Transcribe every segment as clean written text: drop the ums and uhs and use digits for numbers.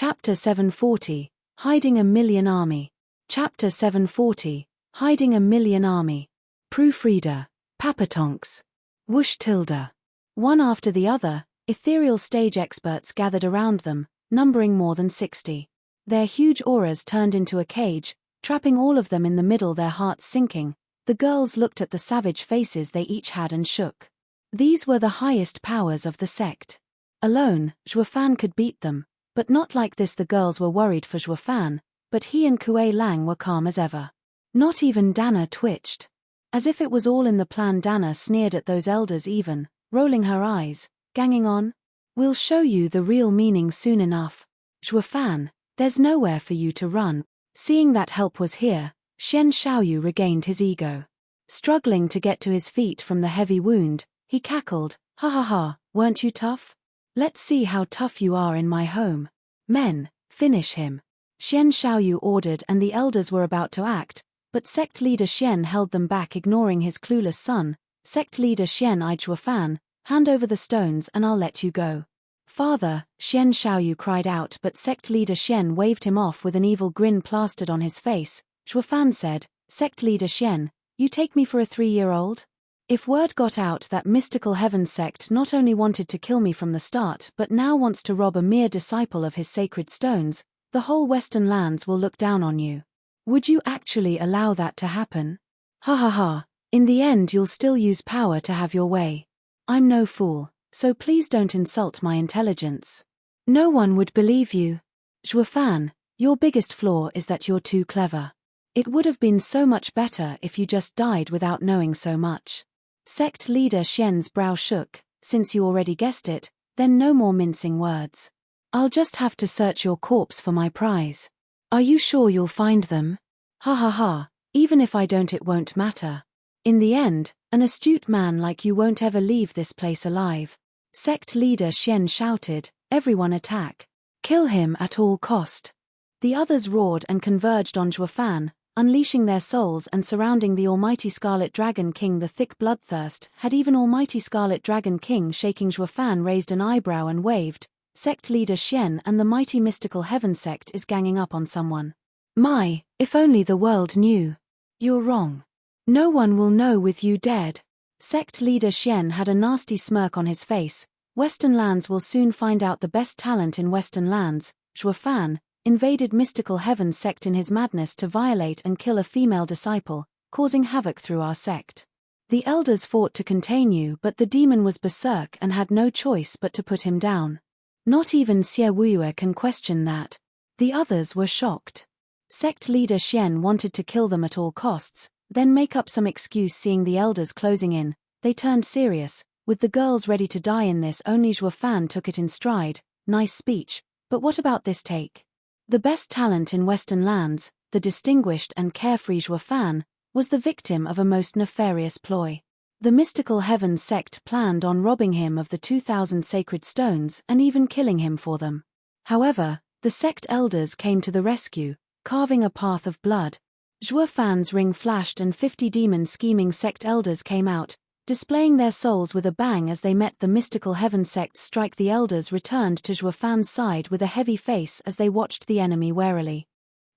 Chapter 740, Hiding a Million Army. Chapter 740, Hiding a Million Army. Proofreader, Papatonks. Whoosh Tilda. One after the other, ethereal stage experts gathered around them, numbering more than 60. Their huge auras turned into a cage, trapping all of them in the middle, their hearts sinking. The girls looked at the savage faces they each had and shook. These were the highest powers of the sect. Alone, Zhuofan could beat them, but not like this. The girls were worried for Zhuofan, but he and Kuei Lang were calm as ever. Not even Dana twitched. As if it was all in the plan, Dana sneered at those elders even, rolling her eyes, ganging on. We'll show you the real meaning soon enough. Zhuofan, there's nowhere for you to run. Seeing that help was here, Xian Xiaoyu regained his ego. Struggling to get to his feet from the heavy wound, he cackled, ha ha ha, weren't you tough? Let's see how tough you are in my home. Men, finish him. Xian Xiaoyu ordered, and the elders were about to act, but sect leader Xian held them back, ignoring his clueless son. Sect leader Xian eyed Zhuofan, hand over the stones and I'll let you go. Father, Xian Xiaoyu cried out, but sect leader Xian waved him off with an evil grin plastered on his face. Zhuofan said, Sect leader Xian, you take me for a 3-year-old? If word got out that mystical heaven sect not only wanted to kill me from the start but now wants to rob a mere disciple of his sacred stones, the whole Western lands will look down on you. Would you actually allow that to happen? Ha ha ha, in the end you'll still use power to have your way. I'm no fool, so please don't insult my intelligence. No one would believe you. Zhuofan, your biggest flaw is that you're too clever. It would have been so much better if you just died without knowing so much. Sect leader Xian's brow shook. Since you already guessed it, then no more mincing words. I'll just have to search your corpse for my prize. Are you sure you'll find them? Ha ha ha, even if I don't it won't matter. In the end, an astute man like you won't ever leave this place alive. Sect leader Xian shouted, everyone attack. Kill him at all cost. The others roared and converged on Zhuofan, unleashing their souls and surrounding the almighty Scarlet Dragon King. The thick bloodthirst had even almighty Scarlet Dragon King shaking. Zhuofan raised an eyebrow and waved, Sect leader Xian and the mighty mystical heaven sect is ganging up on someone. My, if only the world knew. You're wrong. No one will know with you dead. Sect leader Xian had a nasty smirk on his face. Western lands will soon find out the best talent in Western lands. Zhuofan invaded mystical heaven sect in his madness to violate and kill a female disciple, causing havoc through our sect. The elders fought to contain you, but the demon was berserk and had no choice but to put him down. Not even Xie Wuyue can question that. The others were shocked. Sect leader Xian wanted to kill them at all costs, then make up some excuse. Seeing the elders closing in, they turned serious, with the girls ready to die in this. Only Zhuofan took it in stride. Nice speech, but what about this take? The best talent in Western lands, the distinguished and carefree Zhuofan, was the victim of a most nefarious ploy. The mystical heaven sect planned on robbing him of the 2,000 sacred stones and even killing him for them. However, the sect elders came to the rescue, carving a path of blood. Zhuofan's ring flashed and 50 demon scheming sect elders came out, displaying their souls with a bang as they met the mystical heaven sect strike. The elders returned to Zhuofan's side with a heavy face as they watched the enemy warily.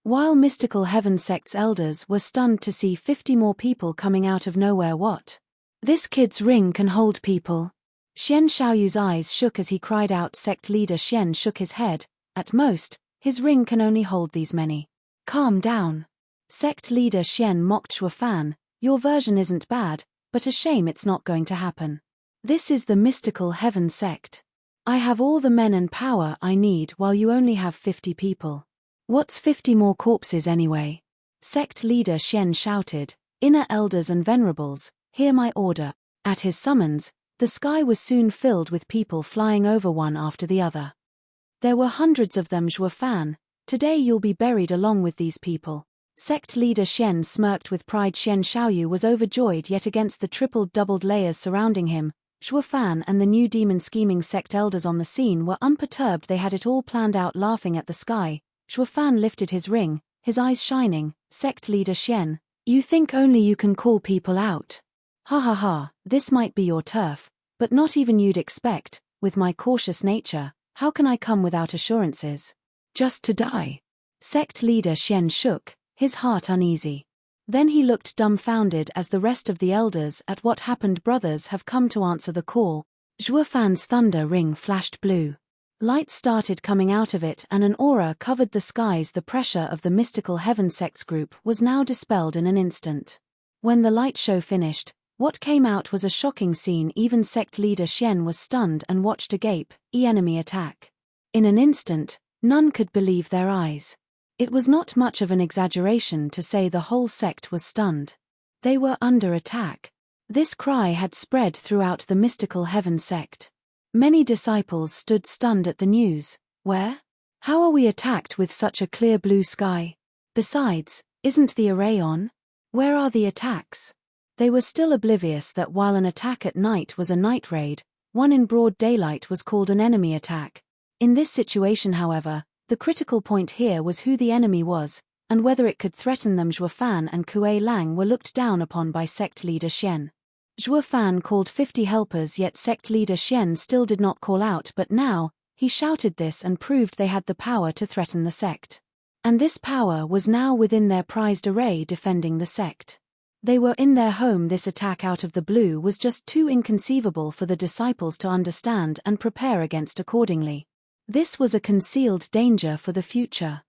While mystical heaven sect's elders were stunned to see 50 more people coming out of nowhere. What? This kid's ring can hold people. Xian Xiaoyu's eyes shook as he cried out. Sect leader Xian shook his head. At most, his ring can only hold these many. Calm down. Sect leader Xian mocked Zhuofan. Your version isn't bad, but a shame it's not going to happen. This is the mystical heaven sect. I have all the men and power I need while you only have 50 people. What's 50 more corpses anyway? Sect leader Xian shouted, inner elders and venerables, hear my order. At his summons, the sky was soon filled with people flying over one after the other. There were hundreds of them. Zhuofan, today you'll be buried along with these people. Sect leader Xian smirked with pride. Xian Xiaoyu was overjoyed, yet against the doubled layers surrounding him, Zhuofan and the new demon scheming sect elders on the scene were unperturbed. They had it all planned out. Laughing at the sky, Zhuofan lifted his ring, his eyes shining. Sect leader Xian, you think only you can call people out? Ha ha ha, this might be your turf, but not even you'd expect. With my cautious nature, how can I come without assurances? Just to die? Sect leader Xian shook, his heart uneasy. Then he looked dumbfounded as the rest of the elders at what happened. Brothers have come to answer the call. Zhuo Fan's thunder ring flashed blue. Light started coming out of it and an aura covered the skies. The pressure of the mystical heaven sects group was now dispelled in an instant. When the light show finished, what came out was a shocking scene. Even sect leader Xian was stunned and watched agape, enemy attack. In an instant, none could believe their eyes. It was not much of an exaggeration to say the whole sect was stunned. They were under attack. This cry had spread throughout the mystical heaven sect. Many disciples stood stunned at the news. Where? How are we attacked with such a clear blue sky? Besides, isn't the array on? Where are the attacks? They were still oblivious that while an attack at night was a night raid, one in broad daylight was called an enemy attack. In this situation, however, the critical point here was who the enemy was, and whether it could threaten them. Zhuo Fan and Kuei Lang were looked down upon by sect leader Xian. Zhuo Fan called 50 helpers, yet sect leader Xian still did not call out, but now, he shouted this and proved they had the power to threaten the sect. And this power was now within their prized array defending the sect. They were in their home. This attack out of the blue was just too inconceivable for the disciples to understand and prepare against accordingly. This was a concealed danger for the future.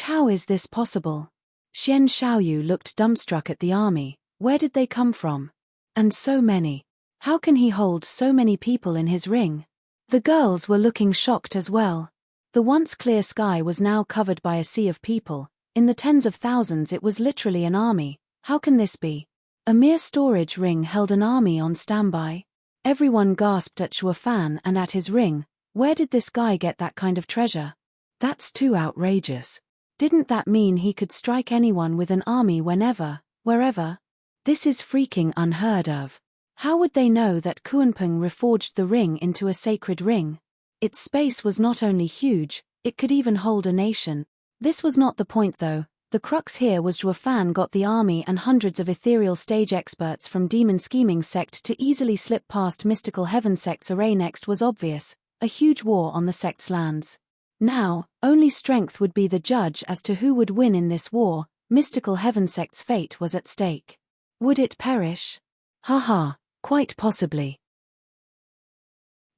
How is this possible? Xian Xiaoyu looked dumbstruck at the army. Where did they come from? And so many. How can he hold so many people in his ring? The girls were looking shocked as well. The once clear sky was now covered by a sea of people. In the tens of thousands, it was literally an army. How can this be? A mere storage ring held an army on standby. Everyone gasped at Zhuo Fan and at his ring. Where did this guy get that kind of treasure? That's too outrageous. Didn't that mean he could strike anyone with an army whenever, wherever? This is freaking unheard of. How would they know that Kuanping reforged the ring into a sacred ring? Its space was not only huge, it could even hold a nation. This was not the point though. The crux here was Zhuo Fan got the army and hundreds of ethereal stage experts from demon scheming sect to easily slip past mystical heaven sect's array. Next was obvious. A huge war on the sect's lands. Now, only strength would be the judge as to who would win in this war. Mystical heaven sect's fate was at stake. Would it perish? Haha, quite possibly.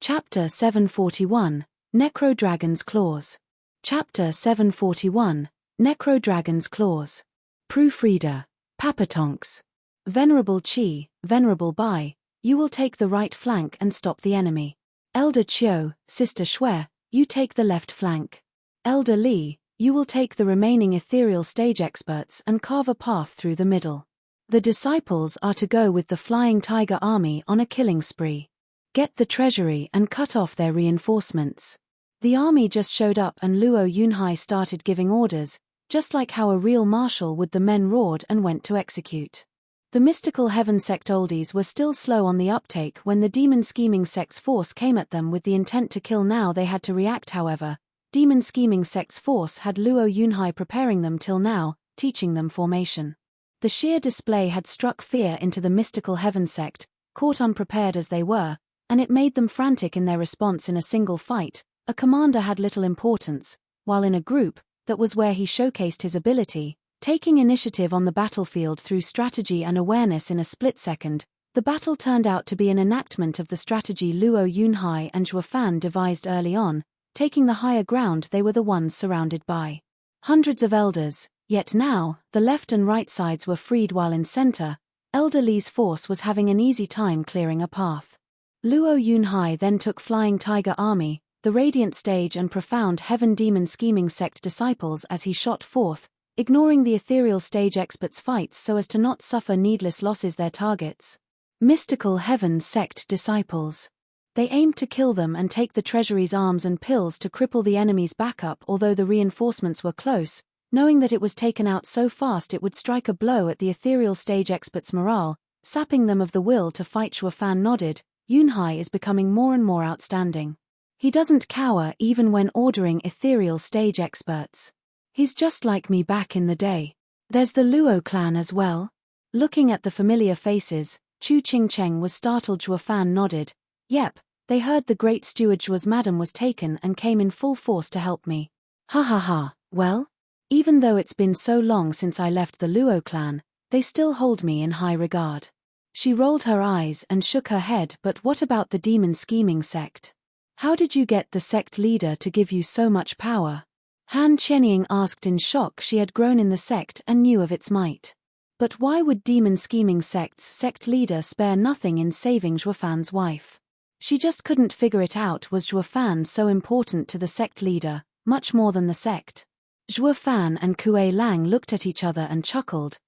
Chapter 741, Necro Dragon's Claws. Chapter 741, Necro Dragon's Claws. Proofreader, Papatonks. Venerable Qi, Venerable Bai, you will take the right flank and stop the enemy. Elder Qiu, Sister Shui, you take the left flank. Elder Li, you will take the remaining ethereal stage experts and carve a path through the middle. The disciples are to go with the Flying Tiger army on a killing spree. Get the treasury and cut off their reinforcements. The army just showed up and Luo Yunhai started giving orders, just like how a real marshal would. The men roared and went to execute. The mystical heaven sect oldies were still slow on the uptake when the demon scheming sect's force came at them with the intent to kill. Now they had to react. However, demon scheming sect's force had Luo Yunhai preparing them till now, teaching them formation. The sheer display had struck fear into the mystical heaven sect, caught unprepared as they were, and it made them frantic in their response. In a single fight, a commander had little importance, while in a group, that was where he showcased his ability. Taking initiative on the battlefield through strategy and awareness in a split second, the battle turned out to be an enactment of the strategy Luo Yunhai and Zhuo Fan devised early on. Taking the higher ground, they were the ones surrounded by hundreds of elders, yet now, the left and right sides were freed while in center, Elder Li's force was having an easy time clearing a path. Luo Yunhai then took Flying Tiger army, the Radiant Stage and Profound Heaven Demon Scheming Sect disciples as he shot forth, ignoring the ethereal stage experts' fights so as to not suffer needless losses. Their targets. Mystical Heaven Sect disciples. They aimed to kill them and take the treasury's arms and pills to cripple the enemy's backup. Although the reinforcements were close, knowing that it was taken out so fast it would strike a blow at the ethereal stage experts' morale, sapping them of the will to fight. Zhuo Fan nodded. Yunhai is becoming more and more outstanding. He doesn't cower even when ordering ethereal stage experts. He's just like me back in the day. There's the Luo clan as well. Looking at the familiar faces, Chu Qingcheng was startled. Zhuo Fan nodded. Yep, they heard the great steward Zhuo's madam was taken and came in full force to help me. Ha ha ha, well? Even though it's been so long since I left the Luo clan, they still hold me in high regard. She rolled her eyes and shook her head. But what about the demon scheming sect? How did you get the sect leader to give you so much power? Han Qianying asked in shock. She had grown in the sect and knew of its might. But why would demon scheming sect's sect leader spare nothing in saving Zhuofan's wife? She just couldn't figure it out. Was Zhuofan so important to the sect leader, much more than the sect? Zhuofan and Kuei Lang looked at each other and chuckled.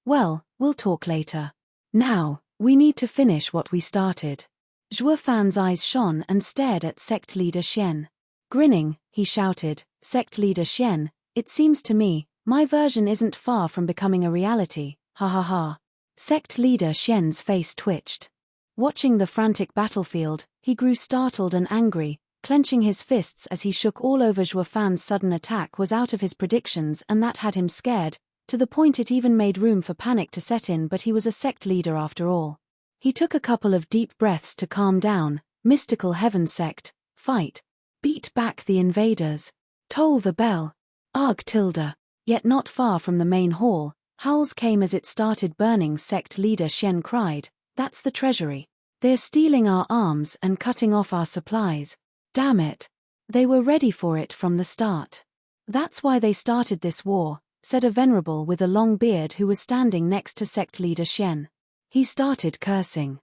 Well, we'll talk later. Now, we need to finish what we started. Zhuofan's eyes shone and stared at sect leader Xian. Grinning, he shouted, "Sect leader Xian, it seems to me, my version isn't far from becoming a reality, ha ha ha." Sect leader Xian's face twitched. Watching the frantic battlefield, he grew startled and angry, clenching his fists as he shook all over. Zhuofan's sudden attack was out of his predictions, and that had him scared, to the point it even made room for panic to set in. But he was a sect leader after all. He took a couple of deep breaths to calm down. Mystical Heaven Sect, fight. Beat back the invaders. Toll the bell. Arg tilde. Yet not far from the main hall, howls came as it started burning. Sect leader Xian cried, "That's the treasury. They're stealing our arms and cutting off our supplies. Damn it. They were ready for it from the start. That's why they started this war," said a venerable with a long beard who was standing next to sect leader Xian. He started cursing.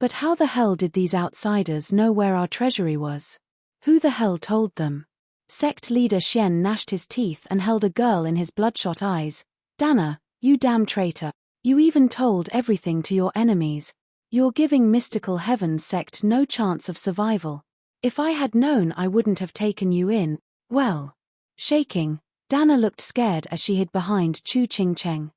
"But how the hell did these outsiders know where our treasury was? Who the hell told them?" Sect leader Xian gnashed his teeth and held a girl in his bloodshot eyes. "Dana, you damn traitor. You even told everything to your enemies. You're giving Mystical Heaven Sect no chance of survival. If I had known, I wouldn't have taken you in." Well. Shaking, Dana looked scared as she hid behind Chu Qingcheng.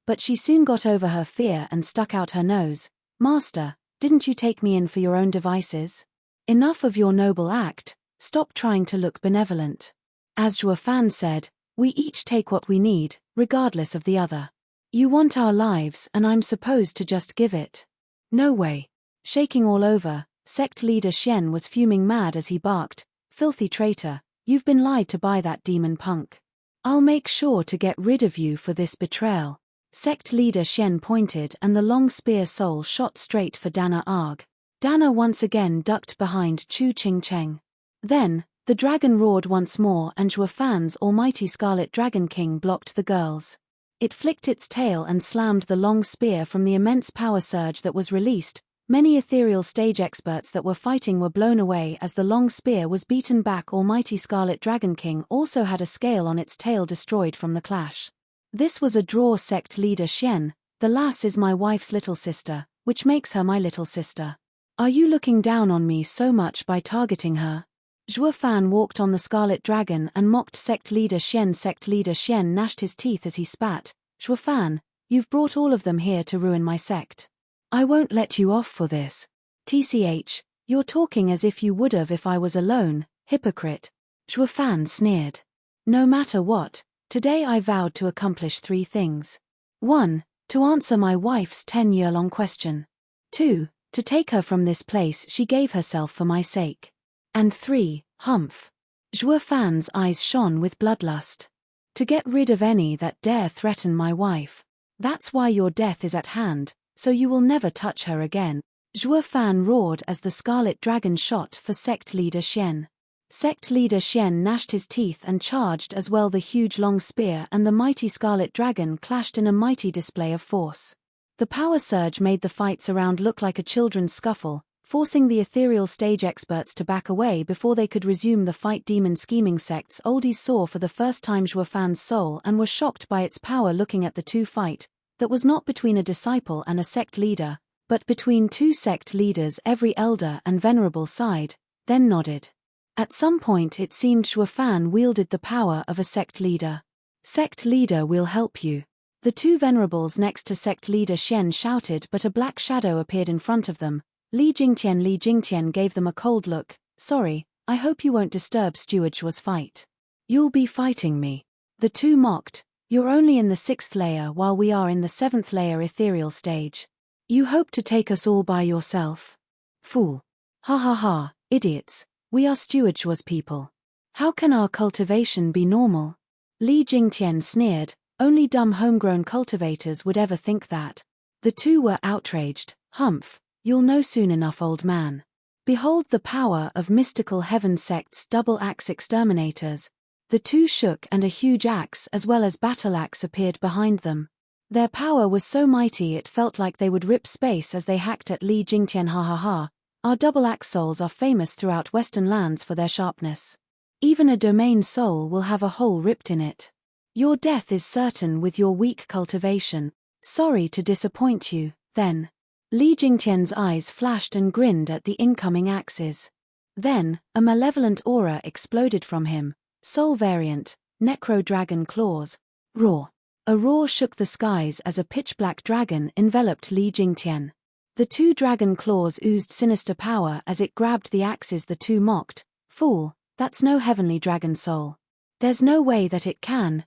But she soon got over her fear and stuck out her nose. "Master, didn't you take me in for your own devices? Enough of your noble act, stop trying to look benevolent. As Zhuofan said, we each take what we need, regardless of the other. You want our lives and I'm supposed to just give it? No way." Shaking all over, sect leader Xian was fuming mad as he barked, "Filthy traitor, you've been lied to by that demon punk. I'll make sure to get rid of you for this betrayal." Sect leader Xian pointed and the long spear soul shot straight for Dana Arg. Dana once again ducked behind Chu Qingcheng. Then, the dragon roared once more and Zhuofan's almighty Scarlet Dragon King blocked the girls. It flicked its tail and slammed the long spear. From the immense power surge that was released, many ethereal stage experts that were fighting were blown away as the long spear was beaten back. Almighty Scarlet Dragon King also had a scale on its tail destroyed from the clash. This was a draw. Sect leader Xian, "The lass is my wife's little sister, which makes her my little sister. Are you looking down on me so much by targeting her?" Zhuofan walked on the Scarlet Dragon and mocked sect leader Xian. Sect leader Xian gnashed his teeth as he spat. "Zhuofan, you've brought all of them here to ruin my sect. I won't let you off for this. TCH, you're talking as if you would've if I was alone, hypocrite." Zhuofan sneered. "No matter what, today I vowed to accomplish 3 things. 1. To answer my wife's 10-year-long question. 2. To take her from this place she gave herself for my sake. And 3. Humph." Zhuofan's eyes shone with bloodlust. "To get rid of any that dare threaten my wife. That's why your death is at hand, so you will never touch her again." Zhuofan roared as the Scarlet Dragon shot for sect leader Xian. Sect leader Xian gnashed his teeth and charged as well. The huge long spear and the mighty Scarlet Dragon clashed in a mighty display of force. The power surge made the fights around look like a children's scuffle, forcing the ethereal stage experts to back away before they could resume the fight. Demon scheming sect's oldies saw for the first time Zhuofan's soul and were shocked by its power. Looking at the two fight, that was not between a disciple and a sect leader, but between 2 sect leaders. Every elder and venerable sighed, then nodded. At some point it seemed Zhuofan wielded the power of a sect leader. "Sect leader will help you." The 2 venerables next to sect leader Xian shouted, but a black shadow appeared in front of them. Li Jingtian gave them a cold look. "Sorry, I hope you won't disturb Steward Zhuo's fight." "You'll be fighting me." The 2 mocked. "You're only in the 6th layer while we are in the 7th layer ethereal stage. You hope to take us all by yourself? Fool. Ha ha ha, idiots, we are Steward Zhuo's people. How can our cultivation be normal? Li Jingtian sneered, only dumb homegrown cultivators would ever think that. The two were outraged. Humph, you'll know soon enough, old man. Behold the power of mystical heaven sect's double-axe exterminators. The two shook and a huge axe as well as battle-axe appeared behind them. Their power was so mighty it felt like they would rip space as they hacked at Li Jingtian. Ha ha ha, our double-axe souls are famous throughout Western lands for their sharpness. Even a domain soul will have a hole ripped in it. Your death is certain with your weak cultivation. Sorry to disappoint you, then. Li Jingtian's eyes flashed and grinned at the incoming axes. Then, a malevolent aura exploded from him. Soul variant, Necro-Dragon Claws. Roar. A roar shook the skies as a pitch-black dragon enveloped Li Jingtian. The two dragon claws oozed sinister power as it grabbed the axes. The two mocked. Fool, that's no heavenly dragon soul. There's no way that it can,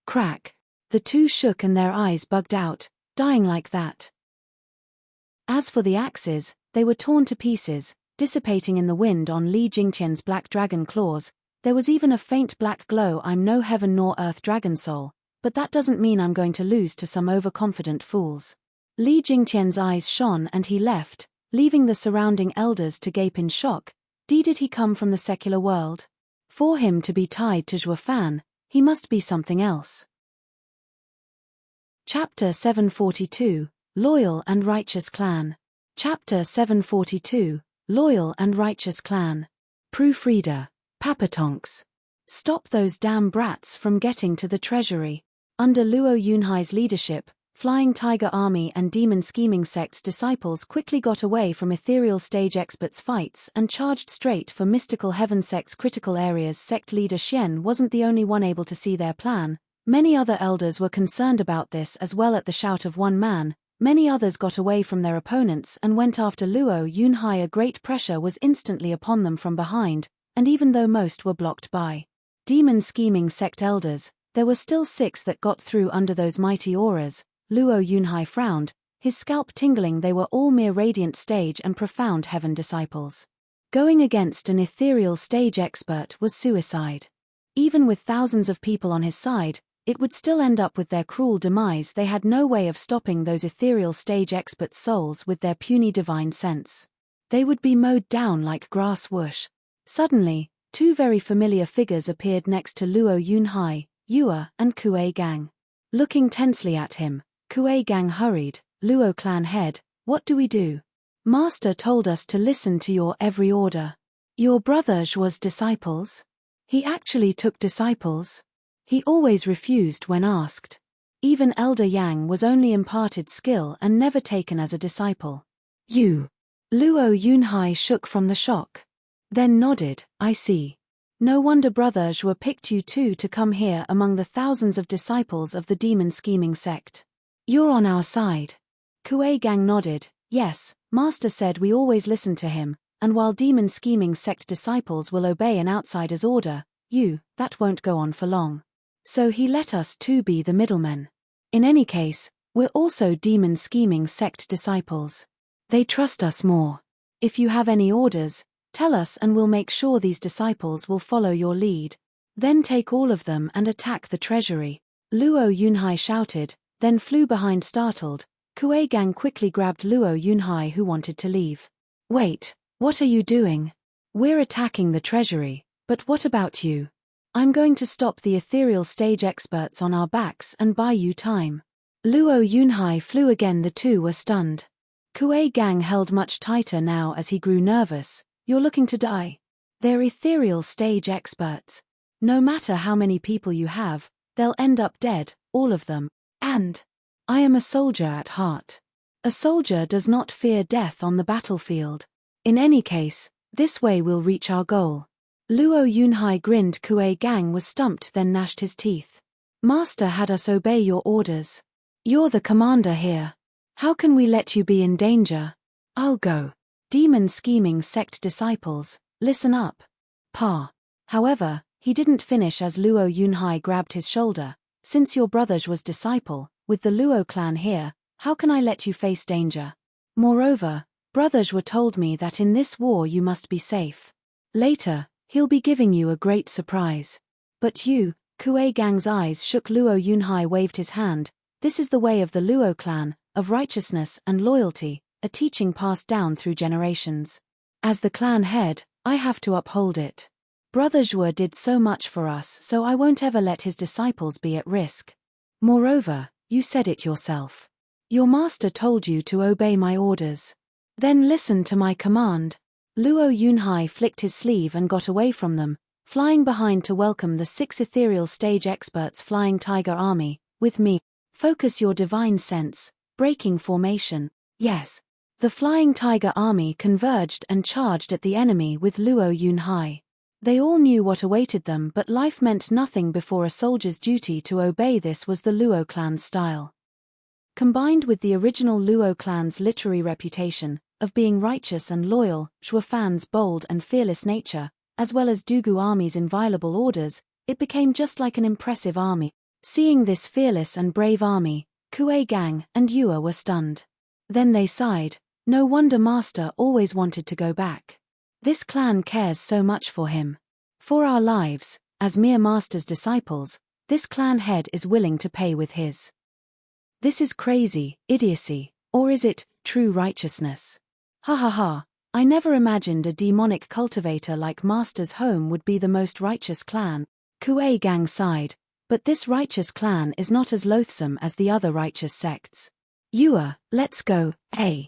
Crack. The two shook and their eyes bugged out, dying like that. As for the axes, they were torn to pieces, dissipating in the wind on Li Jingtian's black dragon claws. There was even a faint black glow. I'm no heaven nor earth dragon soul, but that doesn't mean I'm going to lose to some overconfident fools. Li Jingtian's eyes shone and he left, leaving the surrounding elders to gape in shock. Did he come from the secular world? For him to be tied to Zhuo Fan, he must be something else. Chapter 742, Loyal and Righteous Clan. Chapter 742, Loyal and Righteous Clan. Proofreader, Papatonks. Stop those damn brats from getting to the treasury. Under Luo Yunhai's leadership, Flying Tiger Army and Demon Scheming Sect's disciples quickly got away from ethereal stage experts' fights and charged straight for mystical heaven sect's critical areas. Sect leader Xian wasn't the only one able to see their plan. Many other elders were concerned about this as well. At the shout of one man, many others got away from their opponents and went after Luo Yunhai. A great pressure was instantly upon them from behind, and even though most were blocked by Demon Scheming Sect elders, there were still 6 that got through under those mighty auras. Luo Yunhai frowned, his scalp tingling. They were all mere radiant stage and profound heaven disciples. Going against an ethereal stage expert was suicide. Even with thousands of people on his side, it would still end up with their cruel demise. They had no way of stopping those ethereal stage expert souls with their puny divine sense. They would be mowed down like grass. Whoosh. Suddenly, 2 very familiar figures appeared next to Luo Yunhai, Yue and Kuei Gang. Looking tensely at him, Kuei Gang hurried. Luo clan head, what do we do? Master told us to listen to your every order. Your brother Zhuo's disciples? He actually took disciples? He always refused when asked. Even Elder Yang was only imparted skill and never taken as a disciple. You. Luo Yunhai shook from the shock. Then nodded, I see. No wonder Brother Zhuo picked you two to come here among the thousands of disciples of the Demon Scheming Sect. You're on our side. Kuei Gang nodded, yes, Master said we always listen to him, and while Demon Scheming Sect disciples will obey an outsider's order, that won't go on for long. So he let us two be the middlemen. In any case, we're also Demon Scheming Sect disciples. They trust us more. If you have any orders, tell us and we'll make sure these disciples will follow your lead. Then take all of them and attack the treasury. Luo Yunhai shouted, then flew behind startled. Kuei Gang quickly grabbed Luo Yunhai who wanted to leave. Wait, what are you doing? We're attacking the treasury, but what about you? I'm going to stop the ethereal stage experts on our backs and buy you time. Luo Yunhai flew again. The two were stunned. Kuei Gang held much tighter now as he grew nervous. You're looking to die. They're ethereal stage experts. No matter how many people you have, they'll end up dead, all of them. And I am a soldier at heart. A soldier does not fear death on the battlefield. In any case, this way we'll reach our goal. Luo Yunhai grinned. Kuei Gang was stumped then gnashed his teeth. Master had us obey your orders. You're the commander here. How can we let you be in danger? I'll go. Demon Scheming Sect disciples, listen up. Pa. However, he didn't finish as Luo Yunhai grabbed his shoulder. Since your brother was disciple, with the Luo clan here, how can I let you face danger? Moreover, Brother Zhuo told me that in this war you must be safe. Later, He'll be giving you a great surprise. But you, Kuei Gang's eyes shook. Luo Yunhai waved his hand. This is the way of the Luo clan, of righteousness and loyalty, a teaching passed down through generations. As the clan head, I have to uphold it. Brother Zhuo did so much for us, so I won't ever let his disciples be at risk. Moreover, you said it yourself. Your master told you to obey my orders. Then listen to my command. Luo Yunhai flicked his sleeve and got away from them, flying behind to welcome the 6 ethereal stage experts. Flying Tiger Army, with me. Focus your divine sense, breaking formation. Yes. The Flying Tiger Army converged and charged at the enemy with Luo Yunhai. They all knew what awaited them, but life meant nothing before a soldier's duty to obey. This was the Luo clan's style. Combined with the original Luo clan's literary reputation of being righteous and loyal, Zhuo Fan's bold and fearless nature, as well as Dugu Army's inviolable orders, it became just like an impressive army. Seeing this fearless and brave army, Kuei Gang and Yue were stunned. Then they sighed. No wonder Master always wanted to go back. This clan cares so much for him. For our lives, as mere Master's disciples, this clan head is willing to pay with his. This is crazy, idiocy, or is it true righteousness? Ha ha ha, I never imagined a demonic cultivator like Master's home would be the most righteous clan. Kuei Gang sighed, but this righteous clan is not as loathsome as the other righteous sects. Yue, let's go, eh?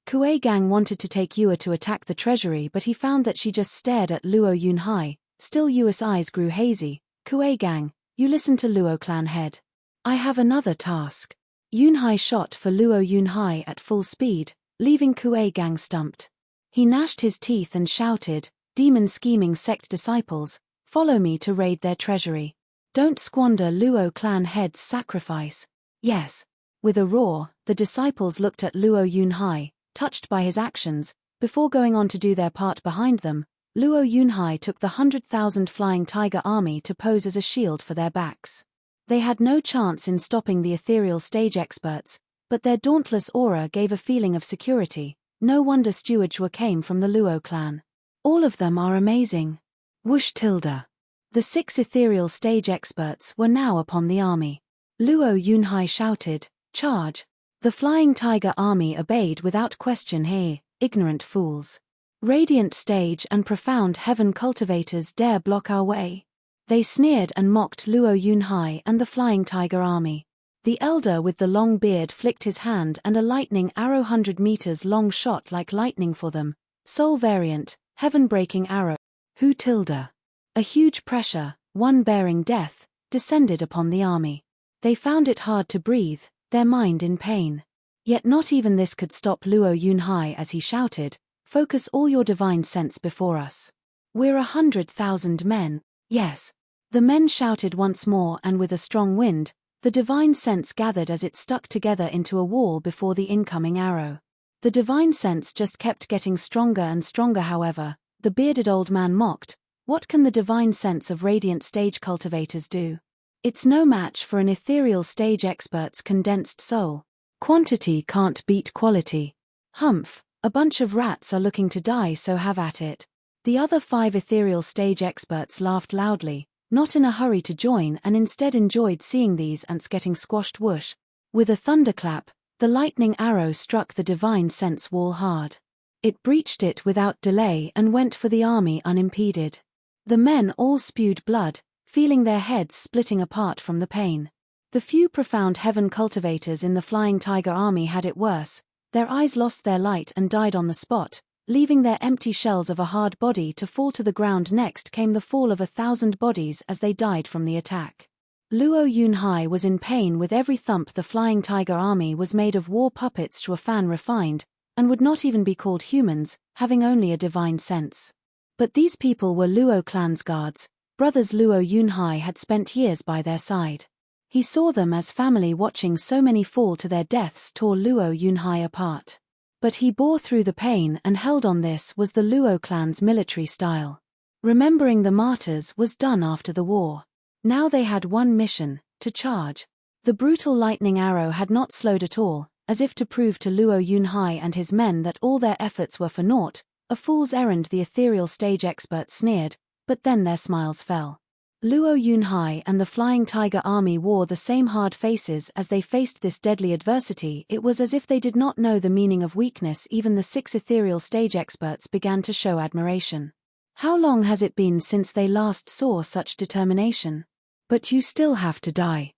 Kuei Gang wanted to take Yue to attack the treasury, but he found that she just stared at Luo Yunhai. Still Yue's eyes grew hazy. Kuei Gang, you listen to Luo clan head. I have another task. Yunhai shot for Luo Yunhai at full speed, leaving Kuei Gang stumped. He gnashed his teeth and shouted, demon scheming sect disciples, follow me to raid their treasury. Don't squander Luo clan head's sacrifice. Yes. With a roar, the disciples looked at Luo Yunhai, touched by his actions. Before going on to do their part behind them, Luo Yunhai took the 100,000 Flying Tiger Army to pose as a shield for their backs. They had no chance in stopping the ethereal stage experts, but their dauntless aura gave a feeling of security. No wonder Steward Zhuo came from the Luo clan. All of them are amazing. Whoosh tilde. The 6 ethereal stage experts were now upon the army. Luo Yunhai shouted, charge. The Flying Tiger Army obeyed without question. Hey, ignorant fools. Radiant stage and profound heaven cultivators dare block our way. They sneered and mocked Luo Yunhai and the Flying Tiger Army. The elder with the long beard flicked his hand and a lightning arrow 100 meters long shot like lightning for them. Soul variant, heaven-breaking arrow. Who tilde. A huge pressure, one bearing death, descended upon the army. They found it hard to breathe, their mind in pain. Yet not even this could stop Luo Yunhai as he shouted, focus all your divine sense before us. We're 100,000 men, yes. The men shouted once more, and with a strong wind, the divine sense gathered as it stuck together into a wall before the incoming arrow. The divine sense just kept getting stronger and stronger. However, the bearded old man mocked, what can the divine sense of radiant stage cultivators do? It's no match for an ethereal stage expert's condensed soul. Quantity can't beat quality. Humph, a bunch of rats are looking to die, so have at it. The other 5 ethereal stage experts laughed loudly, not in a hurry to join, and instead enjoyed seeing these ants getting squashed. Whoosh. With a thunderclap, the lightning arrow struck the divine sense wall hard. It breached it without delay and went for the army unimpeded. The men all spewed blood, feeling their heads splitting apart from the pain. The few profound heaven cultivators in the Flying Tiger Army had it worse. Their eyes lost their light and died on the spot, leaving their empty shells of a hard body to fall to the ground. Next came the fall of 1,000 bodies as they died from the attack. Luo Yunhai was in pain with every thump. The Flying Tiger Army was made of war puppets. Zhuo Fan refined, and would not even be called humans, having only a divine sense. But these people were Luo clan's guards. Brothers Luo Yunhai had spent years by their side. He saw them as family. Watching so many fall to their deaths tore Luo Yunhai apart. But he bore through the pain and held on. This was the Luo clan's military style. Remembering the martyrs was done after the war. Now they had one mission, to charge. The brutal lightning arrow had not slowed at all, as if to prove to Luo Yunhai and his men that all their efforts were for naught. A fool's errand, the ethereal stage expert sneered, but then their smiles fell. Luo Yunhai and the Flying Tiger Army wore the same hard faces as they faced this deadly adversity. It was as if they did not know the meaning of weakness. Even the 6 ethereal stage experts began to show admiration. How long has it been since they last saw such determination? But you still have to die.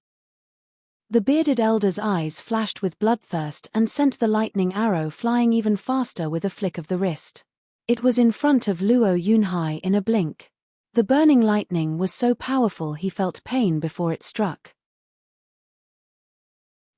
The bearded elder's eyes flashed with bloodthirst and sent the lightning arrow flying even faster with a flick of the wrist. It was in front of Luo Yunhai in a blink. The burning lightning was so powerful he felt pain before it struck.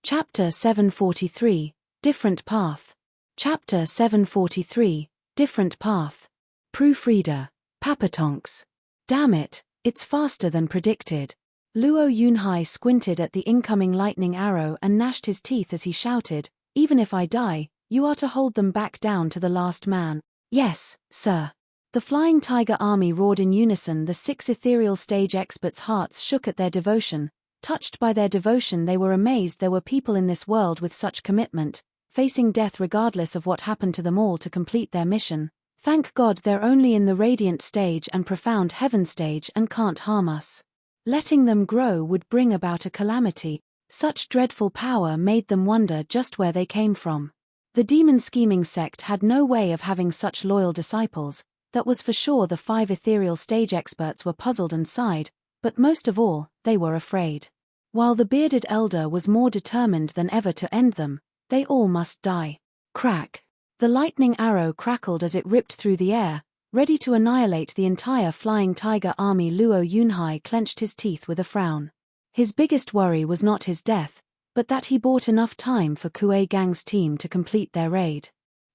Chapter 743, Different Path. Chapter 743, Different Path. Proofreader, Papatonks. Damn it, it's faster than predicted. Luo Yunhai squinted at the incoming lightning arrow and gnashed his teeth as he shouted, "Even if I die, you are to hold them back down to the last man." "Yes, sir." The Flying Tiger Army roared in unison. The 6 ethereal stage experts' hearts shook at their devotion. Touched by their devotion, they were amazed there were people in this world with such commitment, facing death regardless of what happened to them all to complete their mission. Thank God they're only in the radiant stage and profound heaven stage and can't harm us. Letting them grow would bring about a calamity. Such dreadful power made them wonder just where they came from. The demon scheming sect had no way of having such loyal disciples. That was for sure. The 5 ethereal stage experts were puzzled and sighed, but most of all, they were afraid. While the bearded elder was more determined than ever to end them, they all must die. Crack! The lightning arrow crackled as it ripped through the air, ready to annihilate the entire Flying Tiger Army. Luo Yunhai clenched his teeth with a frown. His biggest worry was not his death, but that he bought enough time for Kuei Gang's team to complete their raid.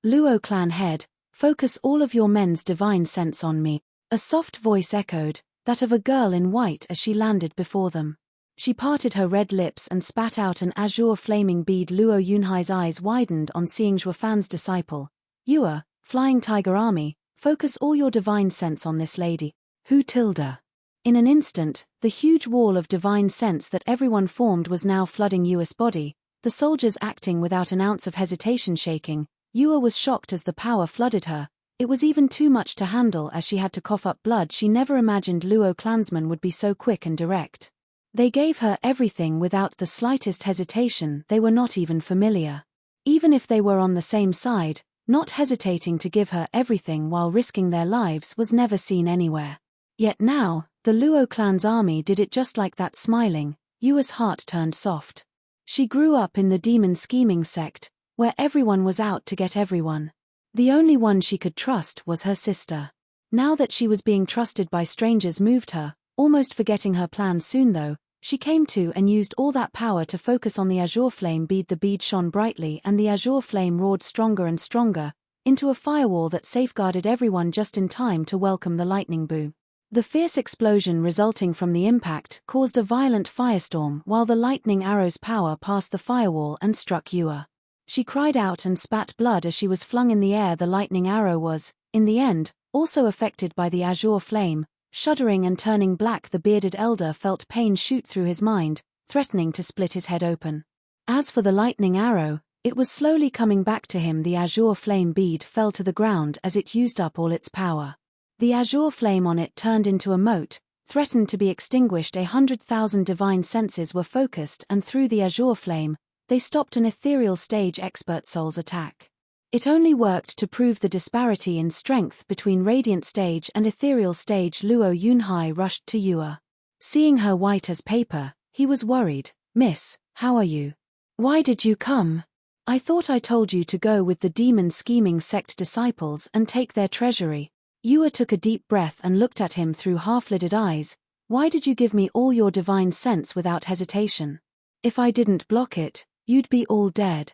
Luo clan head, focus all of your men's divine sense on me. A soft voice echoed, that of a girl in white as she landed before them. She parted her red lips and spat out an azure flaming bead. Luo Yunhai's eyes widened on seeing Zhuofan's disciple. "Yua, Flying Tiger Army, focus all your divine sense on this lady." Who tilde? In an instant, the huge wall of divine sense that everyone formed was now flooding Yua's body, the soldiers acting without an ounce of hesitation. Shaking, Yua was shocked as the power flooded her. It was even too much to handle as she had to cough up blood. She never imagined Luo clansmen would be so quick and direct. They gave her everything without the slightest hesitation. They were not even familiar. Even if they were on the same side, not hesitating to give her everything while risking their lives was never seen anywhere. Yet now, the Luo clan's army did it just like that. Smiling, Yua's heart turned soft. She grew up in the demon scheming sect, where everyone was out to get everyone. The only one she could trust was her sister. Now that she was being trusted by strangers moved her, almost forgetting her plan. Soon though, she came to and used all that power to focus on the azure flame bead. The bead shone brightly and the azure flame roared stronger and stronger, into a firewall that safeguarded everyone just in time to welcome the lightning boo. The fierce explosion resulting from the impact caused a violent firestorm while the lightning arrow's power passed the firewall and struck Yua. She cried out and spat blood as she was flung in the air. The lightning arrow was, in the end, also affected by the azure flame. Shuddering and turning black, the bearded elder felt pain shoot through his mind, threatening to split his head open. As for the lightning arrow, it was slowly coming back to him. The azure flame bead fell to the ground as it used up all its power. The azure flame on it turned into a mote, threatened to be extinguished. 100,000 divine senses were focused, and through the azure flame, they stopped an ethereal stage expert soul's attack. It only worked to prove the disparity in strength between radiant stage and ethereal stage. Luo Yunhai rushed to Yua. Seeing her white as paper, he was worried. "Miss, how are you? Why did you come? I thought I told you to go with the demon scheming sect disciples and take their treasury." Yua took a deep breath and looked at him through half-lidded eyes. "Why did you give me all your divine sense without hesitation? If I didn't block it, you'd be all dead."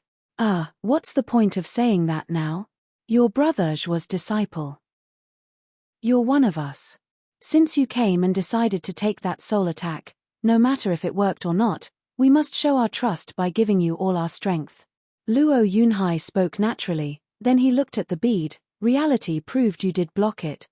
What's the point of saying that now? Your brother Zhuo's disciple. You're one of us. Since you came and decided to take that soul attack, no matter if it worked or not, we must show our trust by giving you all our strength. Luo Yunhai spoke naturally, then he looked at the bead. "Reality proved you did block it."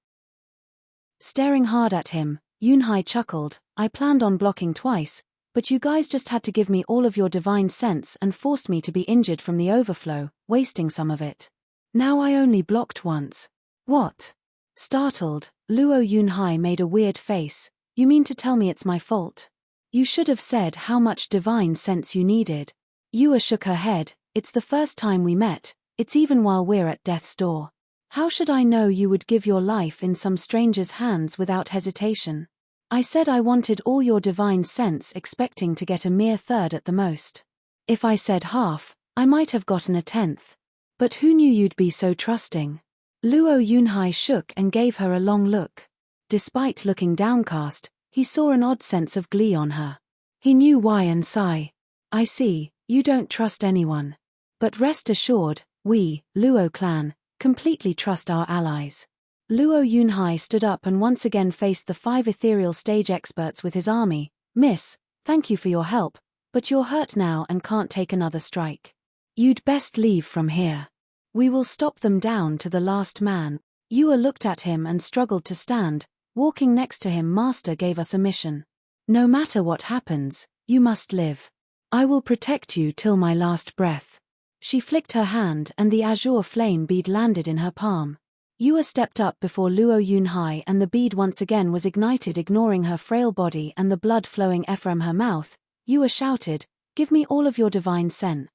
Staring hard at him, Yunhai chuckled. "I planned on blocking twice, but you guys just had to give me all of your divine sense and forced me to be injured from the overflow, wasting some of it. Now I only blocked once." "What? Startled, Luo Yunhai made a weird face. You mean to tell me it's my fault? You should have said how much divine sense you needed. Yua shook her head. It's the first time we met, it's even while we're at death's door. How should I know you would give your life in some stranger's hands without hesitation? I said I wanted all your divine sense, expecting to get a mere third at the most. If I said half, I might have gotten a tenth. But who knew you'd be so trusting? Luo Yunhai shook and gave her a long look. Despite looking downcast, he saw an odd sense of glee on her. He knew why and sigh. I see, you don't trust anyone. But rest assured, we, Luo clan, completely trust our allies. Luo Yunhai stood up and once again faced the 5 ethereal stage experts with his army. Miss, thank you for your help, but you're hurt now and can't take another strike. You'd best leave from here. We will stop them down to the last man. Yua looked at him and struggled to stand. Walking next to him, Master gave us a mission. No matter what happens, you must live. I will protect you till my last breath. She flicked her hand and the azure flame bead landed in her palm. Yua stepped up before Luo Yunhai and the bead once again was ignited, ignoring her frail body and the blood flowing from her mouth. Yua shouted, "Give me all of your divine sen.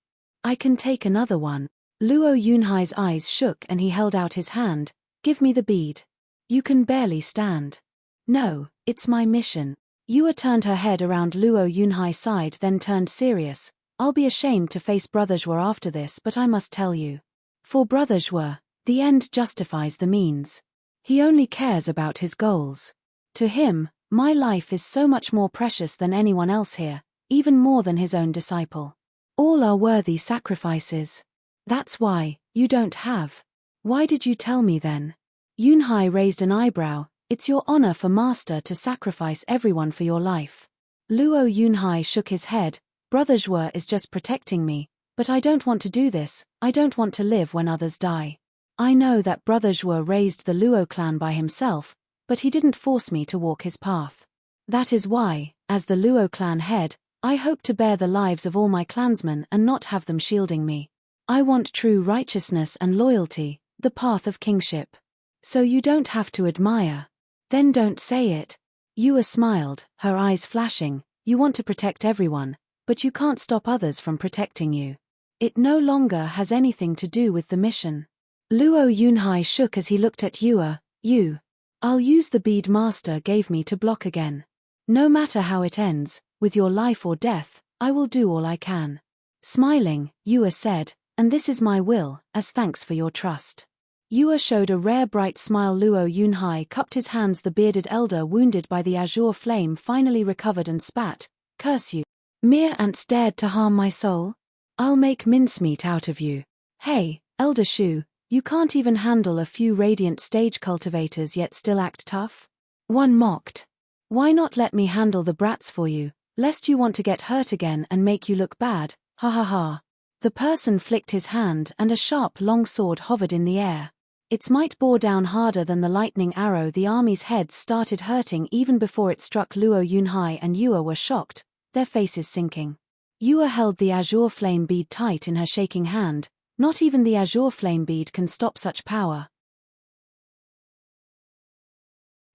I can take another one." Luo Yunhai's eyes shook and he held out his hand. "Give me the bead. You can barely stand." "No, it's my mission." Yua turned her head around Luo Yunhai's side, then turned serious. "I'll be ashamed to face Brother Zhuo after this, but I must tell you. For Brother Zhuo, the end justifies the means. He only cares about his goals. To him, my life is so much more precious than anyone else here, even more than his own disciple. All are worthy sacrifices. That's why, you don't have. Why did you tell me then?" Yunhai raised an eyebrow. "It's your honor for Master to sacrifice everyone for your life." Luo Yunhai shook his head. "Brother Zhuo is just protecting me, but I don't want to do this. I don't want to live when others die. I know that Brother Zhuo raised the Luo clan by himself, but he didn't force me to walk his path. That is why, as the Luo clan head, I hope to bear the lives of all my clansmen and not have them shielding me. I want true righteousness and loyalty, the path of kingship. So you don't have to admire. Then don't say it." Yua smiled, her eyes flashing. "You want to protect everyone, but you can't stop others from protecting you. It no longer has anything to do with the mission." Luo Yunhai shook as he looked at Yua. I'll use the bead Master gave me to block again. No matter how it ends, with your life or death, I will do all I can." Smiling, Yua said, "And this is my will, as thanks for your trust." Yua showed a rare bright smile. Luo Yunhai cupped his hands. The bearded elder, wounded by the azure flame, finally recovered and spat, "Curse you. Mere ants dared to harm my soul? I'll make mincemeat out of you. Hey, Elder Shu, you can't even handle a few radiant stage cultivators yet still act tough?" One mocked. "Why not let me handle the brats for you, lest you want to get hurt again and make you look bad, ha ha ha." The person flicked his hand and a sharp long sword hovered in the air. Its might bore down harder than the lightning arrow. The army's heads started hurting even before it struck. Luo Yunhai and Yua were shocked, their faces sinking. Yua held the azure flame bead tight in her shaking hand. Not even the azure flame bead can stop such power.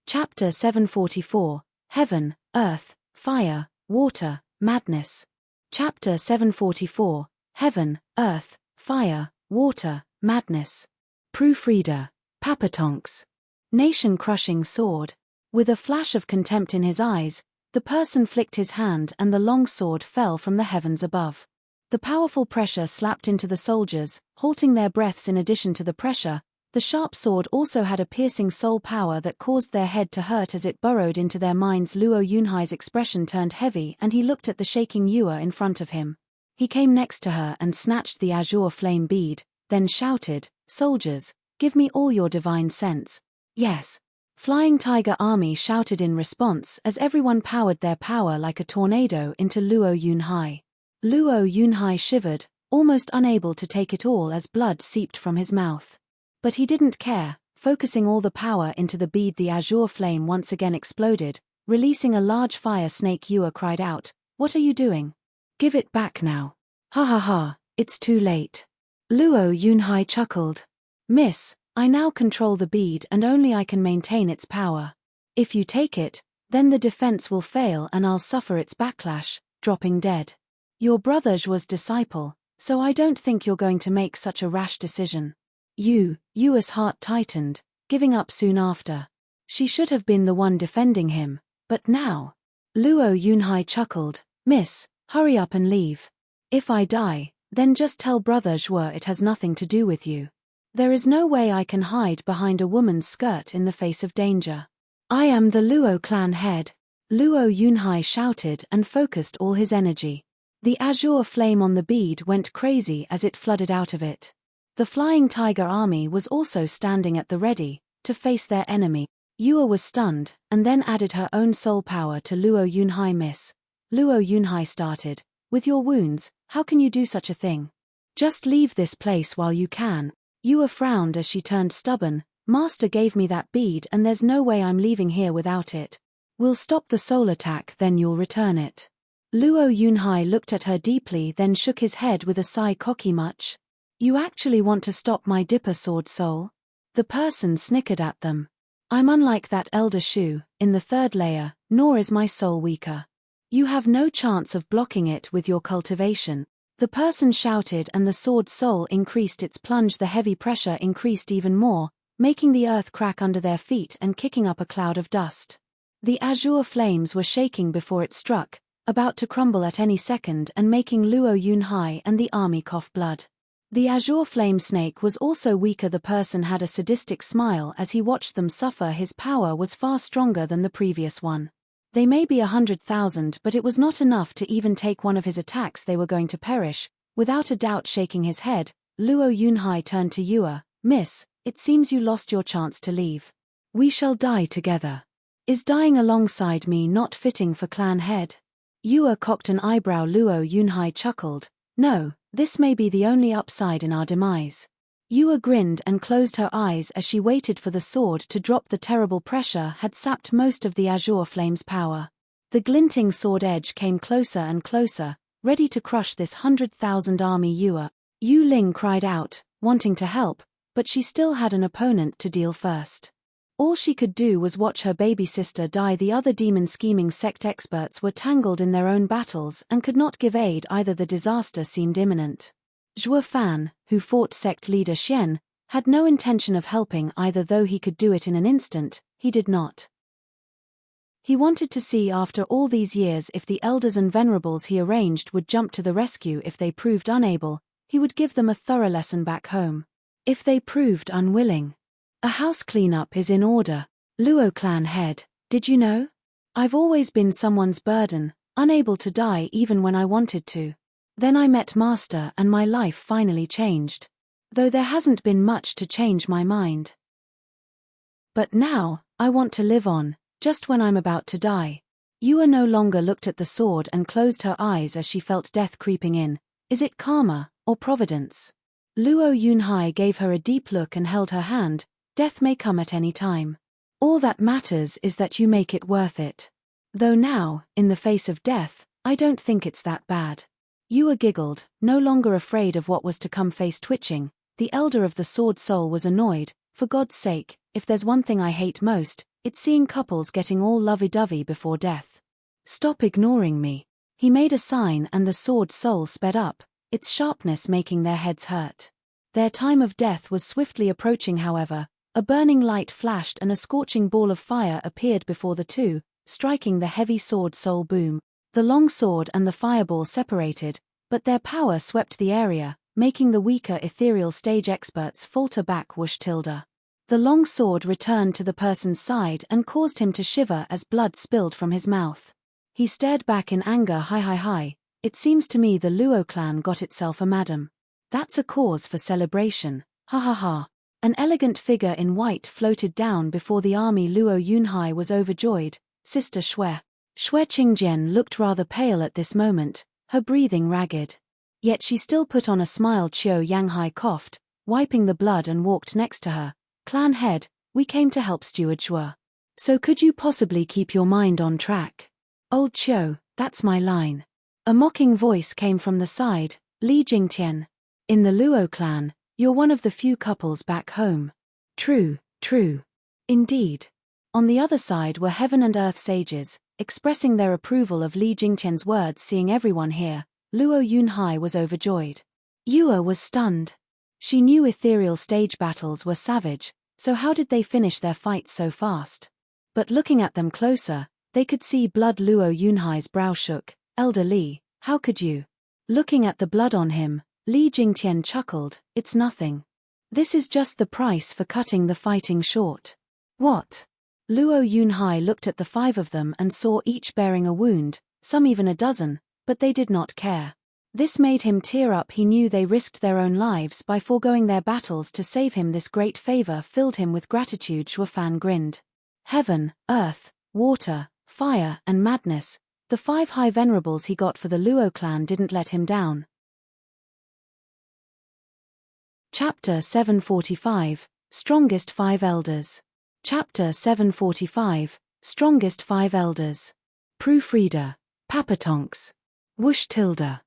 Chapter 744, Heaven, Earth, Fire, Water, Madness. Chapter 744, Heaven, Earth, Fire, Water, Madness. Proofreader, Papatonks. Nation-crushing sword. With a flash of contempt in his eyes, the person flicked his hand and the long sword fell from the heavens above. The powerful pressure slapped into the soldiers, halting their breaths. In addition to the pressure, the sharp sword also had a piercing soul power that caused their head to hurt as it burrowed into their minds. Luo Yunhai's expression turned heavy and he looked at the shaking Yua in front of him. He came next to her and snatched the azure flame bead, then shouted, "Soldiers, give me all your divine sense." "Yes." Flying Tiger Army shouted in response as everyone powered their power like a tornado into Luo Yunhai. Luo Yunhai shivered, almost unable to take it all as blood seeped from his mouth. But he didn't care, focusing all the power into the bead. The azure flame once again exploded, releasing a large fire snake. Yua cried out, "What are you doing? Give it back now." "Ha ha ha, it's too late." Luo Yunhai chuckled. "Miss, I now control the bead and only I can maintain its power. If you take it, then the defense will fail and I'll suffer its backlash, dropping dead. Your brother Zhuo's disciple, so I don't think you're going to make such a rash decision. Yue's heart tightened, giving up soon after. She should have been the one defending him, but now. Luo Yunhai chuckled, Miss, hurry up and leave. If I die, then just tell brother Zhuo it has nothing to do with you. There is no way I can hide behind a woman's skirt in the face of danger. I am the Luo clan head. Luo Yunhai shouted and focused all his energy. The azure flame on the bead went crazy as it flooded out of it. The flying tiger army was also standing at the ready, to face their enemy. Yue was stunned, and then added her own soul power to Luo Yunhai. Miss, Luo Yunhai started, with your wounds, how can you do such a thing? Just leave this place while you can. Yue frowned as she turned stubborn. Master gave me that bead and there's no way I'm leaving here without it. We'll stop the soul attack, then you'll return it. Luo Yunhai looked at her deeply, then shook his head with a sigh. Cocky much? You actually want to stop my dipper sword soul? The person snickered at them. I'm unlike that elder Shu, in the third layer, nor is my soul weaker. You have no chance of blocking it with your cultivation. The person shouted and the sword soul increased its plunge. The heavy pressure increased even more, making the earth crack under their feet and kicking up a cloud of dust. The azure flames were shaking before it struck, about to crumble at any second and making Luo Yunhai and the army cough blood. The azure flame snake was also weaker. The person had a sadistic smile as he watched them suffer. His power was far stronger than the previous one. They may be 100,000, but it was not enough to even take one of his attacks. They were going to perish. Without a doubt, shaking his head, Luo Yunhai turned to Yue. Miss, it seems you lost your chance to leave. We shall die together. Is dying alongside me not fitting for clan head? Yue cocked an eyebrow. Luo Yunhai chuckled. No, this may be the only upside in our demise. Yue grinned and closed her eyes as she waited for the sword to drop. The terrible pressure had sapped most of the azure flame's power. The glinting sword edge came closer and closer, ready to crush this 100,000 army. Yu Ling cried out, wanting to help, but she still had an opponent to deal first. All she could do was watch her baby sister die. The other demon scheming sect experts were tangled in their own battles and could not give aid either. The disaster seemed imminent. Zhuo Fan, who fought sect leader Xian, had no intention of helping either, though he could do it in an instant. He did not. He wanted to see after all these years if the elders and venerables he arranged would jump to the rescue. If they proved unable, he would give them a thorough lesson back home. If they proved unwilling, a house cleanup is in order. Luo clan head, did you know? I've always been someone's burden, unable to die even when I wanted to. Then I met Master and my life finally changed. Though there hasn't been much to change my mind. But now, I want to live on, just when I'm about to die. Yue no longer looked at the sword and closed her eyes as she felt death creeping in. Is it karma, or providence? Luo Yunhai gave her a deep look and held her hand. Death may come at any time. All that matters is that you make it worth it. Though now, in the face of death, I don't think it's that bad. Yue giggled, no longer afraid of what was to come. Face twitching, the elder of the sword soul was annoyed. For God's sake, if there's one thing I hate most, it's seeing couples getting all lovey-dovey before death. Stop ignoring me. He made a sign and the sword soul sped up, its sharpness making their heads hurt. Their time of death was swiftly approaching. However, a burning light flashed and a scorching ball of fire appeared before the two, striking the heavy sword soul. Boom. The long sword and the fireball separated, but their power swept the area, making the weaker ethereal stage experts falter back. Whoosh tilde. The long sword returned to the person's side and caused him to shiver as blood spilled from his mouth. He stared back in anger. Hi. It seems to me the Luo clan got itself a madam. That's a cause for celebration. Ha. An elegant figure in white floated down before the army. Luo Yunhai was overjoyed. Sister Xue Qingjian looked rather pale at this moment, her breathing ragged. Yet she still put on a smile. Qiu Yanghai coughed, wiping the blood and walked next to her. Clan head, we came to help Steward Zhuo. So could you possibly keep your mind on track? Old Qiu, that's my line. A mocking voice came from the side. Li Jingtian. In the Luo clan, you're one of the few couples back home. True, true. Indeed. On the other side were heaven and earth sages, expressing their approval of Li Jingtian's words. Seeing everyone here, Luo Yunhai was overjoyed. Yue was stunned. She knew ethereal stage battles were savage, so how did they finish their fights so fast? But looking at them closer, they could see blood. Luo Yunhai's brow shook. Elder Li, how could you? Looking at the blood on him, Li Jingtian chuckled. It's nothing. This is just the price for cutting the fighting short. What? Luo Yunhai looked at the 5 of them and saw each bearing a wound, some even a dozen, but they did not care. This made him tear up. He knew they risked their own lives by foregoing their battles to save him. This great favor filled him with gratitude. Shuo Fan grinned. Heaven, earth, water, fire, and madness, the 5 high venerables he got for the Luo clan didn't let him down. Chapter 745, Strongest 5 Elders. Chapter 745, Strongest 5 Elders. Proofreader. Papatonks. Whoosh tilde.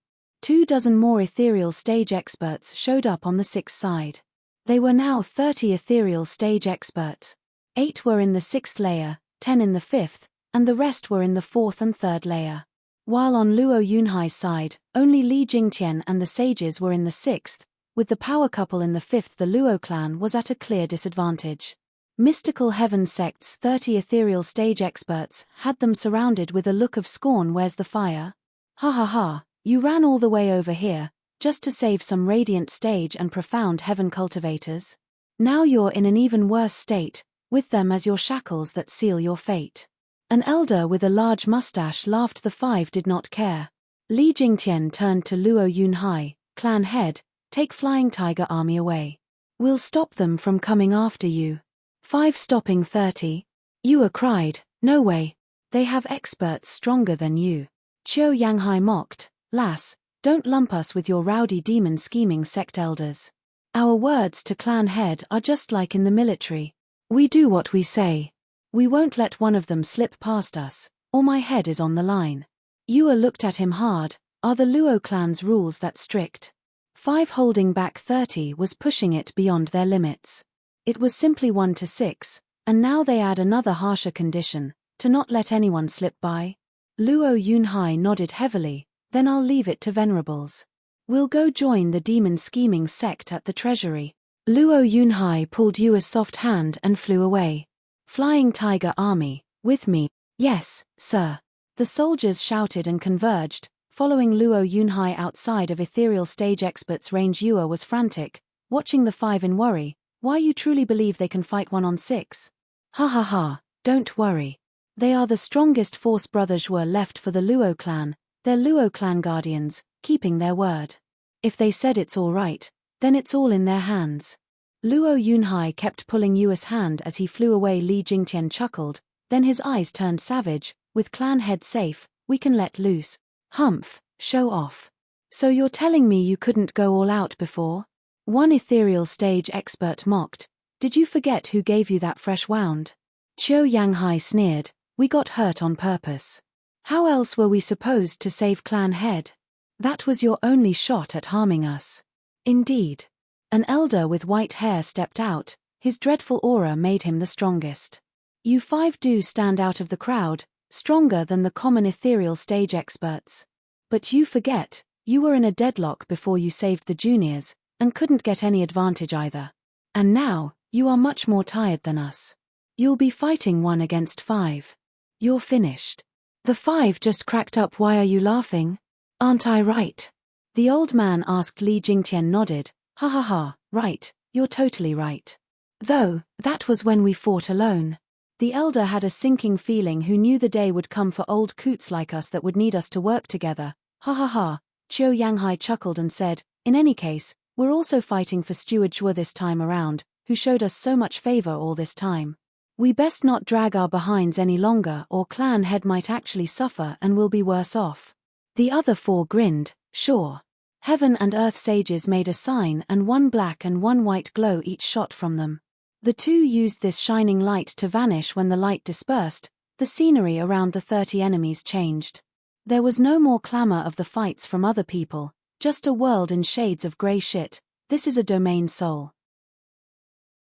24 more ethereal stage experts showed up on the 6th side. They were now 30 ethereal stage experts. 8 were in the 6th layer, 10 in the 5th, and the rest were in the 4th and 3rd layer. While on Luo Yunhai's side, only Li Jingtian and the sages were in the 6th, with the power couple in the 5th. The Luo clan was at a clear disadvantage. Mystical Heaven Sect's 30 ethereal stage experts had them surrounded with a look of scorn. Where's the fire? Ha ha ha, you ran all the way over here, just to save some radiant stage and profound heaven cultivators? Now you're in an even worse state, with them as your shackles that seal your fate. An elder with a large mustache laughed. The 5 did not care. Li Jingtian turned to Luo Yunhai, clan head, take Flying Tiger army away. We'll stop them from coming after you. 5 stopping 30. Yue cried, no way. They have experts stronger than you. Qiu Yanghai mocked, lass, don't lump us with your rowdy demon scheming sect elders. Our words to clan head are just like in the military. We do what we say. We won't let one of them slip past us, or my head is on the line. Yue looked at him hard. Are the Luo clan's rules that strict? 5 holding back 30 was pushing it beyond their limits. It was simply 1 to 6, and now they add another harsher condition, to not let anyone slip by. Luo Yunhai nodded heavily. Then I'll leave it to venerables. We'll go join the demon scheming sect at the treasury. Luo Yunhai pulled Yue's soft hand and flew away. Flying Tiger army, with me. Yes, sir. The soldiers shouted and converged, following Luo Yunhai outside of ethereal stage experts' range. Yue was frantic, watching the 5 in worry. Why, you truly believe they can fight 1 on 6? Ha ha ha, don't worry. They are the strongest force. Brothers were left for the Luo clan, their Luo clan guardians, keeping their word. If they said it's all right, then it's all in their hands. Luo Yunhai kept pulling Yue's hand as he flew away. Li Jingtian chuckled, then his eyes turned savage. With clan head safe, we can let loose. Humph, show off. So you're telling me you couldn't go all out before? One ethereal stage expert mocked. Did you forget who gave you that fresh wound? Qiu Yanghai sneered. We got hurt on purpose. How else were we supposed to save clan head? That was your only shot at harming us. Indeed. An elder with white hair stepped out. His dreadful aura made him the strongest. You 5 do stand out of the crowd, stronger than the common ethereal stage experts. But you forget, you were in a deadlock before you saved the juniors, and couldn't get any advantage either. And now, you are much more tired than us. You'll be fighting 1 against 5. You're finished. The 5 just cracked up. Why are you laughing? Aren't I right? The old man asked. Li Jingtian nodded. Ha ha ha, right, you're totally right. Though, that was when we fought alone. The elder had a sinking feeling. Who knew the day would come for old coots like us that would need us to work together. Ha ha ha. Qiu Yanghai chuckled and said, in any case, we're also fighting for Steward Zhuo this time around, who showed us so much favor all this time. We best not drag our behinds any longer, or clan head might actually suffer and we'll be worse off. The other 4 grinned. Sure. Heaven and earth sages made a sign, and 1 black and 1 white glow each shot from them. The 2 used this shining light to vanish. When the light dispersed, the scenery around the 30 enemies changed. There was no more clamor of the fights from other people, just a world in shades of grey shit. This is a domain soul.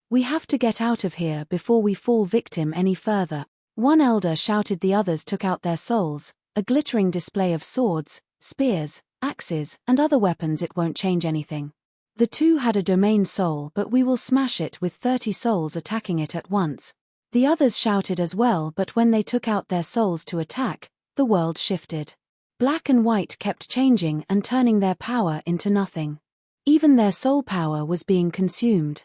We have to get out of here before we fall victim any further. One elder shouted. The others took out their souls, a glittering display of swords, spears, axes, and other weapons. It won't change anything. The two had a domain soul, but we will smash it with 30 souls attacking it at once. The others shouted as well, but when they took out their souls to attack, the world shifted. Black and white kept changing and turning their power into nothing. Even their soul power was being consumed.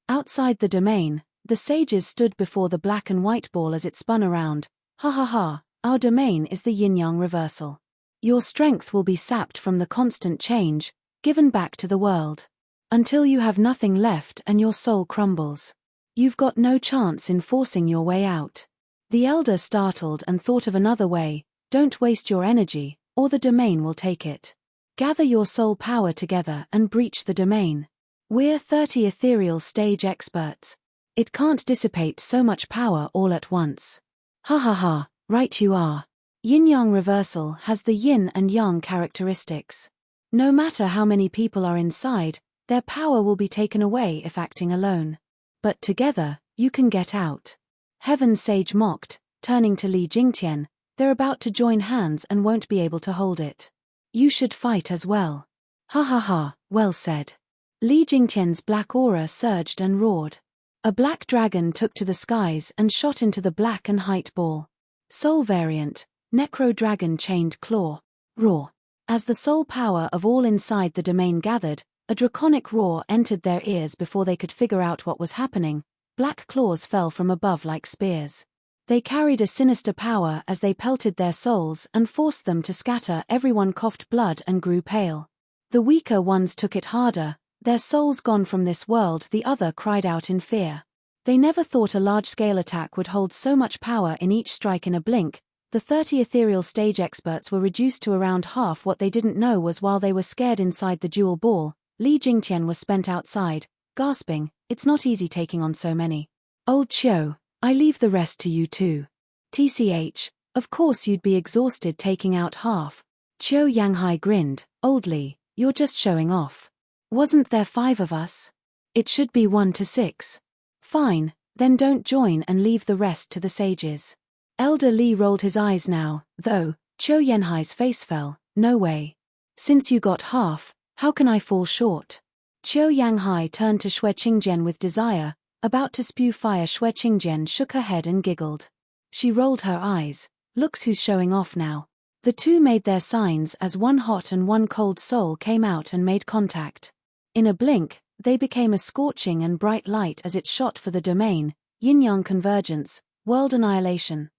Outside the domain, the sages stood before the black and white ball as it spun around. Ha ha ha, our domain is the yin-yang reversal. Your strength will be sapped from the constant change, given back to the world. Until you have nothing left and your soul crumbles. You've got no chance in forcing your way out. The elder startled and thought of another way. Don't waste your energy, or the domain will take it. Gather your soul power together and breach the domain. We're 30 ethereal stage experts. It can't dissipate so much power all at once. Ha ha ha, right you are. Yin-yang reversal has the yin and yang characteristics. No matter how many people are inside, their power will be taken away if acting alone. But together, you can get out. Heaven's sage mocked, turning to Li Jingtian. They're about to join hands and won't be able to hold it. You should fight as well. Ha ha ha, well said. Li Jingtian's black aura surged and roared. A black dragon took to the skies and shot into the black and white ball. Soul variant, Necro Dragon Chained Claw. Roar. As the soul power of all inside the domain gathered, a draconic roar entered their ears before they could figure out what was happening. Black claws fell from above like spears. They carried a sinister power as they pelted their souls and forced them to scatter. Everyone coughed blood and grew pale. The weaker ones took it harder, their souls gone from this world. The other cried out in fear. They never thought a large-scale attack would hold so much power in each strike. In a blink, the 30 ethereal stage experts were reduced to around half. What they didn't know was while they were scared inside the jewel ball, Li Jingtian was spent outside, gasping, "It's not easy taking on so many. Old Chiu, I leave the rest to you too." TCH, of course you'd be exhausted taking out half. Chiu Yanghai grinned, "Old Li, you're just showing off. Wasn't there 5 of us? It should be 1 to 6. Fine, then don't join and leave the rest to the sages." Elder Li rolled his eyes now, though. Chiu Yanhai's face fell. "No way. Since you got half, how can I fall short?" Chiu Yanghai turned to Xue Qingjian with desire, about to spew fire. Xue Qingjian shook her head and giggled. She rolled her eyes. "Looks who's showing off now." The two made their signs as one hot and one cold soul came out and made contact. In a blink, they became a scorching and bright light as it shot for the domain. Yin-yang convergence, world annihilation.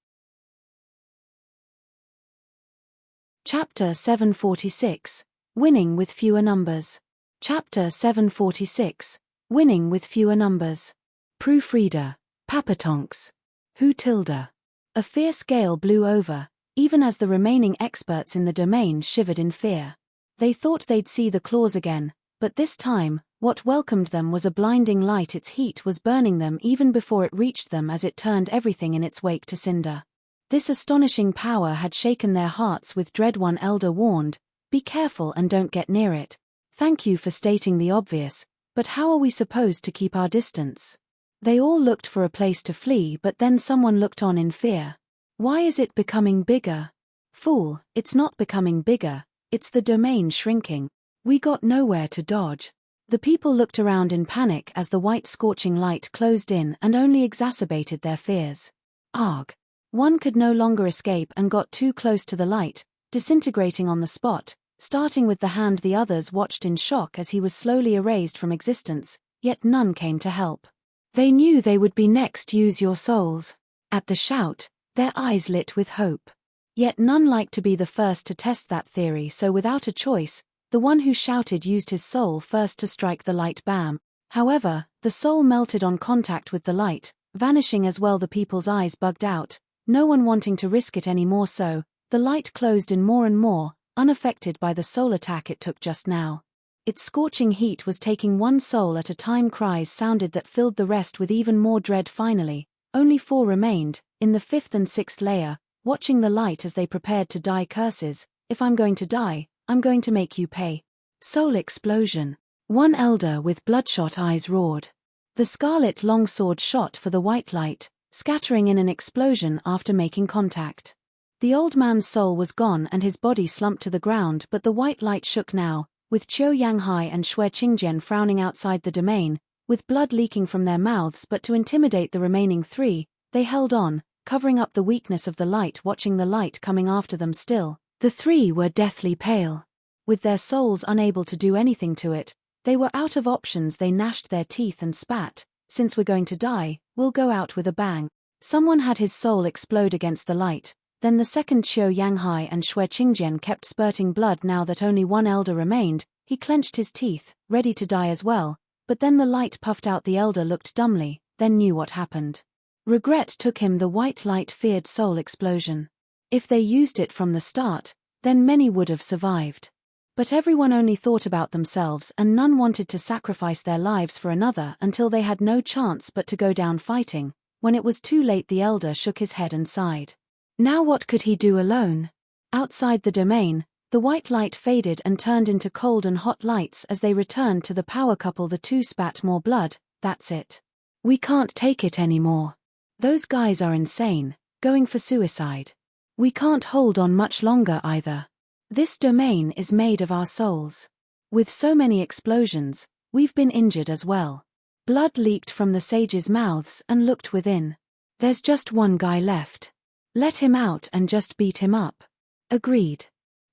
Chapter 746. Winning with fewer numbers. Chapter 746. Winning with fewer numbers. Proofreader. Papatonks. Who tilde. A fierce gale blew over, even as the remaining experts in the domain shivered in fear. They thought they'd see the claws again, but this time, what welcomed them was a blinding light. Its heat was burning them even before it reached them as it turned everything in its wake to cinder. This astonishing power had shaken their hearts with dread. One elder warned, "Be careful and don't get near it." "Thank you for stating the obvious, but how are we supposed to keep our distance?" They all looked for a place to flee, but then someone looked on in fear. "Why is it becoming bigger?" "Fool, it's not becoming bigger, it's the domain shrinking. We got nowhere to dodge." The people looked around in panic as the white scorching light closed in and only exacerbated their fears. Arg. One could no longer escape and got too close to the light, disintegrating on the spot, starting with the hand. The others watched in shock as he was slowly erased from existence, yet none came to help. They knew they would be next. "Use your souls." At the shout, their eyes lit with hope. Yet none liked to be the first to test that theory, so without a choice, the one who shouted used his soul first to strike the light. Bam! However, the soul melted on contact with the light, vanishing as well. The people's eyes bugged out, no one wanting to risk it anymore, so the light closed in more and more, unaffected by the soul attack it took just now. Its scorching heat was taking one soul at a time. Cries sounded that filled the rest with even more dread. Finally, only 4 remained, in the 5th and 6th layer, watching the light as they prepared to die. Curses, if I'm going to die, I'm going to make you pay. Soul explosion. One elder with bloodshot eyes roared. The scarlet longsword shot for the white light, scattering in an explosion after making contact. The old man's soul was gone and his body slumped to the ground, but the white light shook now, with Qiu Yanghai and Xue Qingjian frowning outside the domain, with blood leaking from their mouths. But to intimidate the remaining three, they held on, covering up the weakness of the light, watching the light coming after them still. The three were deathly pale. With their souls unable to do anything to it, they were out of options. They gnashed their teeth and spat. Since we're going to die, we'll go out with a bang. Someone had his soul explode against the light. Then the second Qiu Yanghai and Xue Qingjian kept spurting blood. Now that only one elder remained, he clenched his teeth, ready to die as well. But then the light puffed out. The elder looked dumbly, then knew what happened. Regret took him. The white light feared soul explosion. If they used it from the start, then many would have survived. But everyone only thought about themselves, and none wanted to sacrifice their lives for another until they had no chance but to go down fighting. When it was too late, the elder shook his head and sighed. Now what could he do alone? Outside the domain, the white light faded and turned into cold and hot lights as they returned to the power couple. The two spat more blood. That's it. We can't take it anymore. Those guys are insane, going for suicide. We can't hold on much longer either. This domain is made of our souls. With so many explosions, we've been injured as well. Blood leaked from the sages' mouths and looked within. There's just one guy left. Let him out and just beat him up. Agreed.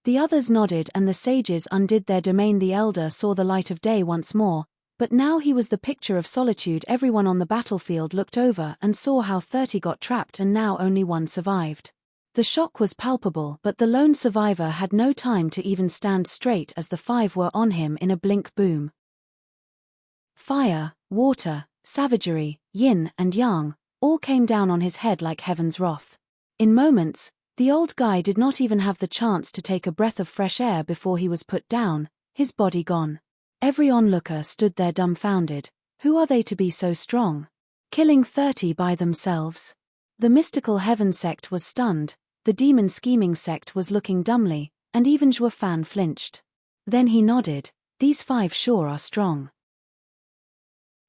The others nodded and the sages undid their domain. The elder saw the light of day once more, but now he was the picture of solitude. Everyone on the battlefield looked over and saw how 30 got trapped and now only one survived. The shock was palpable, but the lone survivor had no time to even stand straight as the 5 were on him in a blink. Boom. Fire, water, savagery, yin and yang, all came down on his head like heaven's wrath. In moments, the old guy did not even have the chance to take a breath of fresh air before he was put down, his body gone. Every onlooker stood there dumbfounded. Who are they to be so strong? Killing 30 by themselves? The mystical heaven sect was stunned, the demon scheming sect was looking dumbly, and even Zhuo Fan flinched. Then he nodded. These 5 sure are strong.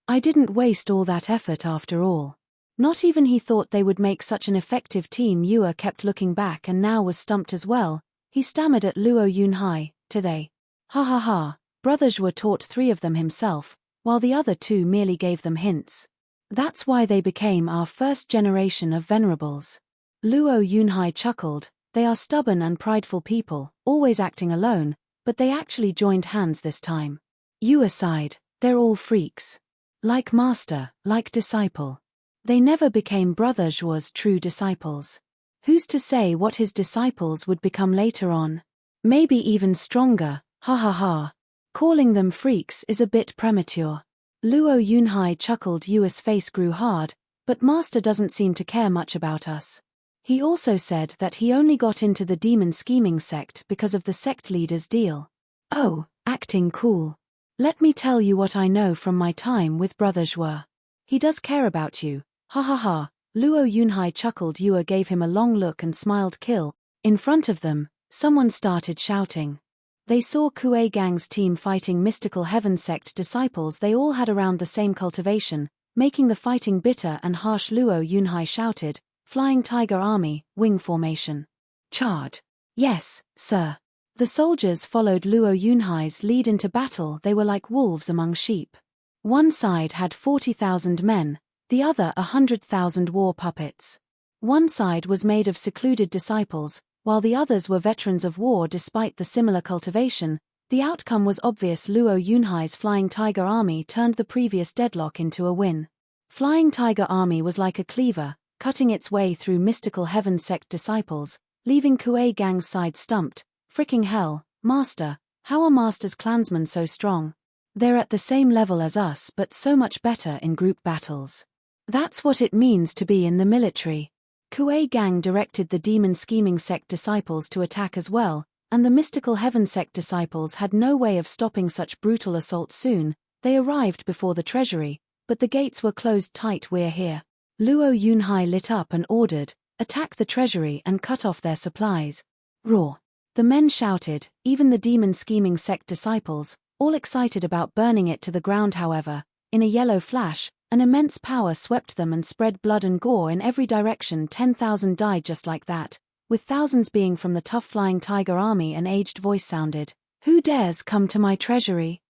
I didn't waste all that effort after all. Not even he thought they would make such an effective team. Yue kept looking back and now was stumped as well. He stammered at Luo Yunhai, to they. Ha ha ha, brother Zhuo taught 3 of them himself, while the other 2 merely gave them hints. That's why they became our first generation of venerables. Luo Yunhai chuckled. They are stubborn and prideful people, always acting alone, but they actually joined hands this time. Yue sighed. They're all freaks. Like master, like disciple. They never became brother Zhuo's true disciples. Who's to say what his disciples would become later on? Maybe even stronger, ha ha ha. Calling them freaks is a bit premature. Luo Yunhai chuckled. Yue's face grew hard, but master doesn't seem to care much about us. He also said that he only got into the demon scheming sect because of the sect leader's deal. Oh, acting cool. Let me tell you what I know from my time with brother Zhuo. He does care about you. Ha ha ha, Luo Yunhai chuckled. Yue gave him a long look and smiled. Kill. In front of them, someone started shouting. They saw Kuei Gang's team fighting mystical heaven sect disciples. They all had around the same cultivation, making the fighting bitter and harsh. Luo Yunhai shouted, Flying Tiger Army, wing formation. Charge. Yes, sir. The soldiers followed Luo Yunhai's lead into battle. They were like wolves among sheep. One side had 40,000 men, the other 100,000 war puppets. One side was made of secluded disciples, while the others were veterans of war. Despite the similar cultivation, the outcome was obvious. Luo Yunhai's Flying Tiger Army turned the previous deadlock into a win. Flying Tiger Army was like a cleaver, cutting its way through mystical heaven sect disciples, leaving Kuei Gang's side stumped. Fricking hell, master, how are master's clansmen so strong? They're at the same level as us but so much better in group battles. That's what it means to be in the military. Kuei Gang directed the demon scheming sect disciples to attack as well, and the mystical heaven sect disciples had no way of stopping such brutal assault. Soon, they arrived before the treasury, but the gates were closed tight. We're here. Luo Yunhai lit up and ordered, attack the treasury and cut off their supplies. Roar. The men shouted, even the demon scheming sect disciples, all excited about burning it to the ground. However, In a yellow flash, an immense power swept them and spread blood and gore in every direction. 10,000 died just like that, with thousands being from the tough flying tiger army. An aged voice sounded, "Who dares come to my treasury?"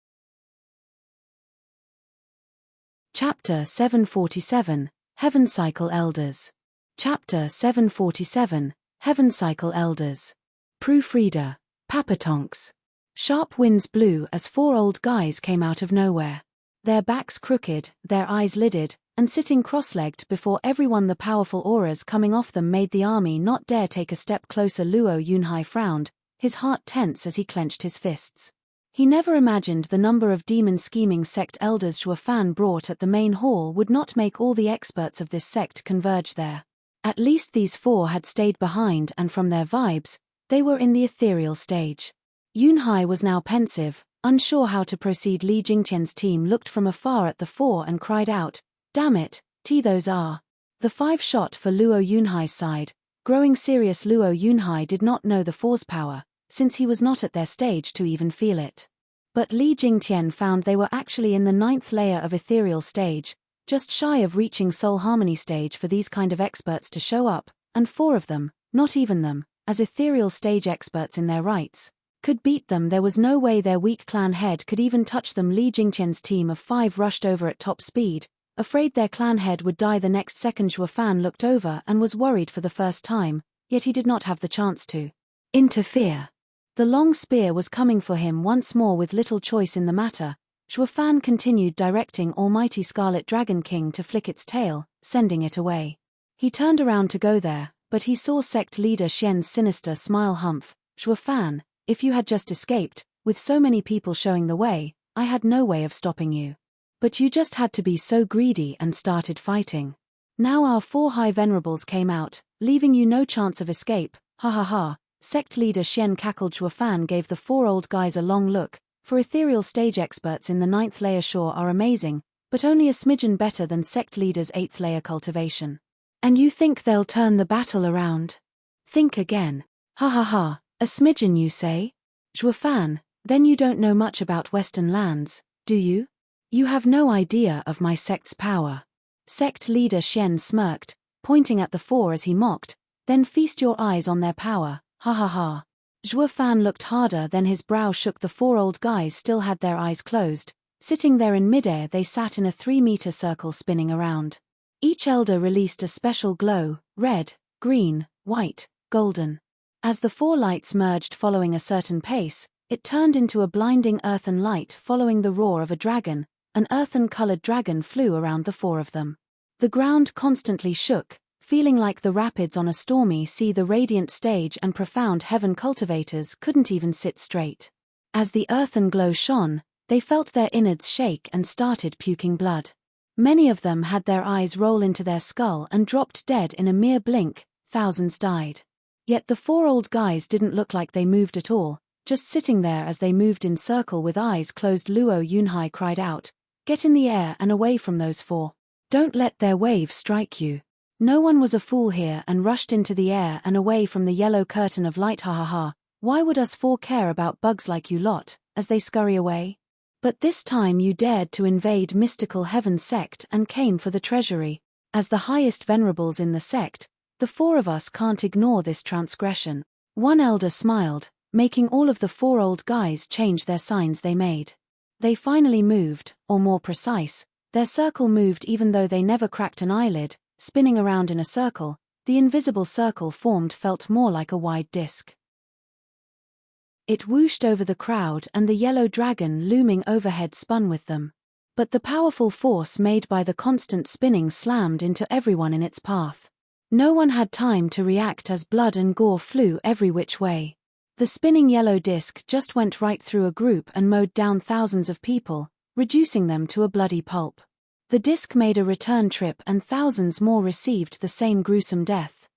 Chapter 747, Heaven Cycle Elders. Chapter 747, Heaven Cycle Elders. Proofreader, Papatonks. Sharp winds blew as four old guys came out of nowhere. Their backs crooked, their eyes lidded, and sitting cross-legged before everyone. The powerful auras coming off them made the army not dare take a step closer. Luo Yunhai frowned, his heart tense as he clenched his fists. He never imagined the number of demon-scheming sect elders Shuo Fan brought at the main hall would not make all the experts of this sect converge there. At least these four had stayed behind, and from their vibes, they were in the ethereal stage. Yunhai was now pensive, unsure how to proceed. Li Jingtian's team looked from afar at the four and cried out, "Damn it, those are." The five shot for Luo Yunhai's side. Growing serious, Luo Yunhai did not know the four's power, since he was not at their stage to even feel it. But Li Jingtian found they were actually in the 9th layer of ethereal stage, just shy of reaching soul harmony stage for these kind of experts to show up, and four of them, not even them, as ethereal stage experts in their rights, could beat them. There was no way their weak clan head could even touch them. Li Jingtian's team of 5 rushed over at top speed, afraid their clan head would die the next second. Shuo Fan looked over and was worried for the first time, yet he did not have the chance to interfere. The long spear was coming for him once more. With little choice in the matter, Shuo Fan continued directing almighty Scarlet Dragon King to flick its tail, sending it away. He turned around to go there, but he saw sect leader Xian's sinister smile. "Humph, Shuo Fan, if you had just escaped, with so many people showing the way, I had no way of stopping you. But you just had to be so greedy and started fighting. Now our 4 high venerables came out, leaving you no chance of escape, ha ha ha." Sect leader Xian cackled. Shuo Fan gave the 4 old guys a long look. For ethereal stage experts in the 9th layer sure are amazing, but only a smidgen better than sect leaders' 8th layer cultivation. "And you think they'll turn the battle around? Think again. Ha ha ha, a smidgen you say? Shuo Fan, then you don't know much about Western lands, do you? You have no idea of my sect's power." Sect leader Xian smirked, pointing at the 4 as he mocked, "Then feast your eyes on their power, ha ha ha." Shuo Fan looked harder, then his brow shook. The 4 old guys still had their eyes closed. Sitting there in midair, they sat in a 3-meter circle spinning around. Each elder released a special glow, red, green, white, golden. As the 4 lights merged following a certain pace, it turned into a blinding earthen light. Following the roar of a dragon, an earthen-colored dragon flew around the 4 of them. The ground constantly shook, feeling like the rapids on a stormy sea. The radiant stage and profound heaven cultivators couldn't even sit straight. As the earthen glow shone, they felt their innards shake and started puking blood. Many of them had their eyes roll into their skull and dropped dead in a mere blink. Thousands died. Yet the 4 old guys didn't look like they moved at all, just sitting there as they moved in circle with eyes closed. Luo Yunhai cried out, "Get in the air and away from those 4. Don't let their wave strike you." No one was a fool here and rushed into the air and away from the yellow curtain of light. Ha ha ha, why would us 4 care about bugs like you lot, as they scurry away? But this time you dared to invade mystical heaven sect and came for the treasury. As the highest venerables in the sect, the 4 of us can't ignore this transgression. One elder smiled, making all of the 4 old guys change their signs they made. They finally moved, or more precise, their circle moved even though they never cracked an eyelid. Spinning around in a circle, the invisible circle formed felt more like a wide disc. It whooshed over the crowd and the yellow dragon looming overhead spun with them. But the powerful force made by the constant spinning slammed into everyone in its path. No one had time to react as blood and gore flew every which way. The spinning yellow disc just went right through a group and mowed down thousands of people, reducing them to a bloody pulp. The disc made a return trip and thousands more received the same gruesome death.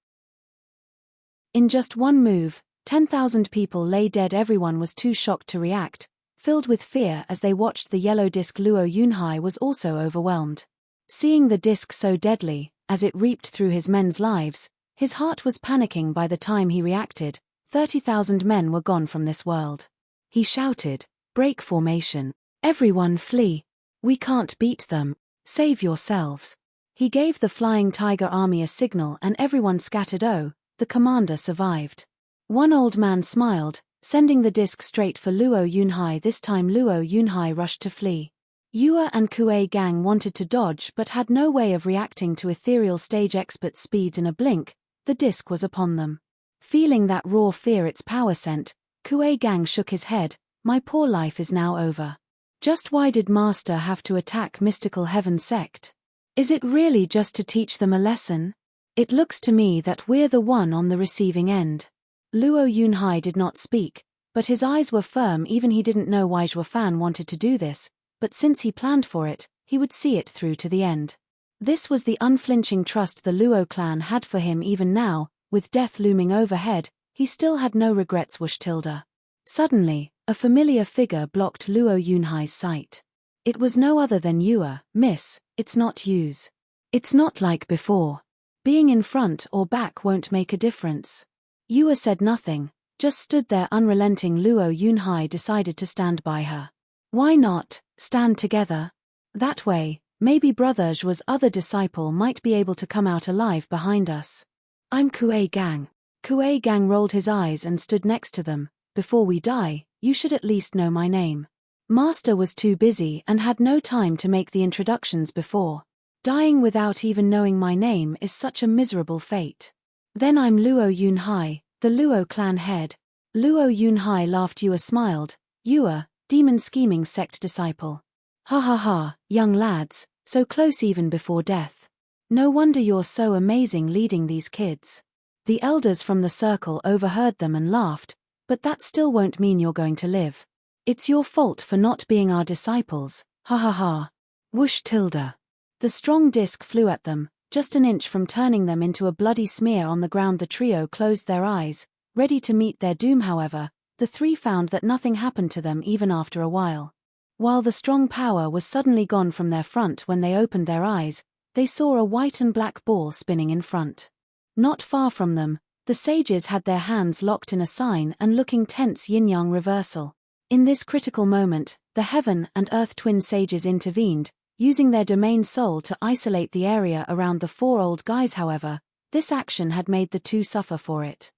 In just one move, 10,000 people lay dead. Everyone was too shocked to react, filled with fear as they watched the yellow disc. Luo Yunhai was also overwhelmed. Seeing the disc so deadly, as it reaped through his men's lives, his heart was panicking. By the time he reacted, 30,000 men were gone from this world. He shouted, "Break formation. Everyone flee." We can't beat them. Save yourselves. He gave the Flying Tiger army a signal and everyone scattered. Oh, the commander survived. One old man smiled, sending the disc straight for Luo Yunhai. This time Luo Yunhai rushed to flee. Yue and Kuei Gang wanted to dodge but had no way of reacting to ethereal stage expert speeds. In a blink, the disc was upon them. Feeling that raw fear its power sent, Kuei Gang shook his head. My poor life is now over. Just why did Master have to attack Mystical Heaven Sect? Is it really just to teach them a lesson? It looks to me that we're the one on the receiving end. Luo Yunhai did not speak, but his eyes were firm. Even he didn't know why Zhuo Fan wanted to do this, but since he planned for it, he would see it through to the end. This was the unflinching trust the Luo clan had for him. Even now, with death looming overhead, he still had no regrets. Whoosh tilde. Suddenly, a familiar figure blocked Luo Yunhai's sight. It was no other than Yue. Miss, it's not use. It's not like before. Being in front or back won't make a difference. Yue said nothing, just stood there unrelenting. Luo Yunhai decided to stand by her. Why not, stand together? That way, maybe Brother Zhuo's other disciple might be able to come out alive behind us. I'm Kuei Gang. Kuei Gang rolled his eyes and stood next to them. Before we die, you should at least know my name. Master was too busy and had no time to make the introductions before. Dying without even knowing my name is such a miserable fate. Then I'm Luo Yunhai, the Luo clan head. Luo Yunhai laughed. Yue smiled. Yue, demon scheming sect disciple. Ha ha ha, young lads, so close even before death. No wonder you're so amazing leading these kids. The elders from the circle overheard them and laughed, but that still won't mean you're going to live. It's your fault for not being our disciples, ha ha ha. Whoosh tilde. The strong disc flew at them, just an inch from turning them into a bloody smear on the ground. The trio closed their eyes, ready to meet their doom. However, the three found that nothing happened to them even after a while. While the strong power was suddenly gone from their front, when they opened their eyes, they saw a white and black ball spinning in front. Not far from them, the sages had their hands locked in a sign and looking tense. Yin-yang reversal. In this critical moment, the Heaven and Earth twin sages intervened, using their domain soul to isolate the area around the four old guys. However, this action had made the two suffer for it.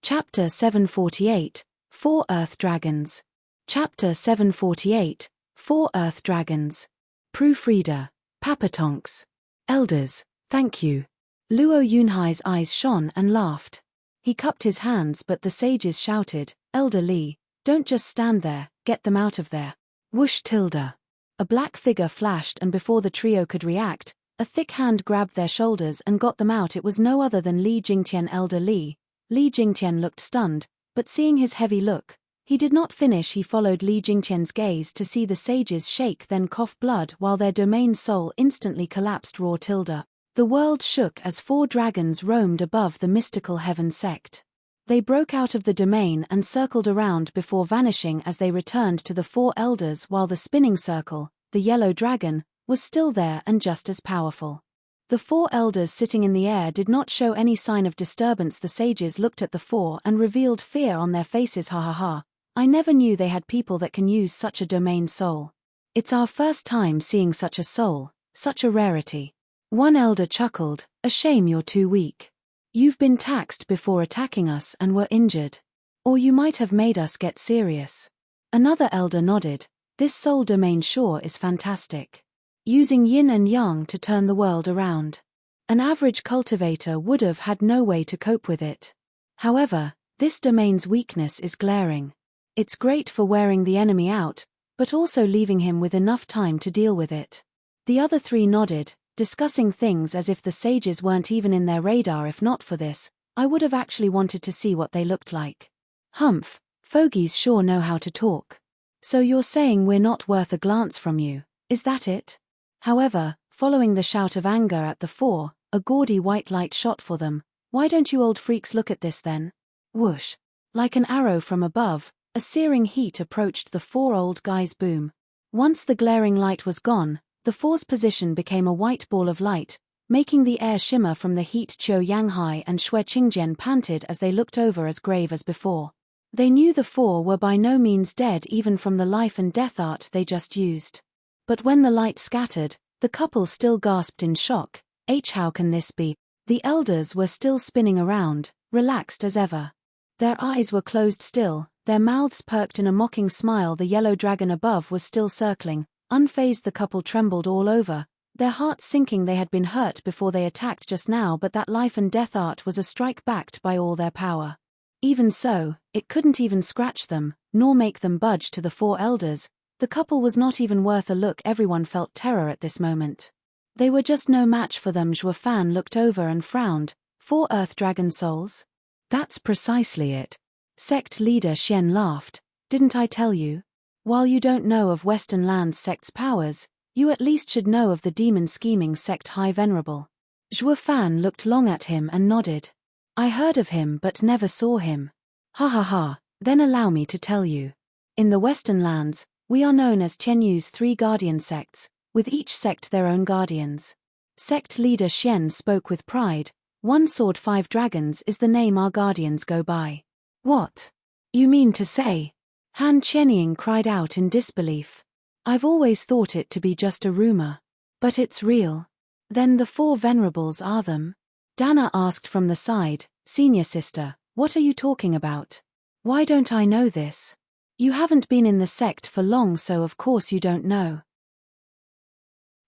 Chapter 748, Four Earth Dragons. Chapter 748, Four Earth Dragons. Proofreader, Papatonks. Elders, thank you. Luo Yunhai's eyes shone and laughed. He cupped his hands, but the sages shouted, Elder Li, don't just stand there, get them out of there. Whoosh tilde. A black figure flashed, and before the trio could react, a thick hand grabbed their shoulders and got them out. It was no other than Li Jingtian. Elder Li. Li Jingtian looked stunned, but seeing his heavy look, he did not finish. He followed Li Jingtian's gaze to see the sages shake, then cough blood, while their domain soul instantly collapsed. Raw tilde. The world shook as four dragons roamed above the Mystical Heaven Sect. They broke out of the domain and circled around before vanishing as they returned to the four elders, while the spinning circle, the yellow dragon, was still there and just as powerful. The four elders sitting in the air did not show any sign of disturbance. The sages looked at the four and revealed fear on their faces. Ha ha ha, I never knew they had people that can use such a domain soul. It's our first time seeing such a soul, such a rarity. One elder chuckled, a shame you're too weak. You've been taxed before attacking us and were injured. Or you might have made us get serious. Another elder nodded, this soul domain sure is fantastic. Using yin and yang to turn the world around. An average cultivator would have had no way to cope with it. However, this domain's weakness is glaring. It's great for wearing the enemy out, but also leaving him with enough time to deal with it. The other three nodded, discussing things as if the sages weren't even in their radar. If not for this, I would have actually wanted to see what they looked like. Humph, fogies sure know how to talk. So you're saying we're not worth a glance from you, is that it? However, following the shout of anger at the four, a gaudy white light shot for them. Why don't you old freaks look at this then? Whoosh. Like an arrow from above, a searing heat approached the four old guys. Boom. Once the glaring light was gone, the four's position became a white ball of light, making the air shimmer from the heat. Qiu Yanghai and Xue Qingjian panted as they looked over, as grave as before. They knew the four were by no means dead even from the life and death art they just used. But when the light scattered, the couple still gasped in shock. How can this be? The elders were still spinning around, relaxed as ever. Their eyes were closed still, their mouths perked in a mocking smile. The yellow dragon above was still circling, unfazed. The couple trembled all over, their hearts sinking. They had been hurt before they attacked just now, but that life and death art was a strike backed by all their power. Even so, it couldn't even scratch them, nor make them budge. To the four elders, the couple was not even worth a look. Everyone felt terror at this moment. They were just no match for them. Zhuo Fan looked over and frowned. 4 earth dragon souls? That's precisely it. Sect leader Xian laughed. Didn't I tell you? While you don't know of Western Land's sect's powers, you at least should know of the demon scheming sect High Venerable. Zhuo Fan looked long at him and nodded. I heard of him but never saw him. Ha ha ha, then allow me to tell you. In the Western Lands, we are known as Qianyu's 3 guardian sects, with each sect their own guardians. Sect leader Xian spoke with pride. 1 sword 5 dragons is the name our guardians go by. What? You mean to say? Han Qianying cried out in disbelief. I've always thought it to be just a rumor. But it's real. Then the 4 venerables are them? Dana asked from the side. Senior sister, what are you talking about? Why don't I know this? You haven't been in the sect for long, so of course you don't know.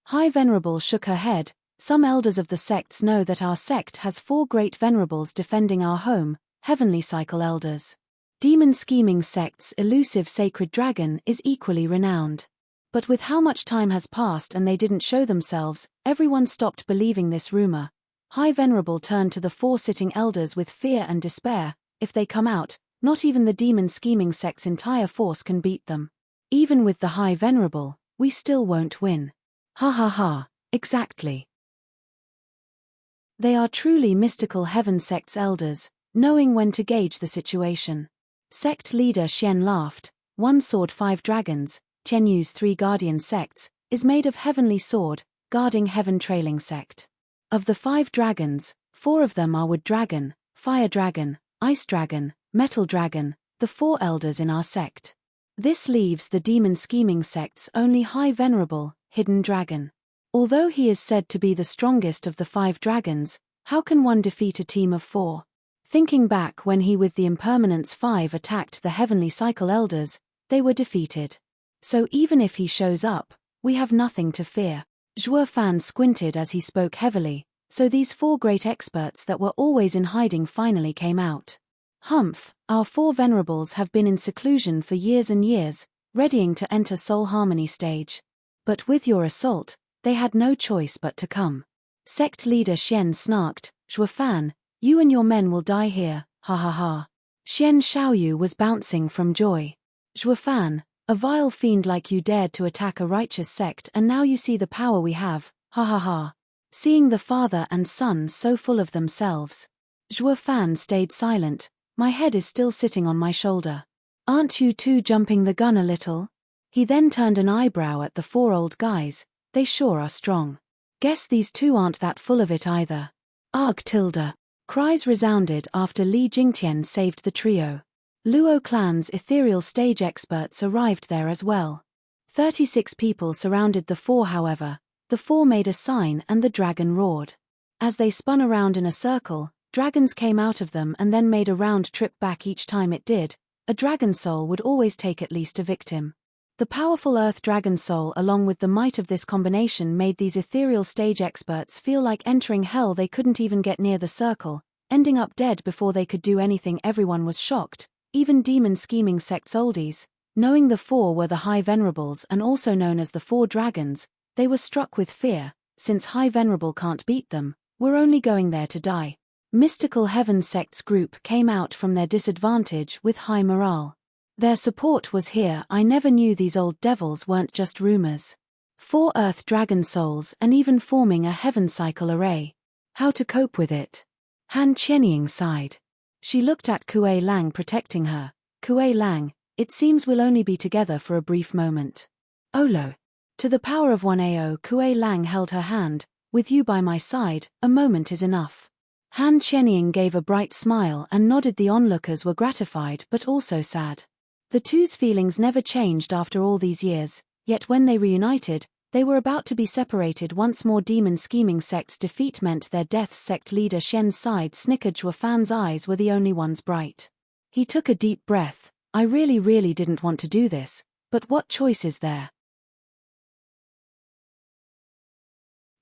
High Venerable shook her head. Some elders of the sects know that our sect has 4 great venerables defending our home, heavenly cycle elders. Demon scheming sect's elusive sacred dragon is equally renowned. But with how much time has passed and they didn't show themselves, everyone stopped believing this rumor. High Venerable turned to the 4 sitting elders with fear and despair. If they come out, not even the demon scheming sect's entire force can beat them. Even with the High Venerable, we still won't win. Ha ha ha, exactly. They are truly mystical heaven sect's elders, knowing when to gauge the situation. Sect leader Xian laughed. 1 sword 5 dragons, Qianyu's 3 guardian sects, is made of heavenly sword, guarding heaven trailing sect. Of the 5 dragons, 4 of them are wood dragon, fire dragon, ice dragon, metal dragon, the 4 elders in our sect. This leaves the demon scheming sect's only High Venerable, hidden dragon. Although he is said to be the strongest of the 5 dragons, how can one defeat a team of 4? Thinking back when he with the Impermanence 5 attacked the heavenly cycle elders, they were defeated. So even if he shows up, we have nothing to fear. Zhuo Fan squinted as he spoke heavily. So these 4 great experts that were always in hiding finally came out. Humph, our 4 venerables have been in seclusion for years and years, readying to enter soul harmony stage. But with your assault, they had no choice but to come. Sect leader Xian snarked. Zhuo Fan, you and your men will die here, ha ha ha. Xian Xiaoyu was bouncing from joy. Zhuo Fan, a vile fiend like you dared to attack a righteous sect, and now you see the power we have, ha ha ha. Seeing the father and son so full of themselves, Zhuo Fan stayed silent. My head is still sitting on my shoulder. Aren't you two jumping the gun a little? He then turned an eyebrow at the 4 old guys. They sure are strong. Guess these 2 aren't that full of it either. Arg tilde. Cries resounded after Li Jingtian saved the trio. Luo clan's ethereal stage experts arrived there as well. 36 people surrounded the 4 however. The 4 made a sign and the dragon roared. As they spun around in a circle, dragons came out of them and then made a round trip back. Each time it did, a dragon soul would always take at least a victim. The powerful earth dragon soul along with the might of this combination made these ethereal stage experts feel like entering hell. They couldn't even get near the circle, ending up dead before they could do anything. Everyone was shocked, even demon scheming sect's oldies. Knowing the 4 were the High Venerables and also known as the 4 dragons, they were struck with fear. Since High Venerable can't beat them, we're only going there to die. Mystical Heaven sect's group came out from their disadvantage with high morale. Their support was here. I never knew these old devils weren't just rumors. 4 earth dragon souls and even forming a heaven cycle array. How to cope with it? Han Qianying sighed. She looked at Kuei Lang protecting her. Kuei Lang, it seems we'll only be together for a brief moment. Olo. To the power of 1 AO, Kuei Lang held her hand. With you by my side, a moment is enough. Han Qianying gave a bright smile and nodded. The onlookers were gratified but also sad. The two's feelings never changed after all these years, yet when they reunited, they were about to be separated once more. Demon scheming sect's defeat meant their death. Sect leader Shen's side snickered. Zhuo Fan's eyes were the only ones bright. He took a deep breath. I really didn't want to do this, but what choice is there?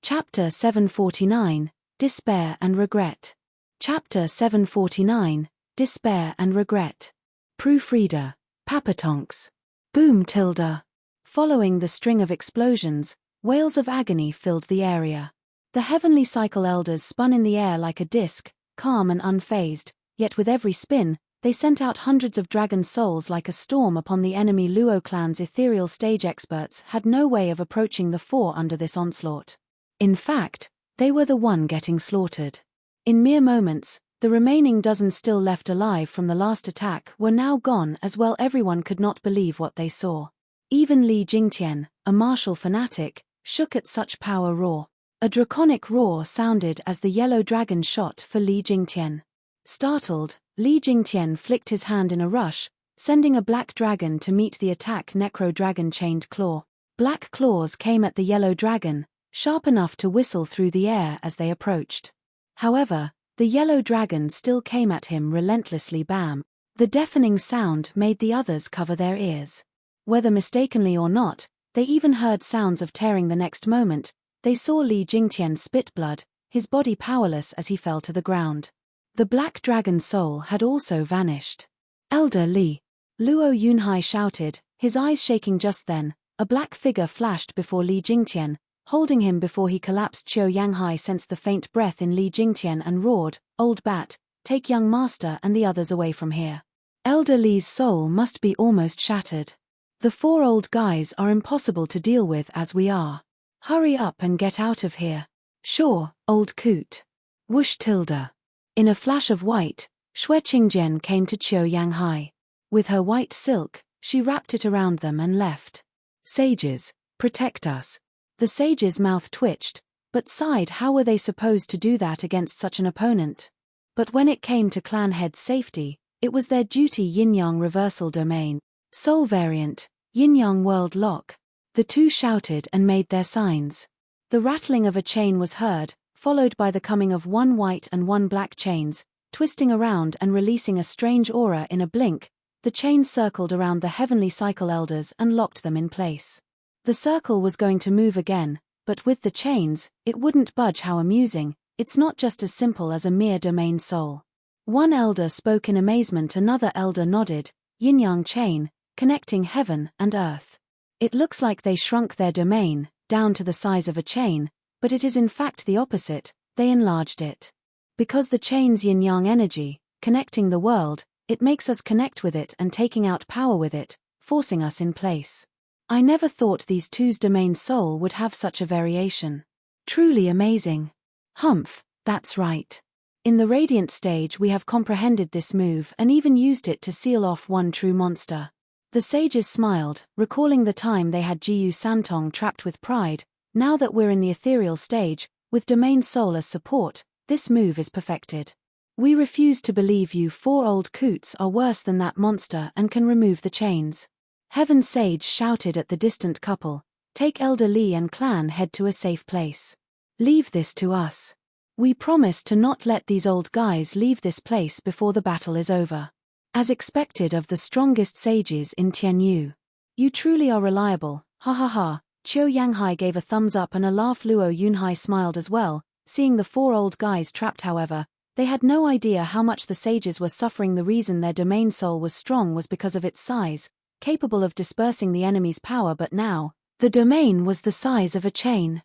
Chapter 749, Despair and Regret. Chapter 749, Despair and Regret. Proofreader, Papatonks. Boom tilde. Following the string of explosions, wails of agony filled the area. The heavenly cycle elders spun in the air like a disc, calm and unfazed, yet with every spin, they sent out hundreds of dragon souls like a storm upon the enemy. Luo clan's ethereal stage experts had no way of approaching the four under this onslaught. In fact, they were the one getting slaughtered. In mere moments, the remaining dozen still left alive from the last attack were now gone as well. Everyone could not believe what they saw. Even Li Jingtian, a martial fanatic, shook at such power. Roar. A draconic roar sounded as the yellow dragon shot for Li Jingtian. Startled, Li Jingtian flicked his hand in a rush, sending a black dragon to meet the attack. Necro dragon chained claw. Black claws came at the yellow dragon, sharp enough to whistle through the air as they approached. However, the yellow dragon still came at him relentlessly. Bam! The deafening sound made the others cover their ears. Whether mistakenly or not, they even heard sounds of tearing. The next moment, they saw Li Jingtian spit blood, his body powerless as he fell to the ground. The black dragon soul had also vanished. Elder Li! Luo Yunhai shouted, his eyes shaking. Just then, a black figure flashed before Li Jingtian, holding him before he collapsed. Qiu Yanghai sensed the faint breath in Li Jingtian and roared, "Old bat, take young master and the others away from here." Elder Li's soul must be almost shattered. The four old guys are impossible to deal with as we are. Hurry up and get out of here. Sure, old coot. Whoosh tilde. In a flash of white, Xue Qingjian came to Qiu Yanghai. With her white silk, she wrapped it around them and left. Sages, protect us. The sage's mouth twitched, but sighed. How were they supposed to do that against such an opponent? But when it came to clan head's safety, it was their duty. Yin-Yang reversal domain. Soul variant, Yin-Yang world lock. The two shouted and made their signs. The rattling of a chain was heard, followed by the coming of one white and one black chains, twisting around and releasing a strange aura. In a blink, the chains circled around the heavenly cycle elders and locked them in place. The circle was going to move again, but with the chains, it wouldn't budge. How amusing, it's not just as simple as a mere domain soul. One elder spoke in amazement. Another elder nodded. Yin-Yang chain, connecting heaven and earth. It looks like they shrunk their domain, down to the size of a chain, but it is in fact the opposite, they enlarged it. Because the chain's yin-yang energy, connecting the world, it makes us connect with it and taking out power with it, forcing us in place. I never thought these two's domain soul would have such a variation. Truly amazing. Humph, that's right. In the Radiant stage we have comprehended this move and even used it to seal off one true monster. The sages smiled, recalling the time they had Jiyu Santong trapped with pride. Now that we're in the ethereal stage, with domain soul as support, this move is perfected. We refuse to believe you four old coots are worse than that monster and can remove the chains. Heaven Sage shouted at the distant couple, take Elder Li and clan head to a safe place. Leave this to us. We promise to not let these old guys leave this place before the battle is over. As expected of the strongest sages in Tianyu. You truly are reliable, ha ha ha. Qiu Yanghai gave a thumbs up and a laugh. Luo Yunhai smiled as well, seeing the four old guys trapped. However, they had no idea how much the sages were suffering. The reason their domain soul was strong was because of its size, capable of dispersing the enemy's power, but now, the domain was the size of a chain.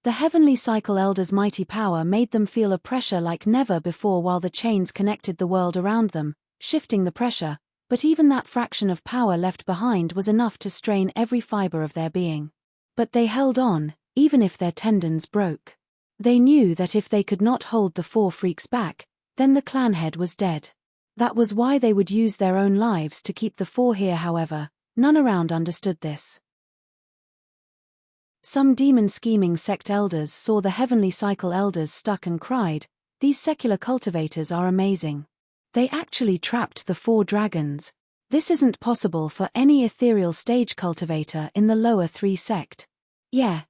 The heavenly cycle elders' mighty power made them feel a pressure like never before while the chains connected the world around them, shifting the pressure, but even that fraction of power left behind was enough to strain every fiber of their being. But they held on, even if their tendons broke. They knew that if they could not hold the four freaks back, then the clan head was dead. That was why they would use their own lives to keep the four here. However, none around understood this. Some demon-scheming sect elders saw the heavenly cycle elders stuck and cried, "These secular cultivators are amazing. They actually trapped the 4 dragons. This isn't possible for any ethereal stage cultivator in the lower 3 sect. Yeah,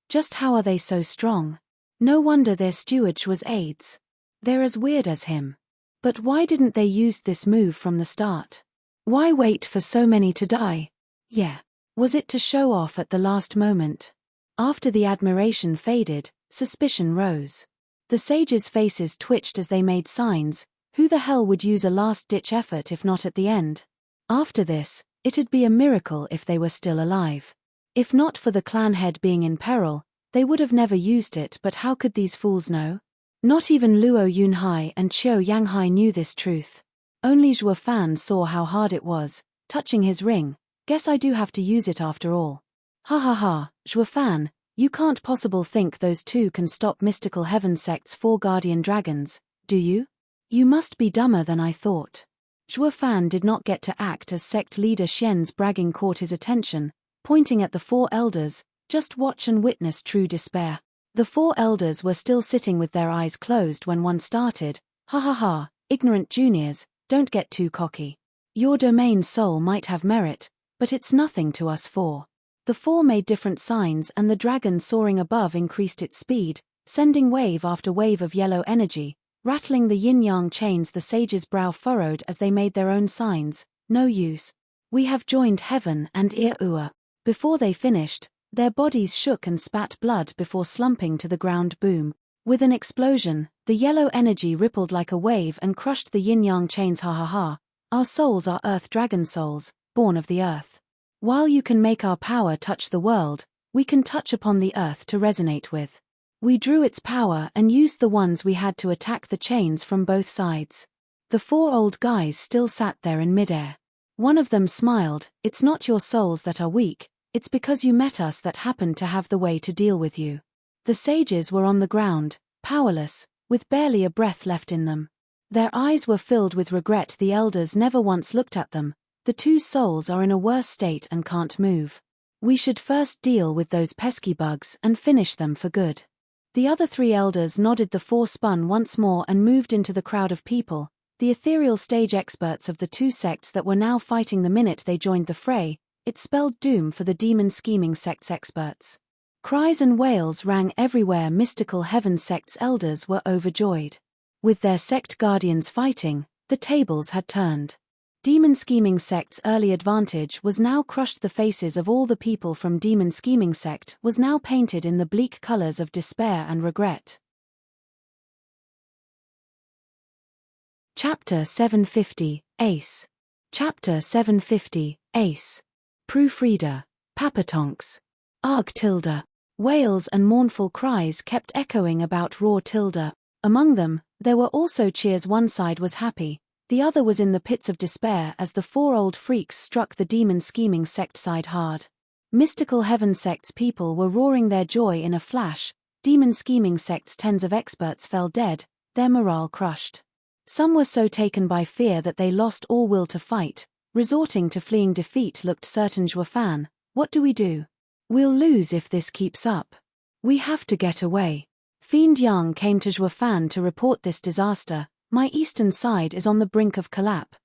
just how are they so strong? No wonder their steward was AIDS. They're as weird as him. But why didn't they use this move from the start? Why wait for so many to die? Yeah. Was it to show off at the last moment?" After the admiration faded, suspicion rose. The sages' faces twitched as they made signs. Who the hell would use a last-ditch effort if not at the end? After this, it'd be a miracle if they were still alive. If not for the clan head being in peril, they would have never used it, but how could these fools know? Not even Luo Yunhai and Qiu Yanghai knew this truth. Only Zhuo Fan saw how hard it was, touching his ring. "Guess I do have to use it after all." Ha ha ha, Zhuo Fan, you can't possibly think those 2 can stop mystical heaven sect's 4 guardian dragons, do you? You must be dumber than I thought. Zhuo Fan did not get to act as sect leader. Xian's bragging caught his attention, pointing at the 4 elders. "Just watch and witness true despair." The 4 elders were still sitting with their eyes closed when one started. "Ha ha ha, ignorant juniors, don't get too cocky. Your domain soul might have merit, but it's nothing to us 4. The 4 made different signs and the dragon soaring above increased its speed, sending wave after wave of yellow energy, rattling the yin-yang chains. The sage's brow furrowed as they made their own signs. "No use. We have joined heaven and Ir-Ua." Before they finished, their bodies shook and spat blood before slumping to the ground. Boom. With an explosion, the yellow energy rippled like a wave and crushed the yin-yang chains. Ha ha ha. Our souls are earth dragon souls, born of the earth. While you can make our power touch the world, we can touch upon the earth to resonate with. We drew its power and used the ones we had to attack the chains from both sides. The 4 old guys still sat there in midair. One of them smiled. "It's not your souls that are weak, it's because you met us that happened to have the way to deal with you." The sages were on the ground, powerless, with barely a breath left in them. Their eyes were filled with regret. The elders never once looked at them. "The 2 souls are in a worse state and can't move. We should first deal with those pesky bugs and finish them for good." The other 3 elders nodded. The 4 spun once more and moved into the crowd of people, the ethereal stage experts of the 2 sects that were now fighting. The minute they joined the fray, it spelled doom for the demon-scheming sect's experts. Cries and wails rang everywhere. Mystical heaven sect's elders were overjoyed. With their sect guardians fighting, the tables had turned. Demon-scheming sect's early advantage was now crushed. The faces of all the people from demon-scheming sect was now painted in the bleak colors of despair and regret. Chapter 750, Ace. Chapter 750, Ace. Proofreader. Papatonks. Arg tilde. Wails and mournful cries kept echoing about raw tilde. Among them, there were also cheers. One side was happy, the other was in the pits of despair as the 4 old freaks struck the demon-scheming sect side hard. Mystical heaven sect's people were roaring their joy in a flash. Demon-scheming sect's tens of experts fell dead, their morale crushed. Some were so taken by fear that they lost all will to fight, resorting to fleeing defeat. Looked certain. Zhuo Fan, "What do we do? We'll lose if this keeps up. We have to get away." Fiend Yang came to Zhuo Fan to report this disaster. "My eastern side is on the brink of collapse."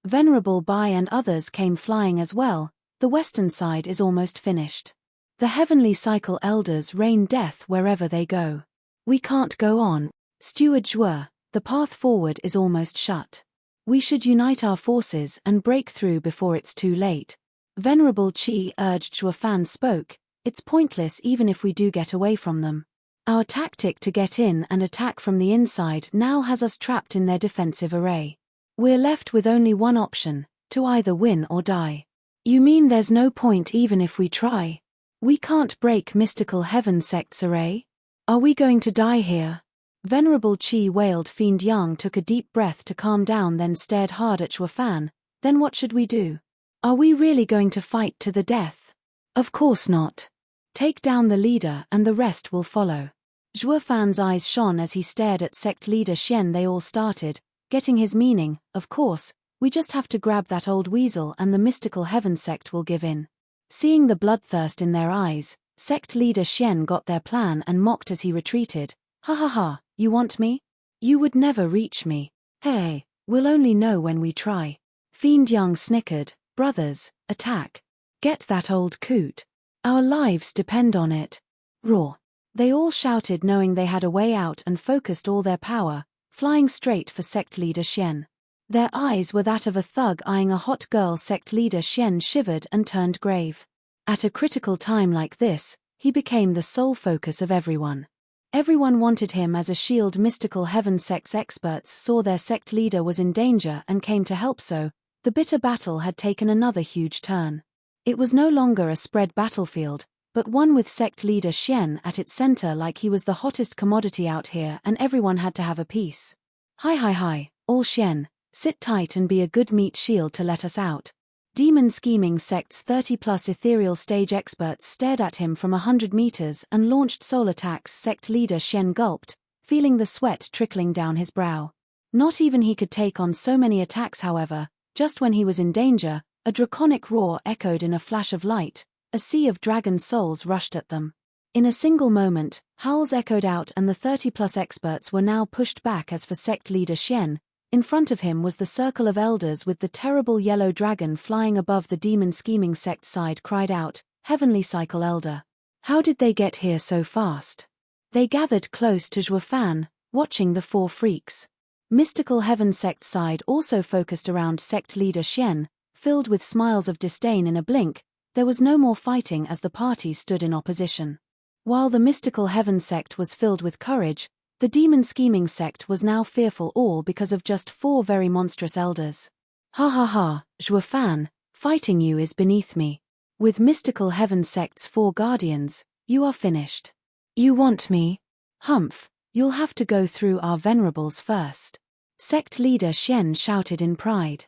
Venerable Bai and others came flying as well. "The western side is almost finished. The heavenly cycle elders rain death wherever they go. We can't go on. Steward Zhuo, the path forward is almost shut. We should unite our forces and break through before it's too late." Venerable Qi urged. Zhuo Fan spoke, "It's pointless even if we do get away from them. Our tactic to get in and attack from the inside now has us trapped in their defensive array. We're left with only one option, to either win or die." "You mean there's no point even if we try? We can't break mystical heaven sect's array? Are we going to die here?" Venerable Qi wailed. Fiend Yang took a deep breath to calm down, then stared hard at Zhuo Fan. "Then what should we do? Are we really going to fight to the death?" "Of course not. Take down the leader and the rest will follow." Zhuo Fan's eyes shone as he stared at sect leader Xian. They all started getting his meaning. "Of course, we just have to grab that old weasel and the mystical heaven sect will give in." Seeing the bloodthirst in their eyes, Sect leader Xian got their plan and mocked as he retreated. Ha ha ha, you want me? You would never reach me. Hey, we'll only know when we try. Fiend Yang snickered. Brothers, attack. Get that old coot. Our lives depend on it. Roar. They all shouted, knowing they had a way out, and focused all their power, flying straight for sect leader Xian. Their eyes were that of a thug eyeing a hot girl. Sect leader Xian shivered and turned grave. At a critical time like this, he became the sole focus of everyone. Everyone wanted him as a shield. Mystical heaven sect's experts saw their sect leader was in danger and came to help. So, the bitter battle had taken another huge turn. It was no longer a spread battlefield, but one with sect leader Xian at its center, like he was the hottest commodity out here and everyone had to have a piece. Hi, all Xian, sit tight and be a good meat shield to let us out. Demon scheming sect's 30+ ethereal stage experts stared at him from 100 meters and launched soul attacks. Sect leader Xian gulped, feeling the sweat trickling down his brow. Not even he could take on so many attacks. However, just when he was in danger, a draconic roar echoed in a flash of light. A sea of dragon souls rushed at them. In a single moment, howls echoed out and the 30+ experts were now pushed back. As for sect leader Xian, in front of him was the circle of elders with the terrible yellow dragon flying above. The demon scheming sect side cried out, "Heavenly Cycle Elder. How did they get here so fast?" They gathered close to Zhuofan, watching the four freaks. Mystical heaven sect side also focused around sect leader Xian, filled with smiles of disdain. In a blink, there was no more fighting as the parties stood in opposition. While the mystical heaven sect was filled with courage, the demon scheming sect was now fearful, all because of just four very monstrous elders. Ha ha ha, Zhuofan, fighting you is beneath me. With mystical heaven sect's four guardians, you are finished. You want me? Humph, you'll have to go through our venerables first. Sect leader Xian shouted in pride.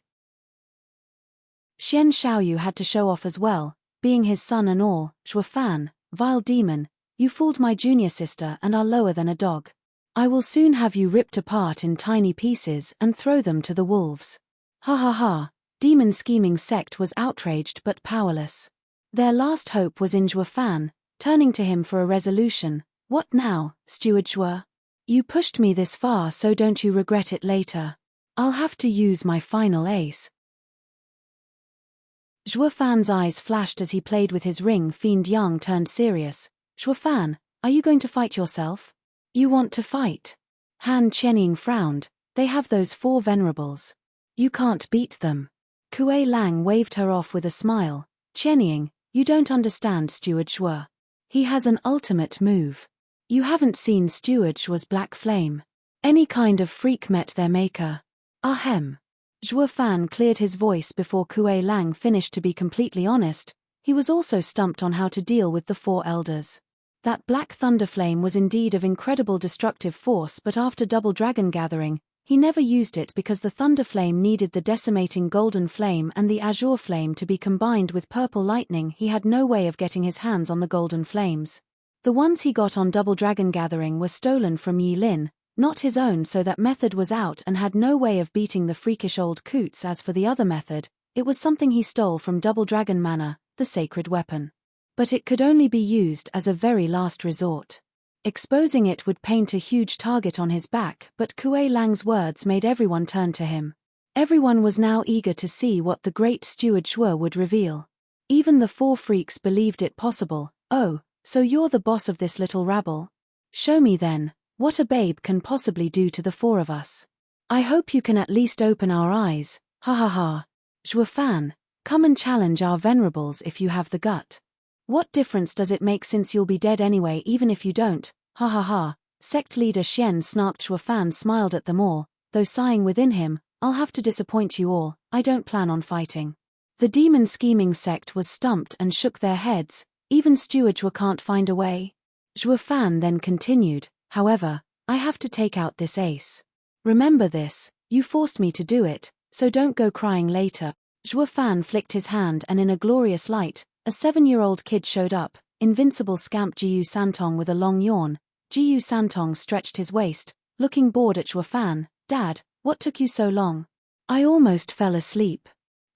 Xian Xiaoyu had to show off as well, being his son and all. Zhuofan, vile demon, you fooled my junior sister and are lower than a dog. I will soon have you ripped apart in tiny pieces and throw them to the wolves. Ha ha ha, demon scheming sect was outraged but powerless. Their last hope was in Zhuofan, turning to him for a resolution. What now, Steward Zhuo? You pushed me this far, so don't you regret it later. I'll have to use my final ace. Zhuofan's eyes flashed as he played with his ring. Fiend Yang turned serious. Zhuofan, are you going to fight yourself? You want to fight? Han Qianying frowned. They have those four venerables. You can't beat them. Kuei Lang waved her off with a smile. Qianying, you don't understand Steward Zhuo. He has an ultimate move. You haven't seen Steward Zhuo's black flame. Any kind of freak met their maker. Ahem. Zhuofan cleared his voice before Kuei Lang finished. To be completely honest, he was also stumped on how to deal with the four elders. That black thunder flame was indeed of incredible destructive force, but after Double Dragon Gathering, he never used it because the thunder flame needed the decimating golden flame and the azure flame to be combined with purple lightning. He had no way of getting his hands on the golden flames. The ones he got on Double Dragon Gathering were stolen from Yi Lin, not his own, so that method was out and had no way of beating the freakish old coots. As for the other method, it was something he stole from Double Dragon Manor, the sacred weapon. But it could only be used as a very last resort. Exposing it would paint a huge target on his back, but Kuei Lang's words made everyone turn to him. Everyone was now eager to see what the great Steward Zhuo would reveal. Even the four freaks believed it possible. Oh, so you're the boss of this little rabble? Show me then, what a babe can possibly do to the four of us. I hope you can at least open our eyes. Ha ha ha. Zhuofan, come and challenge our venerables if you have the gut. What difference does it make since you'll be dead anyway? Even if you don't, ha ha ha. Sect leader Xian snarked. Zhuofan smiled at them all, though sighing within him, I'll have to disappoint you all, I don't plan on fighting. The demon scheming sect was stumped and shook their heads. Even Steward Zhuo can't find a way. Zhuofan then continued, however, I have to take out this ace. Remember this, you forced me to do it, so don't go crying later. Zhuofan flicked his hand and in a glorious light, a 7-year-old kid showed up, invincible scamp Jiyu Santong with a long yawn. Jiyu Santong stretched his waist, looking bored at Zhuofan. Dad, what took you so long? I almost fell asleep.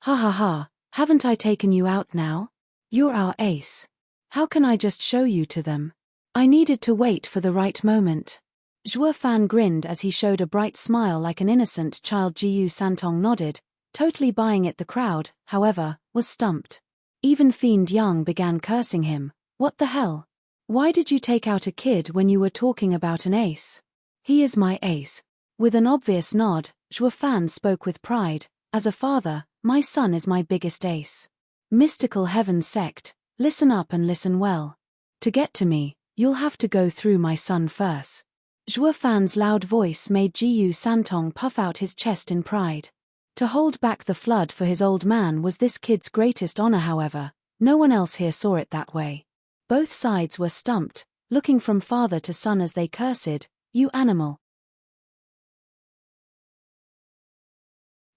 Ha ha ha, haven't I taken you out now? You're our ace. How can I just show you to them? I needed to wait for the right moment. Zhuo Fan grinned as he showed a bright smile like an innocent child. Jiyu Santong nodded, totally buying it. The crowd, however, was stumped. Even Fiend Yang began cursing him. What the hell? Why did you take out a kid when you were talking about an ace? He is my ace. With an obvious nod, Zhuo Fan spoke with pride. As a father, my son is my biggest ace. Mystical Heaven Sect, listen up and listen well. To get to me, you'll have to go through my son first. Zhuo Fan's loud voice made Jiyu Santong puff out his chest in pride. To hold back the flood for his old man was this kid's greatest honor. However, no one else here saw it that way. Both sides were stumped, looking from father to son as they cursed, "You animal."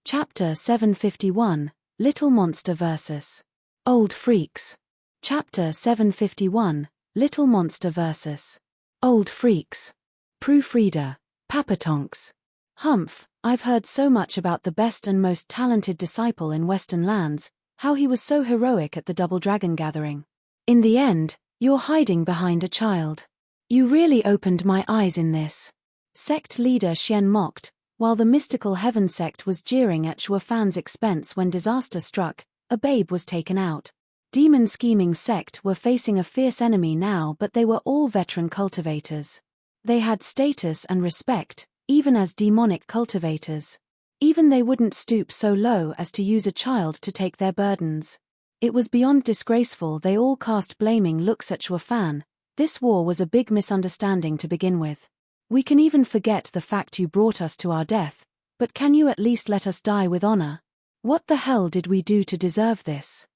Chapter 751, Little Monster vs. Old Freaks. Chapter 751, Little Monster vs. Old Freaks. Proofreader, Papatonks. Humph, I've heard so much about the best and most talented disciple in Western lands, how he was so heroic at the Double Dragon gathering. In the end, you're hiding behind a child. You really opened my eyes in this. Sect leader Xian mocked, while the mystical Heaven Sect was jeering at Zhuo Fan's expense. When disaster struck, a babe was taken out. Demon Scheming Sect were facing a fierce enemy now, but they were all veteran cultivators. They had status and respect, even as demonic cultivators. Even they wouldn't stoop so low as to use a child to take their burdens. It was beyond disgraceful. They all cast blaming looks at Zhuo Fan. This war was a big misunderstanding to begin with. We can even forget the fact you brought us to our death, but can you at least let us die with honor? What the hell did we do to deserve this?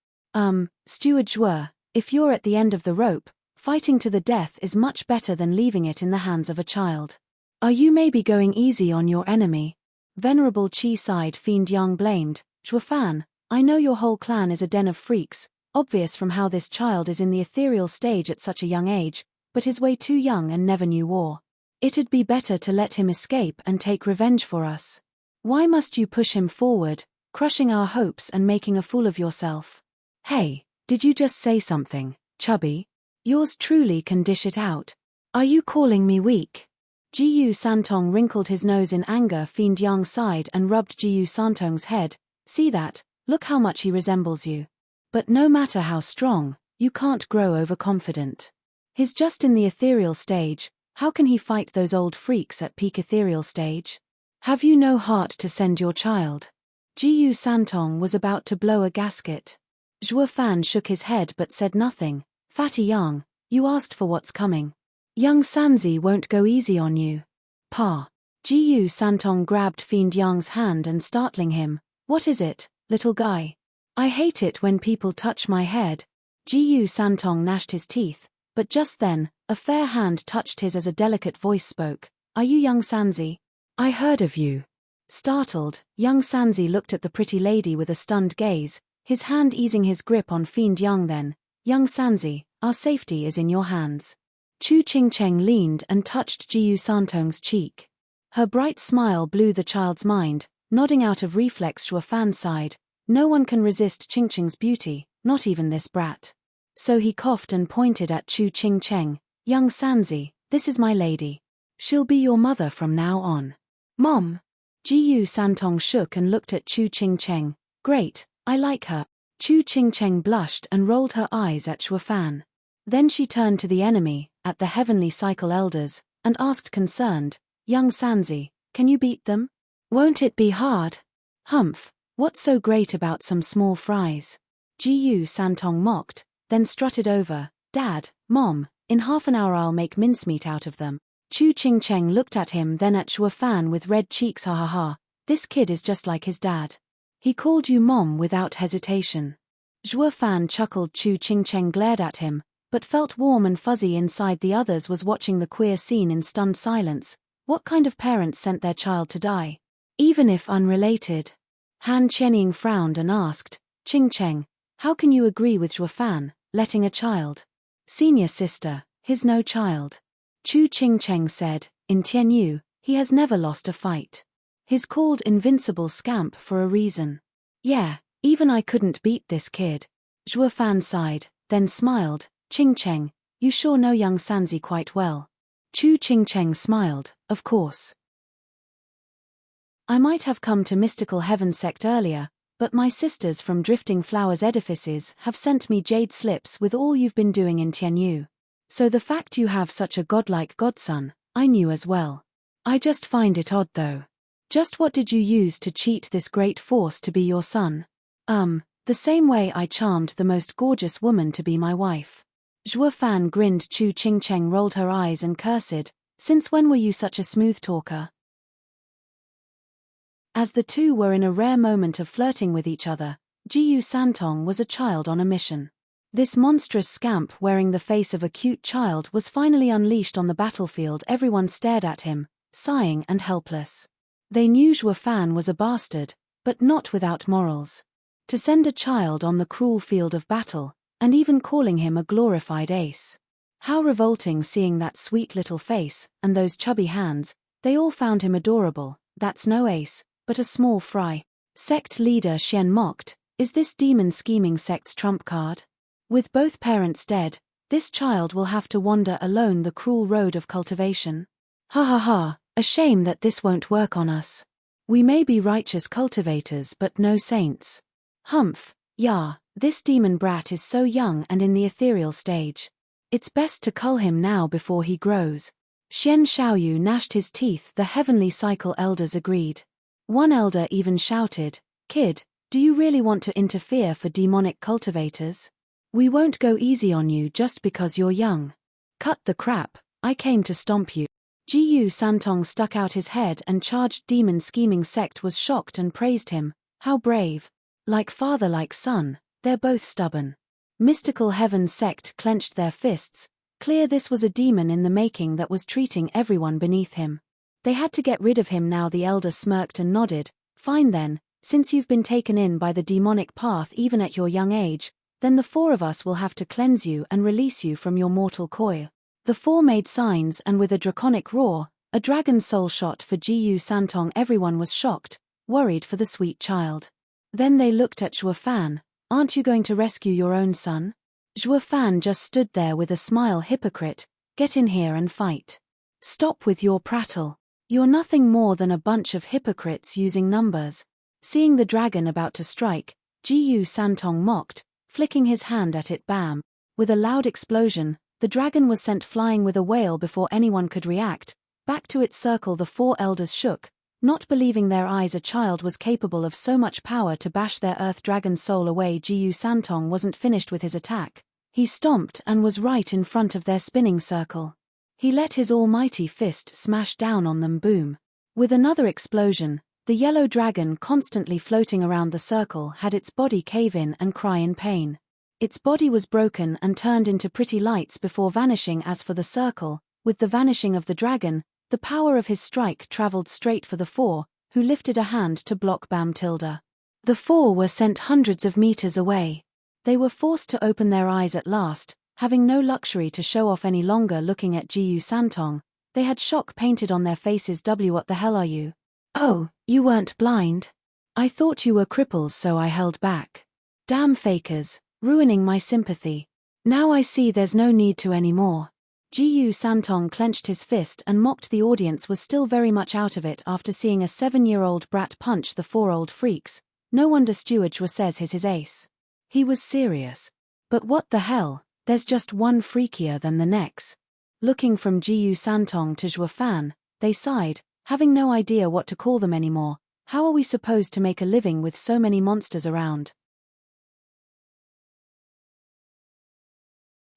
Steward Zhuo, if you're at the end of the rope, fighting to the death is much better than leaving it in the hands of a child. Are you maybe going easy on your enemy? Venerable Qi sighed. Fiend Yang blamed, Zhuo Fan, I know your whole clan is a den of freaks, obvious from how this child is in the ethereal stage at such a young age, but he's way too young and never knew war. It'd be better to let him escape and take revenge for us. Why must you push him forward, crushing our hopes and making a fool of yourself? Hey, did you just say something, chubby? Yours truly can dish it out. Are you calling me weak? Jiyu Santong wrinkled his nose in anger. Fiend Yang sighed and rubbed Jiyu Santong's head. See that? Look how much he resembles you. But no matter how strong, you can't grow overconfident. He's just in the ethereal stage. How can he fight those old freaks at peak ethereal stage? Have you no heart to send your child? Jiyu Santong was about to blow a gasket. Zhuo Fan shook his head but said nothing. Fatty Yang, you asked for what's coming. Young Sanzi won't go easy on you. Pa. Jiyu Santong grabbed Fiend Yang's hand and startling him. What is it, little guy? I hate it when people touch my head. Jiyu Santong gnashed his teeth, but just then, a fair hand touched his as a delicate voice spoke. Are you young Sanzi? I heard of you. Startled, young Sanzi looked at the pretty lady with a stunned gaze, his hand easing his grip on Fiend Yang. Then, young Sanzi, our safety is in your hands. Chu Qingcheng leaned and touched Jiyu Santong's cheek. Her bright smile blew the child's mind, nodding out of reflex. Zhuo Fan sighed. No one can resist Qingcheng's beauty, not even this brat. So he coughed and pointed at Chu Qingcheng. Young Sanzi, this is my lady. She'll be your mother from now on. Mom. Jiyu Santong shook and looked at Chu Qingcheng. Great, I like her. Chu Qingcheng blushed and rolled her eyes at Zhuo Fan. Then she turned to the enemy, at the Heavenly Cycle Elders, and asked concerned, Young Sanzi, can you beat them? Won't it be hard? Humph, what's so great about some small fries? Jiyu Santong mocked, then strutted over. Dad, Mom, in half an hour I'll make mincemeat out of them. Chu Qingcheng looked at him then at Zhuo Fan with red cheeks. Ha ha ha, this kid is just like his dad. He called you Mom without hesitation. Zhuo Fan chuckled. Chu Qingcheng glared at him, but felt warm and fuzzy inside. The others was watching the queer scene in stunned silence. What kind of parents sent their child to die? Even if unrelated. Han Qianying frowned and asked, Qingcheng, how can you agree with Zhuo Fan, letting a child? Senior sister, he's no child. Chu Qingcheng said, in Tianyu, he has never lost a fight. He's called invincible scamp for a reason. Yeah, even I couldn't beat this kid. Zhuo Fan sighed, then smiled. Ching Cheng, you sure know young Sanzi quite well. Chu Ching Cheng smiled, of course. I might have come to Mystical Heaven sect earlier, but my sisters from Drifting Flowers Edifices have sent me jade slips with all you've been doing in Tianyu. So the fact you have such a godlike godson, I knew as well. I just find it odd though. Just what did you use to cheat this great force to be your son? The same way I charmed the most gorgeous woman to be my wife. Zhuo Fan grinned. Chu Ching Cheng rolled her eyes and cursed, since when were you such a smooth talker? As the two were in a rare moment of flirting with each other, Jiyu Santong was a child on a mission. This monstrous scamp wearing the face of a cute child was finally unleashed on the battlefield. Everyone stared at him, sighing and helpless. They knew Zhuo Fan was a bastard, but not without morals. To send a child on the cruel field of battle, and even calling him a glorified ace. How revolting seeing that sweet little face, and those chubby hands. They all found him adorable. That's no ace, but a small fry. Sect leader Xian mocked, is this demon scheming sect's trump card? With both parents dead, this child will have to wander alone the cruel road of cultivation. Ha ha ha, a shame that this won't work on us. We may be righteous cultivators but no saints. Humph, yeah, this demon brat is so young and in the ethereal stage. It's best to cull him now before he grows. Xian Xiaoyu gnashed his teeth. The heavenly cycle elders agreed. One elder even shouted, "Kid, do you really want to interfere for demonic cultivators? We won't go easy on you just because you're young. Cut the crap, I came to stomp you." Jiyu Santong stuck out his head and charged. Demon scheming sect was shocked and praised him. How brave. Like father like son, they're both stubborn. Mystical Heaven sect clenched their fists. Clear this was a demon in the making that was treating everyone beneath him. They had to get rid of him now. The elder smirked and nodded. Fine then, since you've been taken in by the demonic path even at your young age, then the four of us will have to cleanse you and release you from your mortal coil. The four made signs and with a draconic roar, a dragon soul shot for Jiyu Santong. Everyone was shocked, worried for the sweet child. Then they looked at Zhuo Fan. Aren't you going to rescue your own son? Zhuo Fan just stood there with a smile. Hypocrite, get in here and fight. Stop with your prattle. You're nothing more than a bunch of hypocrites using numbers. Seeing the dragon about to strike, Jiyu Santong mocked, flicking his hand at it. Bam! With a loud explosion, the dragon was sent flying with a wail before anyone could react. Back to its circle the four elders shook, not believing their eyes. A child was capable of so much power to bash their earth dragon soul away. Jiyu Santong wasn't finished with his attack. He stomped and was right in front of their spinning circle. He let his almighty fist smash down on them. Boom. With another explosion, the yellow dragon constantly floating around the circle had its body cave in and cry in pain. Its body was broken and turned into pretty lights before vanishing. As for the circle, with the vanishing of the dragon, the power of his strike traveled straight for the four, who lifted a hand to block. Bam tilde. The four were sent hundreds of meters away. They were forced to open their eyes at last, having no luxury to show off any longer. Looking at Jiyu Santong, they had shock painted on their faces. What the hell are you? Oh, you weren't blind? I thought you were cripples, so I held back. Damn fakers, ruining my sympathy. Now I see there's no need to anymore. Jiyu Santong clenched his fist and mocked. The audience was still very much out of it after seeing a 7-year-old brat punch the 4 old freaks. No wonder Steward Zhuo says he's his ace. He was serious. But what the hell? There's just one freakier than the next. Looking from Jiyu Santong to Zhuo Fan, they sighed, having no idea what to call them anymore. How are we supposed to make a living with so many monsters around?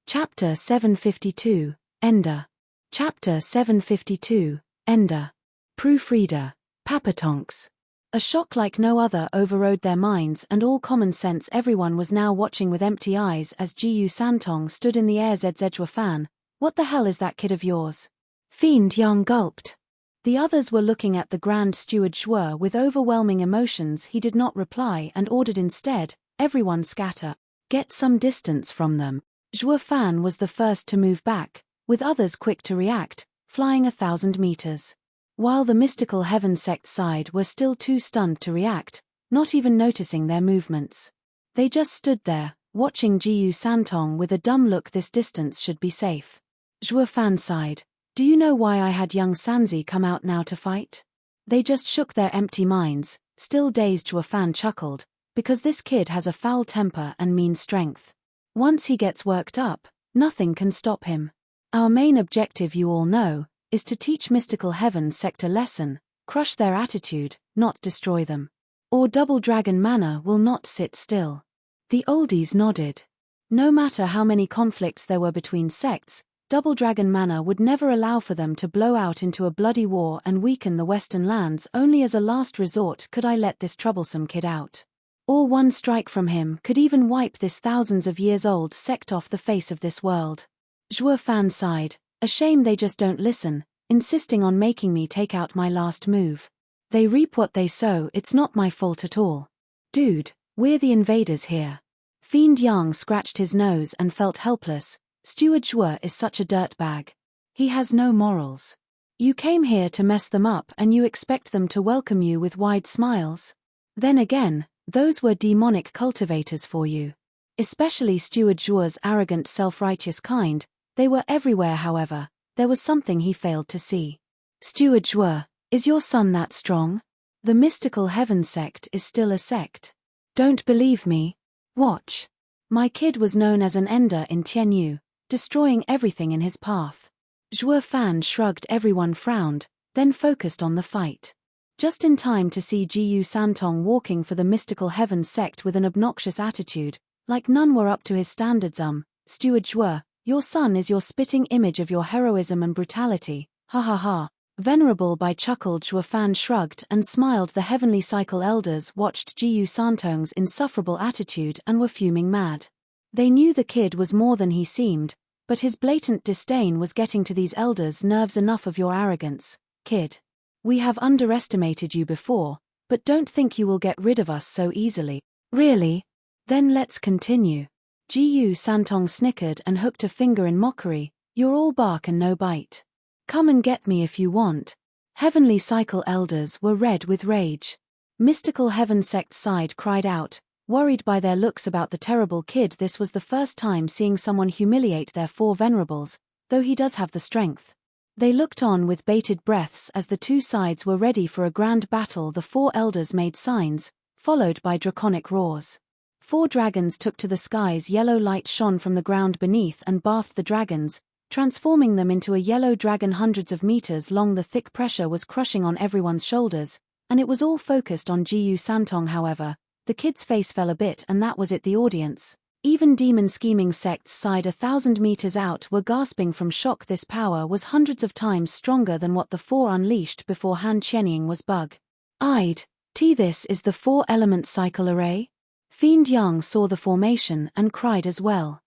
Chapter 752, Ender. Chapter 752, Ender. Proofreader, Papatonks. A shock like no other overrode their minds and all common sense. Everyone was now watching with empty eyes as Jiyu Santong stood in the air. Zhuo Fan, what the hell is that kid of yours? Fiend Yang gulped. The others were looking at the Grand Steward Zhuo with overwhelming emotions. He did not reply and ordered instead, everyone scatter. Get some distance from them. Zhuo Fan was the first to move back, with others quick to react, flying 1,000 meters. While the Mystical Heaven sect side were still too stunned to react, not even noticing their movements. They just stood there, watching Jiyu Santong with a dumb look. This distance should be safe. Zhuo Fan sighed. Do you know why I had young Sanzi come out now to fight? They just shook their empty minds. Still dazed, Zhuo Fan chuckled. Because this kid has a foul temper and mean strength. Once he gets worked up, nothing can stop him. Our main objective, you all know, is to teach Mystical Heaven sect a lesson, crush their attitude, not destroy them. Or Double Dragon Manor will not sit still. The oldies nodded. No matter how many conflicts there were between sects, Double Dragon Manor would never allow for them to blow out into a bloody war and weaken the Western lands. Only as a last resort could I let this troublesome kid out. Or one strike from him could even wipe this thousands of years old sect off the face of this world. Zhuo Fan sighed. A shame they just don't listen, insisting on making me take out my last move. They reap what they sow. It's not my fault at all. Dude, we're the invaders here. Fiend Yang scratched his nose and felt helpless. Steward Zhuo is such a dirtbag. He has no morals. You came here to mess them up and you expect them to welcome you with wide smiles? Then again, those were demonic cultivators for you. Especially Steward Zhuo's arrogant, self-righteous kind. They were everywhere. However, there was something he failed to see. Steward Zhuo, is your son that strong? The Mystical Heaven sect is still a sect. Don't believe me? Watch. My kid was known as an ender in Tianyu, destroying everything in his path. Zhuo Fan shrugged. Everyone frowned, then focused on the fight. Just in time to see Jiyu Santong walking for the Mystical Heaven sect with an obnoxious attitude, like none were up to his standards. Steward Zhuo, your son is your spitting image of your heroism and brutality, ha ha ha. Venerable by chuckled. Zhuo Fan shrugged and smiled. The Heavenly Cycle elders watched Jiyu Santong's insufferable attitude and were fuming mad. They knew the kid was more than he seemed, but his blatant disdain was getting to these elders' nerves. Enough of your arrogance, kid. We have underestimated you before, but don't think you will get rid of us so easily. Really? Then let's continue. Jiyu Santong snickered and hooked a finger in mockery. You're all bark and no bite. Come and get me if you want. Heavenly Cycle elders were red with rage. Mystical Heaven sect side cried out, worried by their looks about the terrible kid. This was the first time seeing someone humiliate their four venerables, though he does have the strength. They looked on with bated breaths as the two sides were ready for a grand battle. The four elders made signs, followed by draconic roars. Four dragons took to the skies. Yellow light shone from the ground beneath and bathed the dragons, transforming them into a yellow dragon hundreds of meters long. The thick pressure was crushing on everyone's shoulders, and it was all focused on Jiyu Santong. However, the kid's face fell a bit, and that was it. The audience, even demon scheming sects side 1,000 meters out, were gasping from shock. This power was hundreds of times stronger than what the four unleashed before Han Qianying was bug-eyed. This is the four-element cycle array? Fiend Yang saw the formation and cried as well.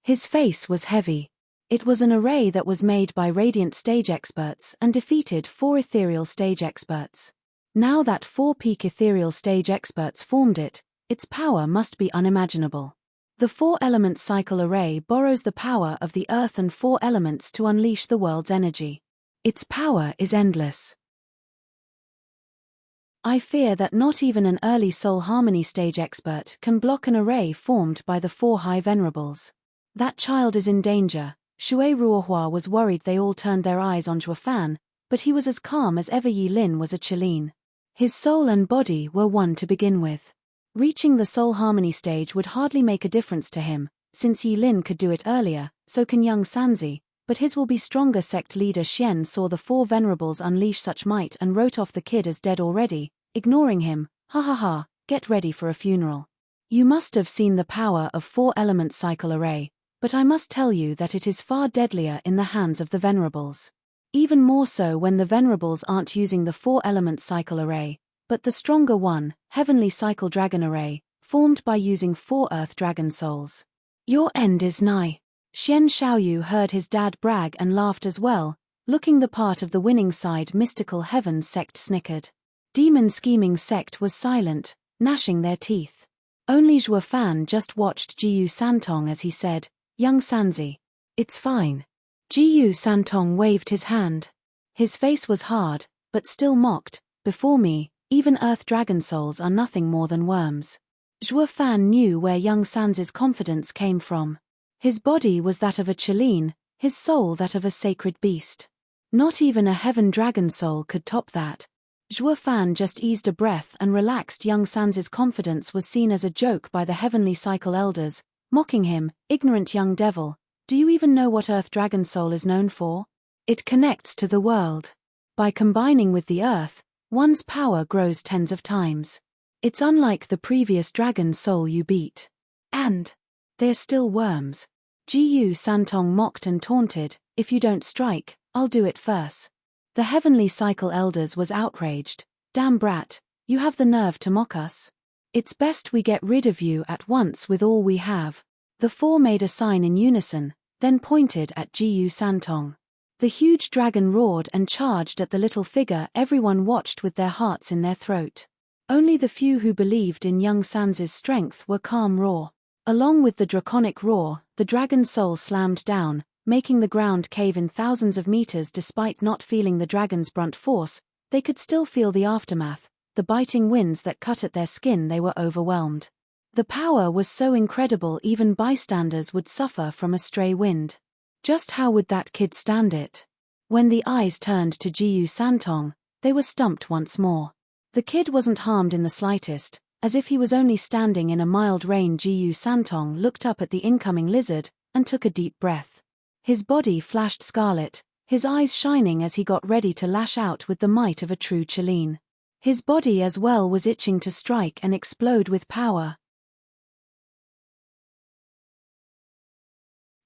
His face was heavy. It was an array that was made by radiant stage experts and defeated four ethereal stage experts. Now that four peak ethereal stage experts formed it, its power must be unimaginable. The four-element cycle array borrows the power of the earth and four elements to unleash the world's energy. Its power is endless. I fear that not even an early soul harmony stage expert can block an array formed by the four high venerables. That child is in danger. Shui Ruohua was worried. They all turned their eyes on Zhuo Fan, but he was as calm as ever. Yi Lin was a Qilin. His soul and body were one to begin with. Reaching the soul harmony stage would hardly make a difference to him, since Yi Lin could do it earlier, so can young Sanzi, but his will be stronger. Sect leader Xian saw the four venerables unleash such might and wrote off the kid as dead already, ignoring him. Ha ha ha, get ready for a funeral. You must have seen the power of four-element cycle array, but I must tell you that it is far deadlier in the hands of the venerables. Even more so when the venerables aren't using the four-element cycle array, but the stronger one, Heavenly Cycle Dragon Array, formed by using four Earth Dragon Souls. Your end is nigh. Xian Xiaoyu heard his dad brag and laughed as well, looking the part of the winning side. Mystical Heaven sect snickered. Demon Scheming sect was silent, gnashing their teeth. Only Zhuo Fan just watched Jiyu Santong as he said, Young Sanzi. It's fine. Jiyu Santong waved his hand. His face was hard, but still mocked. Before me, even Earth Dragon Souls are nothing more than worms. Zhuo Fan knew where young San's confidence came from. His body was that of a Qilin, his soul that of a sacred beast. Not even a heaven dragon soul could top that. Zhuo Fan just eased a breath and relaxed. Young San's confidence was seen as a joke by the heavenly cycle elders, mocking him, "Ignorant young devil, do you even know what Earth Dragon Soul is known for? It connects to the world. By combining with the Earth, one's power grows tens of times. It's unlike the previous Dragon Soul you beat. And they're still worms." Jiyu Santong mocked and taunted, "If you don't strike, I'll do it first." The heavenly cycle elders was outraged. "Damn brat, you have the nerve to mock us? It's best we get rid of you at once with all we have." The four made a sign in unison, then pointed at Jiyu Santong. The huge dragon roared and charged at the little figure. Everyone watched with their hearts in their throat. Only the few who believed in young San's strength were calm. Roar. Along with the draconic roar, the dragon soul slammed down, making the ground cave in thousands of meters. Despite not feeling the dragon's brunt force, they could still feel the aftermath, the biting winds that cut at their skin. They were overwhelmed. The power was so incredible even bystanders would suffer from a stray wind. Just how would that kid stand it? When the eyes turned to Jiyu Santong, they were stumped once more. The kid wasn't harmed in the slightest, as if he was only standing in a mild rain. Jiyu Santong looked up at the incoming lizard, and took a deep breath. His body flashed scarlet, his eyes shining as he got ready to lash out with the might of a true Qilin. His body as well was itching to strike and explode with power.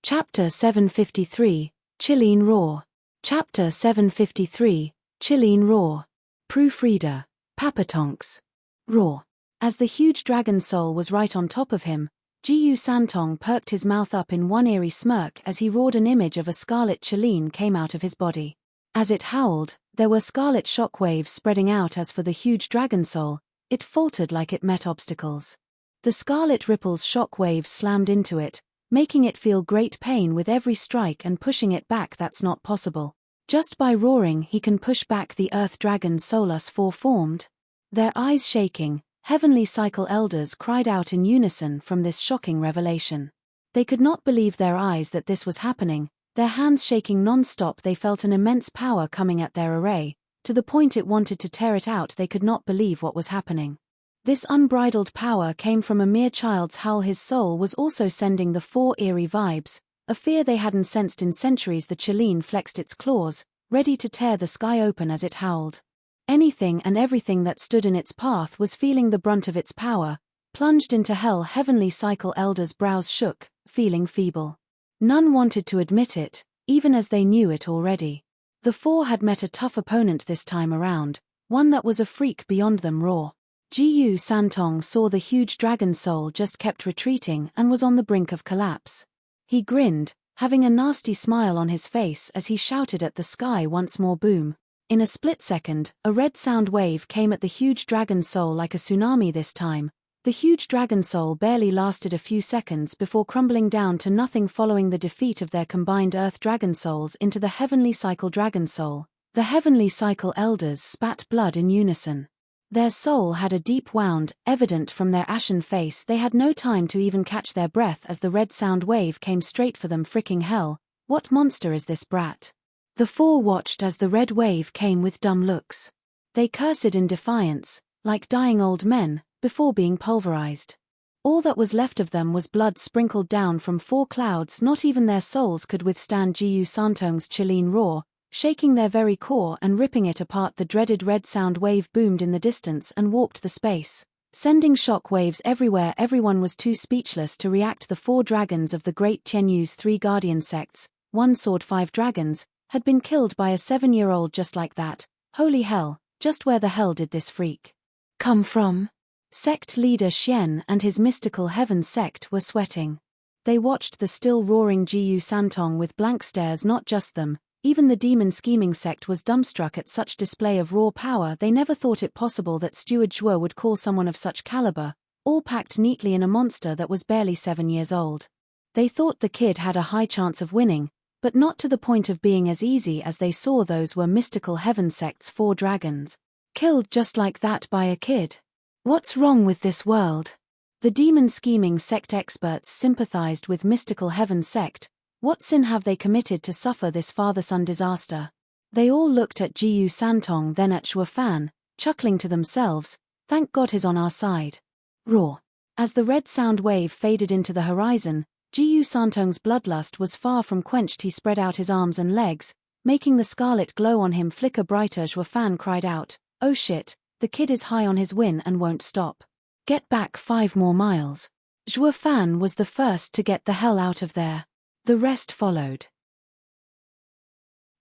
Chapter 753, Qilin Roar. Chapter 753, Qilin Roar. Proofreader, Papatonks. Roar. As the huge dragon soul was right on top of him, Jiyu Santong perked his mouth up in one eerie smirk as he roared. An image of a scarlet Qilin came out of his body. As it howled, there were scarlet shockwaves spreading out. As for the huge dragon soul, it faltered like it met obstacles. The scarlet ripples shockwaves slammed into it, making it feel great pain with every strike and pushing it back. That's not possible. Just by roaring he can push back the earth dragon Solus four-formed. Their eyes shaking, heavenly cycle elders cried out in unison from this shocking revelation. They could not believe their eyes that this was happening, their hands shaking non-stop. They felt an immense power coming at their array, to the point it wanted to tear it out. They could not believe what was happening. This unbridled power came from a mere child's howl. His soul was also sending the four eerie vibes, a fear they hadn't sensed in centuries. The Qilin flexed its claws, ready to tear the sky open as it howled. Anything and everything that stood in its path was feeling the brunt of its power, plunged into hell. Heavenly cycle elders' brows shook, feeling feeble. None wanted to admit it, even as they knew it already. The four had met a tough opponent this time around, one that was a freak beyond them. Roar. Jiyu Santong saw the huge dragon soul just kept retreating and was on the brink of collapse. He grinned, having a nasty smile on his face as he shouted at the sky once more. Boom. In a split second, a red sound wave came at the huge dragon soul like a tsunami. This time, the huge dragon soul barely lasted a few seconds before crumbling down to nothing following the defeat of their combined earth dragon souls into the heavenly cycle dragon soul. The heavenly cycle elders spat blood in unison. Their soul had a deep wound, evident from their ashen face. They had no time to even catch their breath as the red sound wave came straight for them. Fricking hell, what monster is this brat? The four watched as the red wave came with dumb looks. They cursed in defiance, like dying old men, before being pulverized. All that was left of them was blood sprinkled down from four clouds. Not even their souls could withstand Jiyu Santong's Qilin roar, shaking their very core and ripping it apart. The dreaded red sound wave boomed in the distance and warped the space, sending shock waves everywhere. Everyone was too speechless to react. The four dragons of the great Tianyu's three guardian sects, one sword 5 dragons, had been killed by a 7-year-old just like that. Holy hell, just where the hell did this freak come from? Sect leader Xian and his mystical heaven sect were sweating. They watched the still roaring Jiyu Santong with blank stares. Not just them, even the demon scheming sect was dumbstruck at such display of raw power. They never thought it possible that Steward Zhuo would call someone of such caliber, all packed neatly in a monster that was barely 7 years old. They thought the kid had a high chance of winning, but not to the point of being as easy as they saw. Those were mystical heaven sect's 4 dragons, killed just like that by a kid. What's wrong with this world? The demon-scheming sect experts sympathized with mystical heaven sect. What sin have they committed to suffer this father-son disaster? They all looked at Jiyu Santong, then at Shuo Fan, chuckling to themselves, thank God he's on our side. Roar. As the red sound wave faded into the horizon, Jiyu Santong's bloodlust was far from quenched. He spread out his arms and legs, making the scarlet glow on him flicker brighter. Shuo Fan cried out, oh shit, the kid is high on his win and won't stop. Get back 5 more miles. Shuo Fan was the first to get the hell out of there. The rest followed.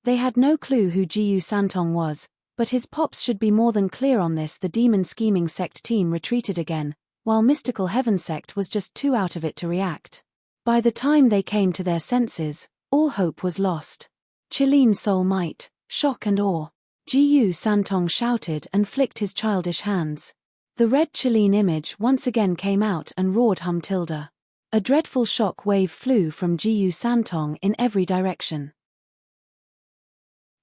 They had no clue who Jiyu Santong was, but his pops should be more than clear on this. The demon-scheming sect team retreated again, while mystical heaven sect was just too out of it to react. By the time they came to their senses, all hope was lost. Chilean soul might, shock and awe. Jiyu Santong shouted and flicked his childish hands. The red Chilean image once again came out and roared hum tilde. A dreadful shock wave flew from Jiyu Santong in every direction.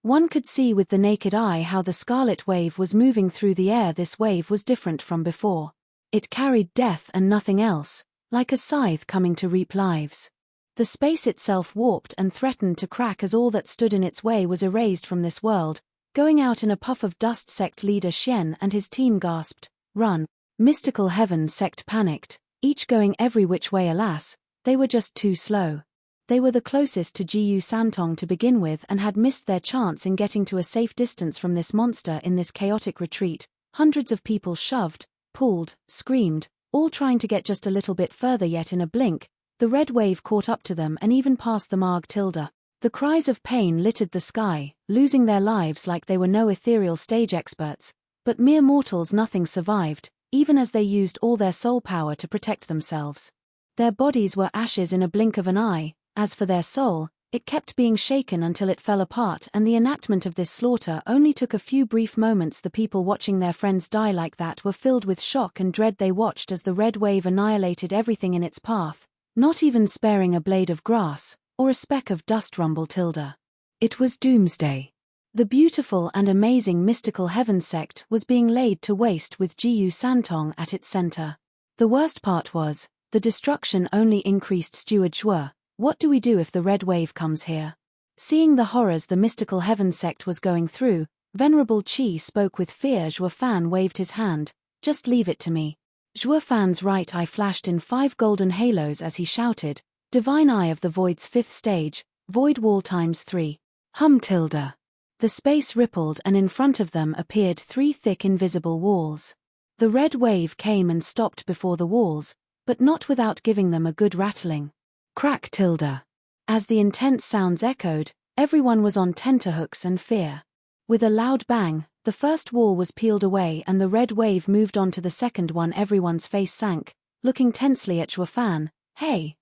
One could see with the naked eye how the scarlet wave was moving through the air. This wave was different from before. It carried death and nothing else, like a scythe coming to reap lives. The space itself warped and threatened to crack as all that stood in its way was erased from this world, going out in a puff of dust. Sect leader Xian and his team gasped, run. Mystical heaven sect panicked, each going every which way. Alas, they were just too slow. They were the closest to Jiyu Santong to begin with and had missed their chance in getting to a safe distance from this monster. In this chaotic retreat, hundreds of people shoved, pulled, screamed, all trying to get just a little bit further. Yet in a blink, the red wave caught up to them and even passed them. Arg tilde. The cries of pain littered the sky, losing their lives like they were no ethereal stage experts, but mere mortals. Nothing survived, even as they used all their soul power to protect themselves. Their bodies were ashes in a blink of an eye. As for their soul, it kept being shaken until it fell apart, and the enactment of this slaughter only took a few brief moments. The people watching their friends die like that were filled with shock and dread. They watched as the red wave annihilated everything in its path, not even sparing a blade of grass, or a speck of dust. Rumble tilde. It was doomsday. The beautiful and amazing mystical heaven sect was being laid to waste with Jiyu Santong at its center. The worst part was, the destruction only increased. Steward Shuo, what do we do if the red wave comes here? Seeing the horrors the mystical heaven sect was going through, Venerable Qi spoke with fear. Shuo Fan waved his hand, just leave it to me. Shuo Fan's right eye flashed in 5 golden halos as he shouted, divine eye of the void's 5th stage, void wall ×3. Hum tilde. The space rippled and in front of them appeared 3 thick invisible walls. The red wave came and stopped before the walls, but not without giving them a good rattling. Crack tilde. As the intense sounds echoed, everyone was on tenterhooks and fear. With a loud bang, the first wall was peeled away and the red wave moved on to the second one. Everyone's face sank, looking tensely at Shuo Fan. Hey,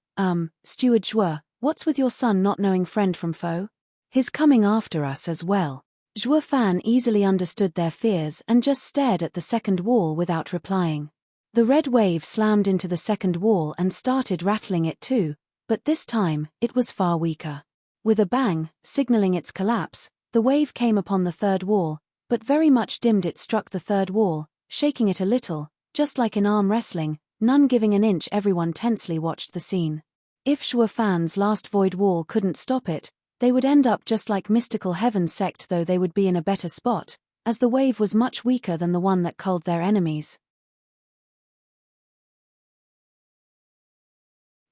Steward Shuo, what's with your son not knowing friend from foe? He's coming after us as well. Shuo Fan easily understood their fears and just stared at the second wall without replying. The red wave slammed into the second wall and started rattling it too, but this time, it was far weaker. With a bang, signaling its collapse, the wave came upon the third wall, but very much dimmed. It struck the third wall, shaking it a little, just like in arm wrestling, none giving an inch. Everyone tensely watched the scene. If Shuo Fan's last void wall couldn't stop it, they would end up just like mystical heaven sect, though they would be in a better spot, as the wave was much weaker than the one that culled their enemies.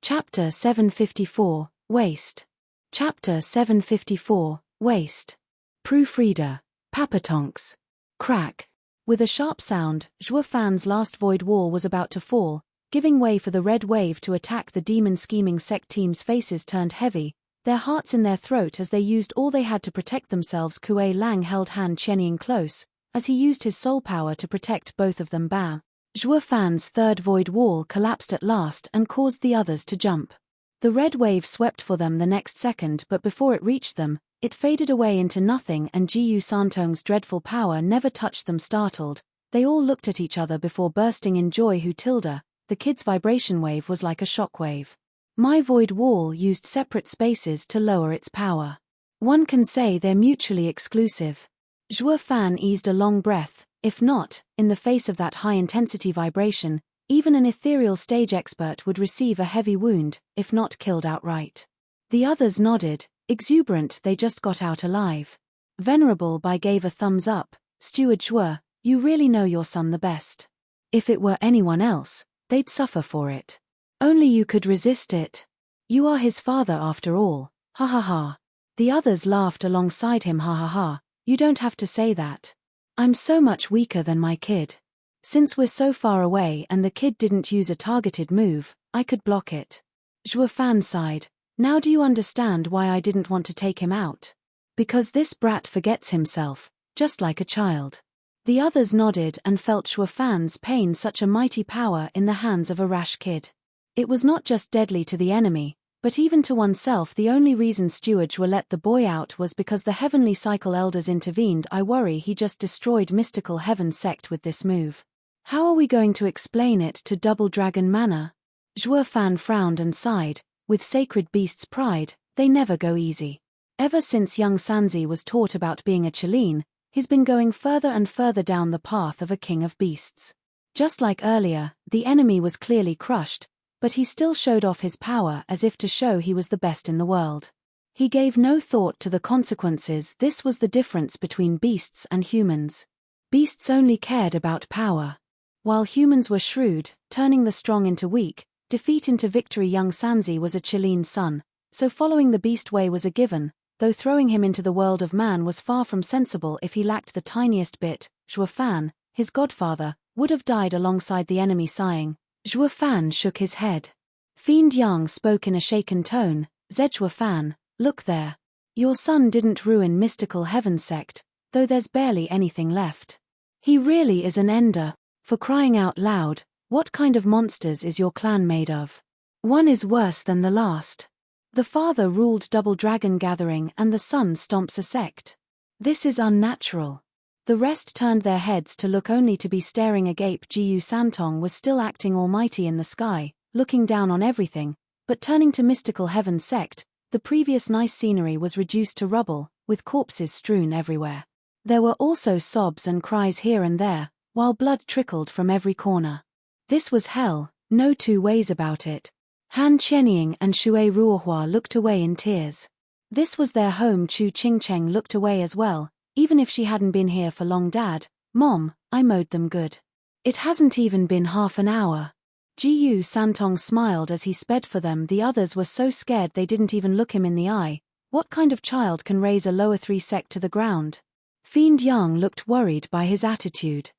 Chapter 754, Waste. Chapter 754, Waste. Proofreader. Papatonks. Crack. With a sharp sound, Shuo Fan's last void wall was about to fall, giving way for the red wave to attack. The demon-scheming sect team's faces turned heavy, their hearts in their throat as they used all they had to protect themselves. Kuei Lang held Han Qianying close, as he used his soul power to protect both of them. Bao. Shuo Fan's third void wall collapsed at last and caused the others to jump. The red wave swept for them the next second, but before it reached them, it faded away into nothing and Jiyu Santong's dreadful power never touched them. Startled, they all looked at each other before bursting in joy. Hu tilde, the kid's vibration wave was like a shockwave. My void wall used separate spaces to lower its power. One can say they're mutually exclusive. Shuo Fan eased a long breath. If not, in the face of that high-intensity vibration, Even an ethereal stage expert would receive a heavy wound, if not killed outright. The others nodded, exuberant they just got out alive. Venerable Bai gave a thumbs up. Steward Zhuo, you really know your son the best. If it were anyone else, they'd suffer for it. Only you could resist it. You are his father after all, ha ha ha. The others laughed alongside him, ha ha ha. You don't have to say that. I'm so much weaker than my kid. Since we're so far away and the kid didn't use a targeted move, I could block it. Zhuo Fan sighed. Now do you understand why I didn't want to take him out? Because this brat forgets himself, just like a child. The others nodded and felt Zhuo Fan's pain, such a mighty power in the hands of a rash kid. It was not just deadly to the enemy, but even to oneself. The only reason Steward Zhuo let the boy out was because the Heavenly Cycle Elders intervened. I worry he just destroyed Mystical Heaven sect with this move. How are we going to explain it to Double Dragon Manor? Zhuo Fan frowned and sighed. With sacred beasts' pride, they never go easy. Ever since young Sanzi was taught about being a Chileen, he's been going further and further down the path of a king of beasts. Just like earlier, the enemy was clearly crushed, but he still showed off his power as if to show he was the best in the world. He gave no thought to the consequences. This was the difference between beasts and humans. Beasts only cared about power, while humans were shrewd, turning the strong into weak, defeat into victory. Young Sanzi was a Chileen son, so following the beast way was a given, though throwing him into the world of man was far from sensible if he lacked the tiniest bit. Zhuo Fan, his godfather, would have died alongside the enemy. Sighing, Zhuo Fan shook his head. Fiend Yang spoke in a shaken tone. Zhuo Fan, look there. Your son didn't ruin Mystical Heaven sect, though there's barely anything left. He really is an ender. For crying out loud, what kind of monsters is your clan made of? One is worse than the last. The father ruled Double Dragon Gathering and the son stomps a sect. This is unnatural. The rest turned their heads to look, only to be staring agape. Jiyu Santong was still acting almighty in the sky, looking down on everything, but turning to Mystical Heaven sect, the previous nice scenery was reduced to rubble, with corpses strewn everywhere. There were also sobs and cries here and there, while blood trickled from every corner. This was hell, no two ways about it. Han Qianying and Shui Ruohua looked away in tears. This was their home. Chu Qingcheng looked away as well. Even if she hadn't been here for long. Dad, Mom, I mowed them good. It hasn't even been half an hour. Jiyu Santong smiled as he sped for them. The others were so scared they didn't even look him in the eye. What kind of child can raise a lower 3 sect to the ground? Fiend Yang looked worried by his attitude.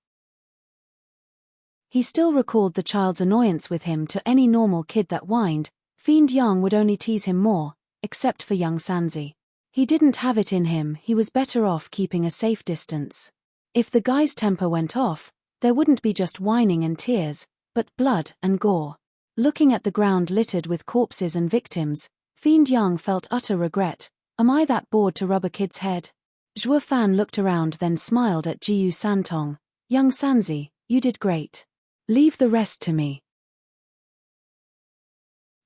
He still recalled the child's annoyance with him. To any normal kid that whined, Fiend Yang would only tease him more, except for young Sanzi. He didn't have it in him. He was better off keeping a safe distance. If the guy's temper went off, there wouldn't be just whining and tears, but blood and gore. Looking at the ground littered with corpses and victims, Fiend Yang felt utter regret. Am I that bored to rub a kid's head? Zhuo Fan looked around, then smiled at Jiyu Santong. Young Sanzi, you did great. Leave the rest to me.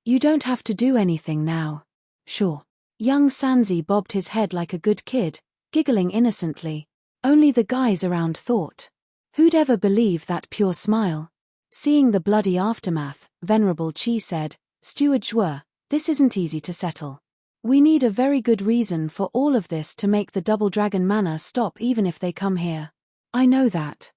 You don't have to do anything now. Sure. Young Sanzi bobbed his head like a good kid, giggling innocently. Only the guys around thought. Who'd ever believe that pure smile? Seeing the bloody aftermath, Venerable Qi said, Steward Zhuo, this isn't easy to settle. We need a very good reason for all of this to make the Double Dragon Manor stop, even if they come here. I know that.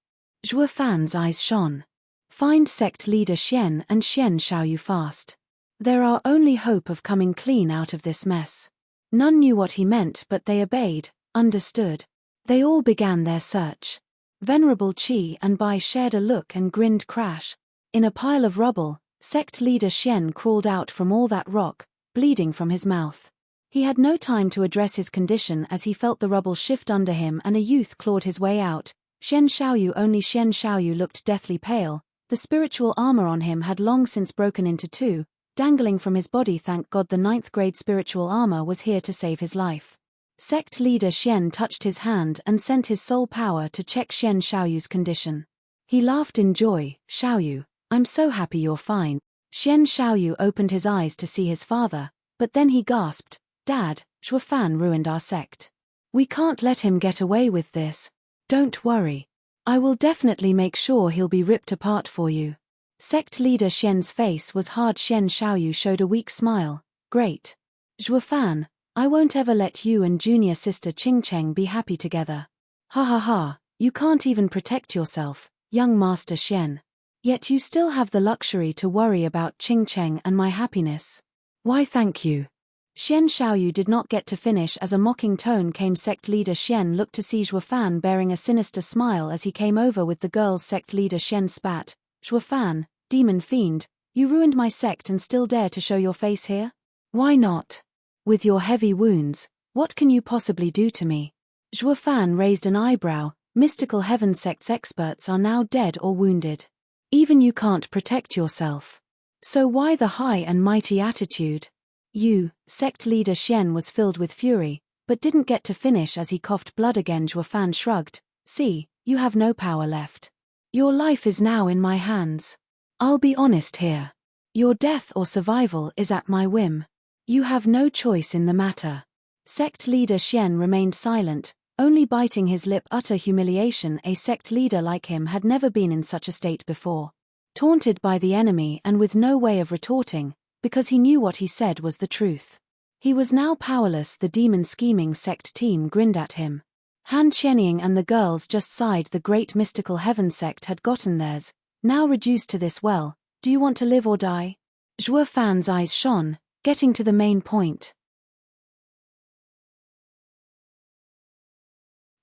Zhuo Fan's eyes shone. Find sect leader Xian and Xian Xiaoyu fast. There are only hope of coming clean out of this mess. None knew what he meant, but they obeyed, understood. They all began their search. Venerable Qi and Bai shared a look and grinned. Crash. In a pile of rubble, sect leader Xian crawled out from all that rock, bleeding from his mouth. He had no time to address his condition as he felt the rubble shift under him and a youth clawed his way out. Xian Xiaoyu. Only Xian Xiaoyu looked deathly pale. The spiritual armor on him had long since broken into two, dangling from his body. Thank God the 9th grade spiritual armor was here to save his life. Sect leader Xian touched his hand and sent his soul power to check Xian Xiaoyu's condition. He laughed in joy. Xiaoyu, I'm so happy you're fine. Xian Xiaoyu opened his eyes to see his father, but then he gasped, Dad, Zhuo Fan ruined our sect. We can't let him get away with this. Don't worry. I will definitely make sure he'll be ripped apart for you. Sect leader Xian's face was hard. Xian Xiaoyu showed a weak smile. Great. Zhuofan, I won't ever let you and junior sister Qingcheng be happy together. Ha ha ha, you can't even protect yourself, young Master Xian. Yet you still have the luxury to worry about Qingcheng and my happiness. Why thank you. Xian Xiaoyu did not get to finish as a mocking tone came. Sect leader Xian looked to see Zhuofan bearing a sinister smile as he came over with the girls. Sect leader Xian spat. Zhuofan, demon fiend, you ruined my sect and still dare to show your face here? Why not? With your heavy wounds, what can you possibly do to me? Zhuofan raised an eyebrow. Mystical Heaven sect's experts are now dead or wounded. Even you can't protect yourself. So why the high and mighty attitude? You, sect leader Xian was filled with fury, but didn't get to finish as he coughed blood again. Zhuofan shrugged. See, you have no power left. Your life is now in my hands. I'll be honest here. Your death or survival is at my whim. You have no choice in the matter. Sect leader Xian remained silent, only biting his lip. Utter humiliation. A sect leader like him had never been in such a state before. Taunted by the enemy and with no way of retorting, because he knew what he said was the truth. He was now powerless. The demon scheming sect team grinned at him. Han Qianying and the girls just sighed. The great mystical heaven sect had gotten theirs, now reduced to this. Well, do you want to live or die? Zhuofan's eyes shone, getting to the main point.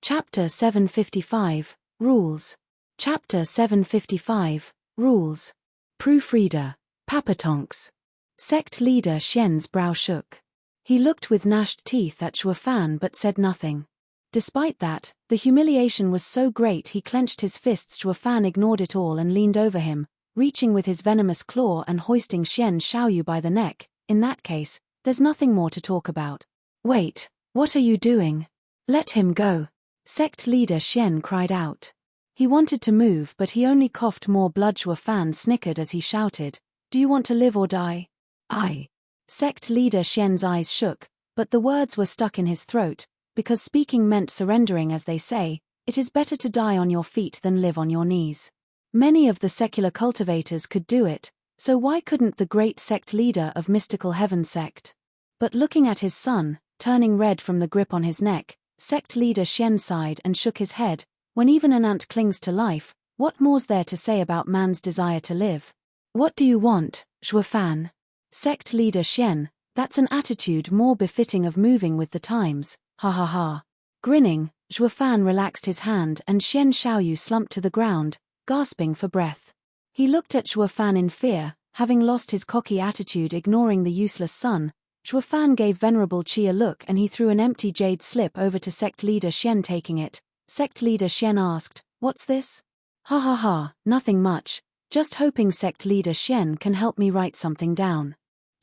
Chapter 755, Rules. Chapter 755, Rules. Proofreader, Papatonks. Sect leader Xian's brow shook. He looked with gnashed teeth at Zhuofan but said nothing. Despite that, the humiliation was so great he clenched his fists. Zhuofan ignored it all and leaned over him, reaching with his venomous claw and hoisting Xian Xiaoyu by the neck. In that case, there's nothing more to talk about. Wait, what are you doing? Let him go. Sect leader Xian cried out. He wanted to move but he only coughed more blood. Zhuofan snickered as he shouted, do you want to live or die? I. Sect leader Xian's eyes shook, but the words were stuck in his throat, because speaking meant surrendering. As they say, it is better to die on your feet than live on your knees. Many of the secular cultivators could do it, so why couldn't the great sect leader of Mystical Heaven sect? But looking at his son, turning red from the grip on his neck, sect leader Xian sighed and shook his head. When even an ant clings to life, what more's there to say about man's desire to live? What do you want, Zhuofan? Sect leader Xian, that's an attitude more befitting of moving with the times, ha ha ha. Grinning, Zhuofan relaxed his hand and Xian Xiaoyu slumped to the ground, gasping for breath. He looked at Zhuofan in fear, having lost his cocky attitude. Ignoring the useless son, Zhuofan gave Venerable Qi a look and he threw an empty jade slip over to sect leader Xian. Taking it, sect leader Xian asked, what's this? Ha ha ha, nothing much, just hoping sect leader Xian can help me write something down.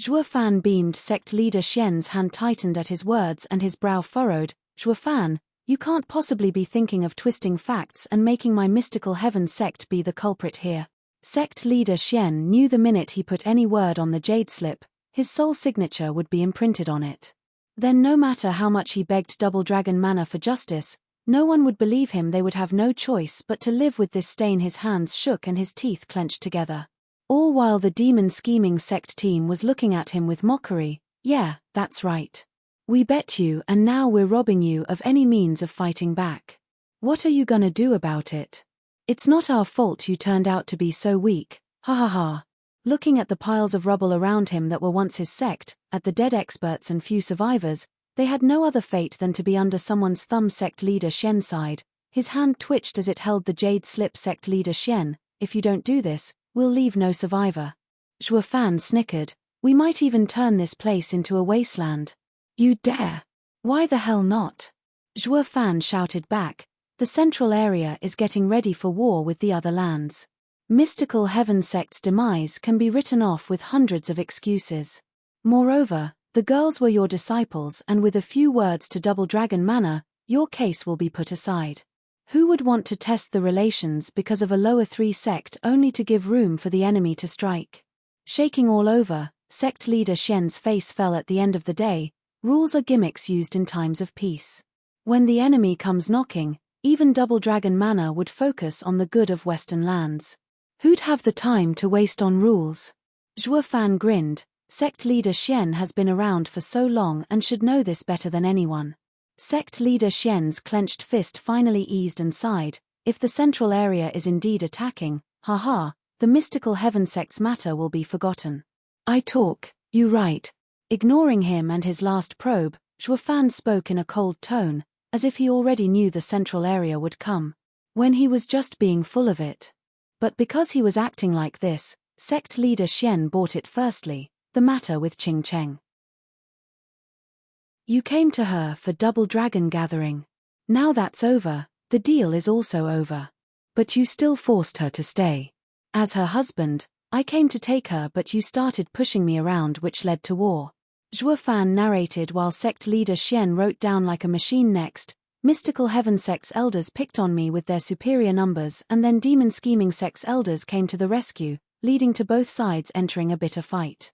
Zhuofan beamed. Sect leader Xian's hand tightened at his words and his brow furrowed. Zhuofan, you can't possibly be thinking of twisting facts and making my Mystical Heaven sect be the culprit here. Sect leader Xian knew the minute he put any word on the jade slip, his soul signature would be imprinted on it. Then no matter how much he begged Double Dragon Manor for justice, no one would believe him. They would have no choice but to live with this stain. His hands shook and his teeth clenched together. All while the demon scheming sect team was looking at him with mockery. Yeah, that's right. We bet you and now we're robbing you of any means of fighting back. What are you gonna do about it? It's not our fault you turned out to be so weak, ha ha ha. Looking at the piles of rubble around him that were once his sect, at the dead experts and few survivors, they had no other fate than to be under someone's thumb. Sect leader Xian sighed. His hand twitched as it held the jade slip. Sect leader Xian, if you don't do this, we'll leave no survivor. Zhuofan snickered. We might even turn this place into a wasteland. You dare? Why the hell not? Zhuofan shouted back. The central area is getting ready for war with the other lands. Mystical Heaven sect's demise can be written off with hundreds of excuses. Moreover, the girls were your disciples and with a few words to Double Dragon Manor, your case will be put aside. Who would want to test the relations because of a lower 3 sect only to give room for the enemy to strike? Shaking all over, sect leader Xian's face fell. At the end of the day, rules are gimmicks used in times of peace. When the enemy comes knocking, even Double Dragon Manor would focus on the good of Western lands. Who'd have the time to waste on rules? Zhuo Fan grinned. Sect leader Xian has been around for so long and should know this better than anyone. Sect leader Xian's clenched fist finally eased and sighed. If the central area is indeed attacking, haha, the mystical heaven sect's matter will be forgotten. I talk, you write. Ignoring him and his last probe, Zhuo Fan spoke in a cold tone, as if he already knew the central area would come. When he was just being full of it. But because he was acting like this, sect leader Xian bought it firstly, the matter with Qing Cheng. You came to her for double dragon gathering. Now that's over, the deal is also over. But you still forced her to stay. As her husband, I came to take her but you started pushing me around which led to war. Zhuo Fan narrated while sect leader Xian wrote down like a machine. Next, mystical heaven sect's elders picked on me with their superior numbers and then demon scheming sect's elders came to the rescue, leading to both sides entering a bitter fight.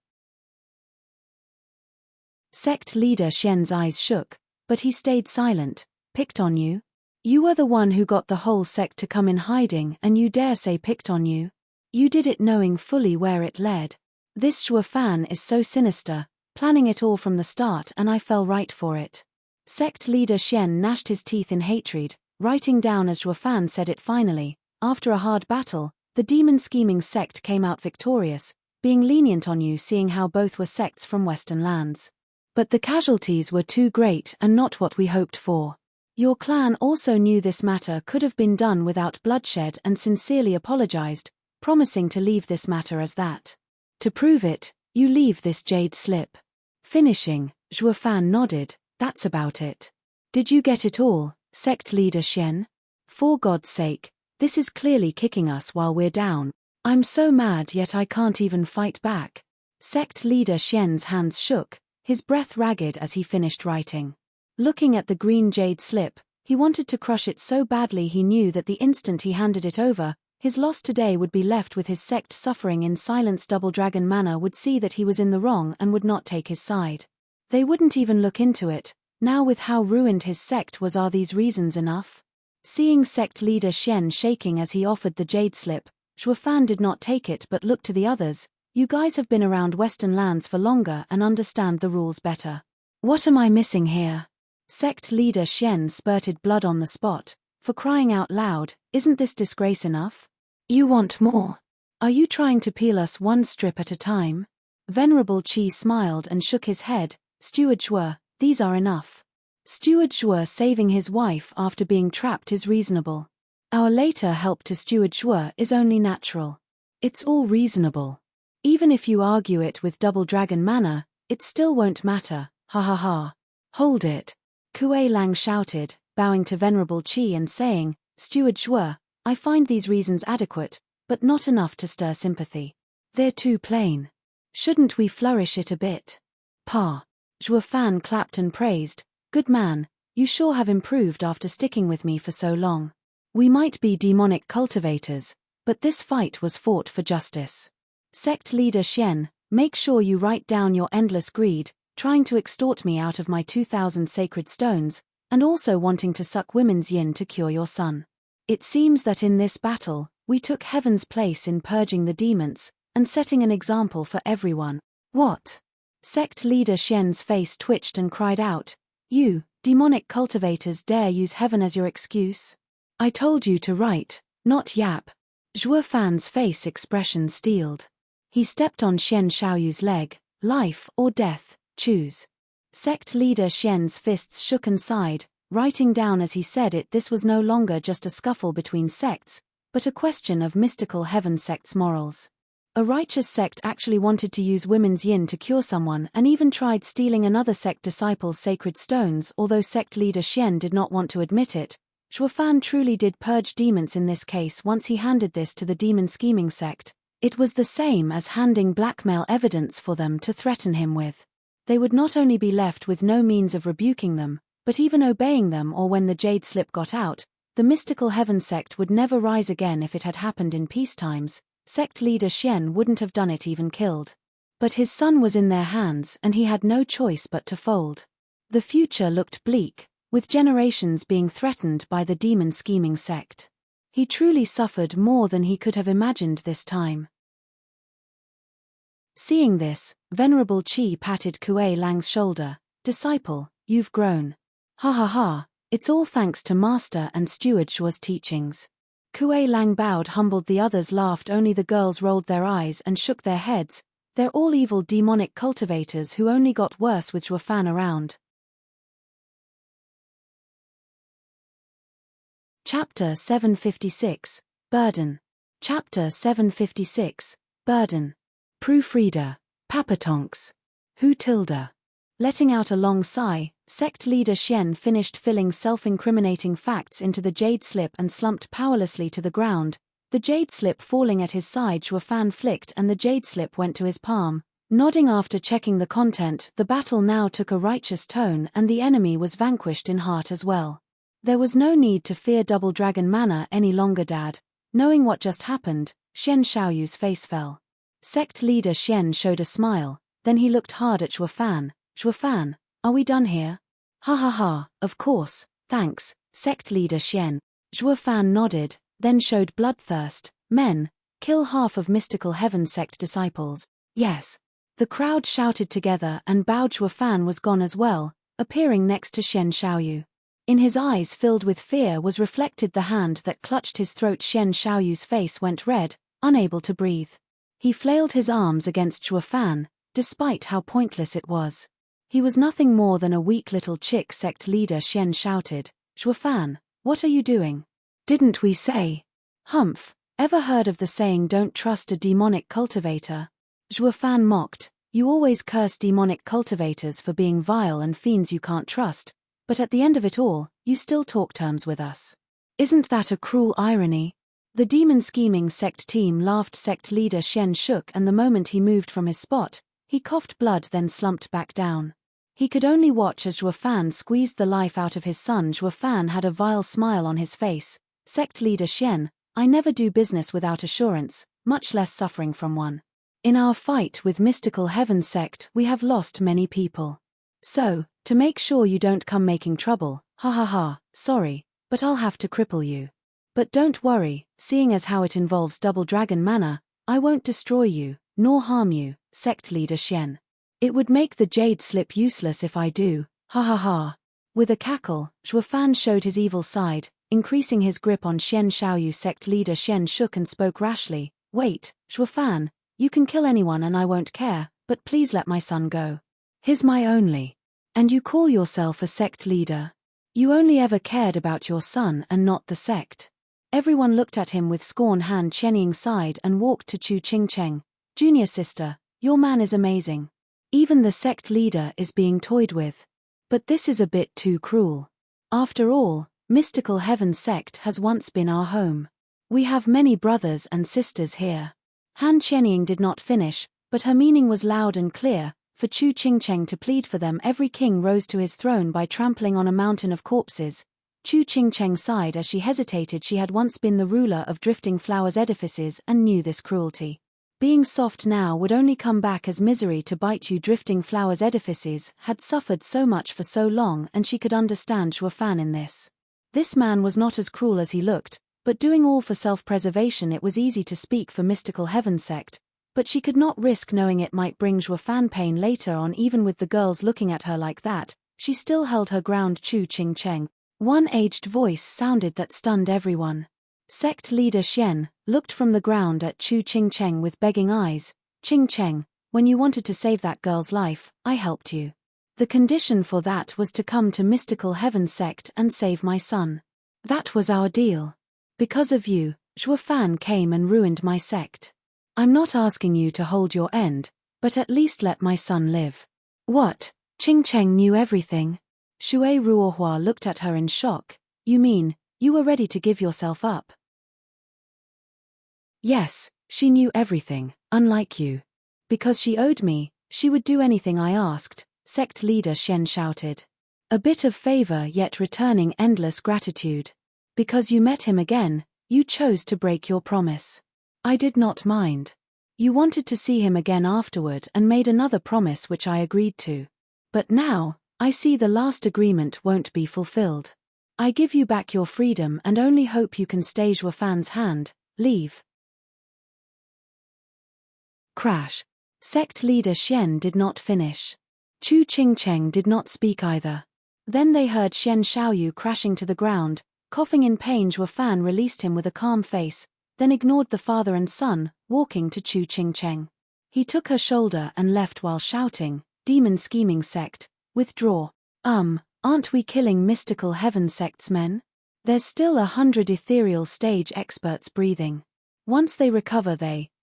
Sect leader Xian's eyes shook, but he stayed silent. Picked on you? You were the one who got the whole sect to come in hiding and you dare say picked on you? You did it knowing fully where it led. This Zhuo Fan is so sinister, planning it all from the start and I fell right for it. Sect leader Xian gnashed his teeth in hatred, writing down as Zhuo Fan said it finally. After a hard battle, the demon scheming sect came out victorious, being lenient on you seeing how both were sects from Western lands. But the casualties were too great and not what we hoped for. Your clan also knew this matter could have been done without bloodshed and sincerely apologized, promising to leave this matter as that. To prove it, you leave this jade slip. Finishing, Zhuo Fan nodded, that's about it. Did you get it all, sect leader Xian? For God's sake, this is clearly kicking us while we're down. I'm so mad yet I can't even fight back. Sect leader Xian's hands shook, his breath ragged as he finished writing. Looking at the green jade slip, he wanted to crush it so badly he knew that the instant he handed it over, his loss today would be left with his sect suffering in silence. Double Dragon Manor would see that he was in the wrong and would not take his side. They wouldn't even look into it. Now with how ruined his sect was, are these reasons enough? Seeing sect leader Xian shaking as he offered the jade slip, Zhuo Fan did not take it but looked to the others. You guys have been around Western lands for longer and understand the rules better. What am I missing here? Sect leader Xian spurted blood on the spot. For crying out loud, isn't this disgrace enough? You want more? Are you trying to peel us one strip at a time? Venerable Qi smiled and shook his head. Steward Zhuo, these are enough. Steward Zhuo saving his wife after being trapped is reasonable. Our later help to Steward Zhuo is only natural. It's all reasonable. Even if you argue it with Double Dragon Manor, it still won't matter, ha ha ha. Hold it. Kuei Lang shouted, bowing to Venerable Qi and saying, Steward Zhuo, I find these reasons adequate, but not enough to stir sympathy. They're too plain. Shouldn't we flourish it a bit? Pa. Zhuo Fan clapped and praised, good man, you sure have improved after sticking with me for so long. We might be demonic cultivators, but this fight was fought for justice. Sect leader Xian, make sure you write down your endless greed, trying to extort me out of my 2,000 sacred stones, and also wanting to suck women's yin to cure your son. It seems that in this battle, we took heaven's place in purging the demons, and setting an example for everyone. What? Sect leader Xian's face twitched and cried out, you, demonic cultivators dare use heaven as your excuse? I told you to write, not yap. Zhuo Fan's face expression steeled. He stepped on Xian Xiaoyu's leg, life or death, choose. Sect leader Xian's fists shook and sighed, writing down as he said it. This was no longer just a scuffle between sects, but a question of mystical heaven sect's morals. A righteous sect actually wanted to use women's yin to cure someone and even tried stealing another sect disciple's sacred stones. Although sect leader Xian did not want to admit it, Zhuo Fan truly did purge demons in this case. Once he handed this to the demon scheming sect, it was the same as handing blackmail evidence for them to threaten him with. They would not only be left with no means of rebuking them, but even obeying them. Or when the jade slip got out, the mystical heaven sect would never rise again. If it had happened in peacetimes, sect leader Xian wouldn't have done it, even killed. But his son was in their hands and he had no choice but to fold. The future looked bleak, with generations being threatened by the demon scheming sect. He truly suffered more than he could have imagined this time. Seeing this, Venerable Qi patted Kuei Lang's shoulder. Disciple, you've grown. Ha ha ha, it's all thanks to Master and Steward Shua's teachings. Kuei Lang bowed, humbled. The others laughed, only the girls rolled their eyes and shook their heads. They're all evil demonic cultivators who only got worse with Shuafan around. Chapter 756, Burden. Chapter 756, Burden. Proofreader, Papatonks. Hu Tilda. Letting out a long sigh, sect leader Xian finished filling self-incriminating facts into the jade slip and slumped powerlessly to the ground. The jade slip falling at his side, Shuafan flicked and the jade slip went to his palm. Nodding after checking the content, the battle now took a righteous tone and the enemy was vanquished in heart as well. There was no need to fear Double Dragon Manor any longer, Dad. Knowing what just happened, Xian Xiaoyu's face fell. Sect leader Xian showed a smile, then he looked hard at Shuafan. Shuafan, are we done here? Ha ha ha, of course, thanks, sect leader Xian. Shuafan nodded, then showed bloodthirst. Men, kill half of Mystical Heaven sect disciples. Yes. The crowd shouted together and bowed. Shuafan was gone as well, appearing next to Xian Xiaoyu. In his eyes filled with fear was reflected the hand that clutched his throat. Xian Xiaoyu's face went red, unable to breathe. He flailed his arms against Shuafan, despite how pointless it was. He was nothing more than a weak little chick. Sect leader Xian shouted, Shuafan, what are you doing? Didn't we say? Humph, ever heard of the saying don't trust a demonic cultivator? Shuafan mocked, you always curse demonic cultivators for being vile and fiends you can't trust, but at the end of it all, you still talk terms with us. Isn't that a cruel irony? The demon scheming sect team laughed. Sect leader Xian shook, and the moment he moved from his spot, he coughed blood then slumped back down. He could only watch as Shuafan squeezed the life out of his son. Shuafan had a vile smile on his face. Sect leader Xian, I never do business without assurance, much less suffering from one. In our fight with Mystical Heaven sect we have lost many people. So, to make sure you don't come making trouble, ha ha ha, sorry, but I'll have to cripple you. But don't worry, seeing as how it involves Double Dragon Manor, I won't destroy you, nor harm you, sect leader Xian. It would make the jade slip useless if I do, ha ha ha. With a cackle, Shuafan showed his evil side, increasing his grip on Xian Xiaoyu. Sect leader Xian shook and spoke rashly, wait, Shuafan, you can kill anyone and I won't care, but please let my son go. He's my only. And you call yourself a sect leader? You only ever cared about your son and not the sect. Everyone looked at him with scorn. Han Chenying sighed and walked to Chu Qingcheng. Junior sister, your man is amazing. Even the sect leader is being toyed with. But this is a bit too cruel. After all, Mystical Heaven sect has once been our home. We have many brothers and sisters here. Han Chenying did not finish, but her meaning was loud and clear. For Chu Qingcheng to plead for them, every king rose to his throne by trampling on a mountain of corpses. Chu Qingcheng sighed as she hesitated. She had once been the ruler of Drifting Flowers edifices and knew this cruelty. Being soft now would only come back as misery to bite you. Drifting Flowers edifices had suffered so much for so long, and she could understand Shuafan in this. This man was not as cruel as he looked, but doing all for self-preservation. It was easy to speak for Mystical Heaven sect, but she could not risk knowing it might bring Shuafan pain later on. Even with the girls looking at her like that, she still held her ground. Chu Qingcheng. One aged voice sounded that stunned everyone. Sect leader Xian looked from the ground at Chu Qingcheng with begging eyes. Qingcheng, when you wanted to save that girl's life, I helped you. The condition for that was to come to Mystical Heaven sect and save my son. That was our deal. Because of you, Shuafan came and ruined my sect. I'm not asking you to hold your end, but at least let my son live. What? Qingcheng knew everything? Shui Ruohua looked at her in shock. You mean, you were ready to give yourself up? Yes, she knew everything, unlike you. Because she owed me, she would do anything I asked, sect leader Xian shouted. A bit of favor yet returning endless gratitude. Because you met him again, you chose to break your promise. I did not mind. You wanted to see him again afterward and made another promise which I agreed to. But now, I see the last agreement won't be fulfilled. I give you back your freedom and only hope you can stay Zhuo Fan's hand. Leave. Crash. Sect leader Xian did not finish. Chu Qingcheng did not speak either. Then they heard Xian Xiaoyu crashing to the ground. Coughing in pain, Zhuo Fan released him with a calm face, then ignored the father and son, walking to Chu Qingcheng. He took her shoulder and left while shouting, "Demon scheming sect, withdraw. Aren't we killing mystical heaven sect's men? There's still 100 ethereal stage experts breathing. Once they recover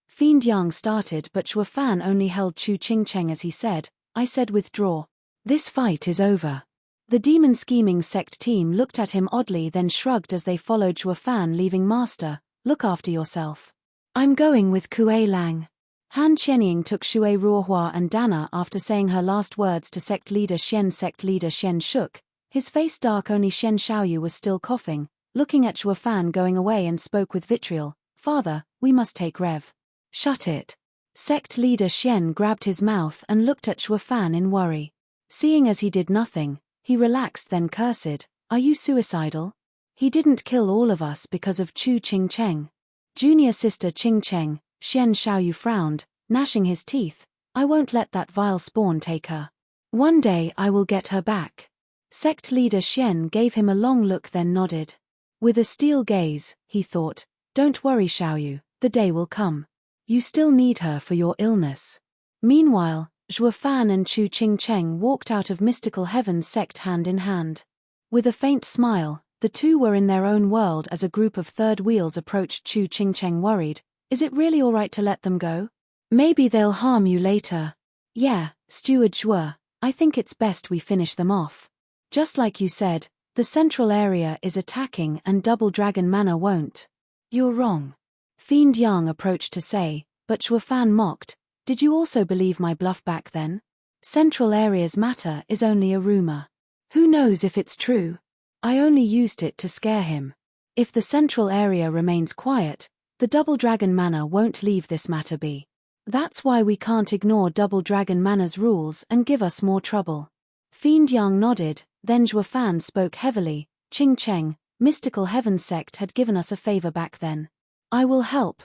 Fiend Yang started, but Zhuo Fan only held Chu Qingcheng as he said, "I said withdraw. This fight is over." The demon scheming sect team looked at him oddly, then shrugged as they followed Zhuo Fan, leaving Master, "Look after yourself. I'm going with Kuei Lang." Han Qianying took Shui Ruohua and Dana after saying her last words to sect leader Xian. Sect leader Xian shook, his face dark. Only Xian Xiaoyu was still coughing, looking at Zhuo Fan going away, and spoke with vitriol, "Father, we must take Rev." "Shut it." Sect leader Xian grabbed his mouth and looked at Zhuo Fan in worry. Seeing as he did nothing, he relaxed, then cursed, "Are you suicidal? He didn't kill all of us because of Chu Qingcheng." Junior sister Qingcheng, Xian Xiaoyu frowned, gnashing his teeth, "I won't let that vile spawn take her. One day I will get her back." Sect leader Xian gave him a long look, then nodded. With a steel gaze, he thought, "Don't worry, Xiaoyu, the day will come. You still need her for your illness." Meanwhile, Zhuo Fan and Chu Qingcheng walked out of Mystical Heaven sect hand in hand. With a faint smile, the two were in their own world as a group of third wheels approached Chu Qingcheng, worried, "Is it really alright to let them go? Maybe they'll harm you later." "Yeah, Steward Zhuo, I think it's best we finish them off. Just like you said, the central area is attacking and Double Dragon Manor won't." "You're wrong." Fiend Yang approached to say, but Zhuo Fan mocked, "Did you also believe my bluff back then? Central area's matter is only a rumor. Who knows if it's true? I only used it to scare him. If the central area remains quiet, the Double Dragon Manor won't leave this matter be. That's why we can't ignore Double Dragon Manor's rules and give us more trouble." Fiend Yang nodded, then Zhuo Fan spoke heavily, "Qingcheng, Mystical Heaven sect had given us a favor back then. I will help,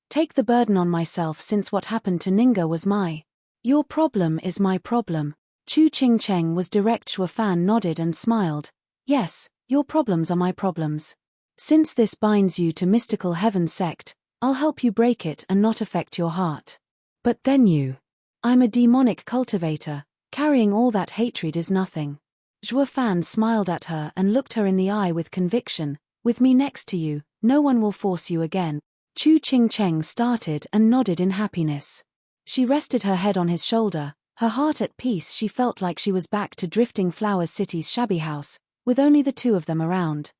take the burden on myself, since what happened to Ninga was your problem is my problem." Chu Qingcheng was direct. Zhuo Fan nodded and smiled, "Yes, your problems are my problems. Since this binds you to Mystical Heaven sect, I'll help you break it and not affect your heart. But then I'm a demonic cultivator, carrying all that hatred is nothing." Zhuo Fan smiled at her and looked her in the eye with conviction, "With me next to you, no one will force you again." Chu Qingcheng started and nodded in happiness. She rested her head on his shoulder, her heart at peace. She felt like she was back to Drifting Flowers City's shabby house, with only the two of them around.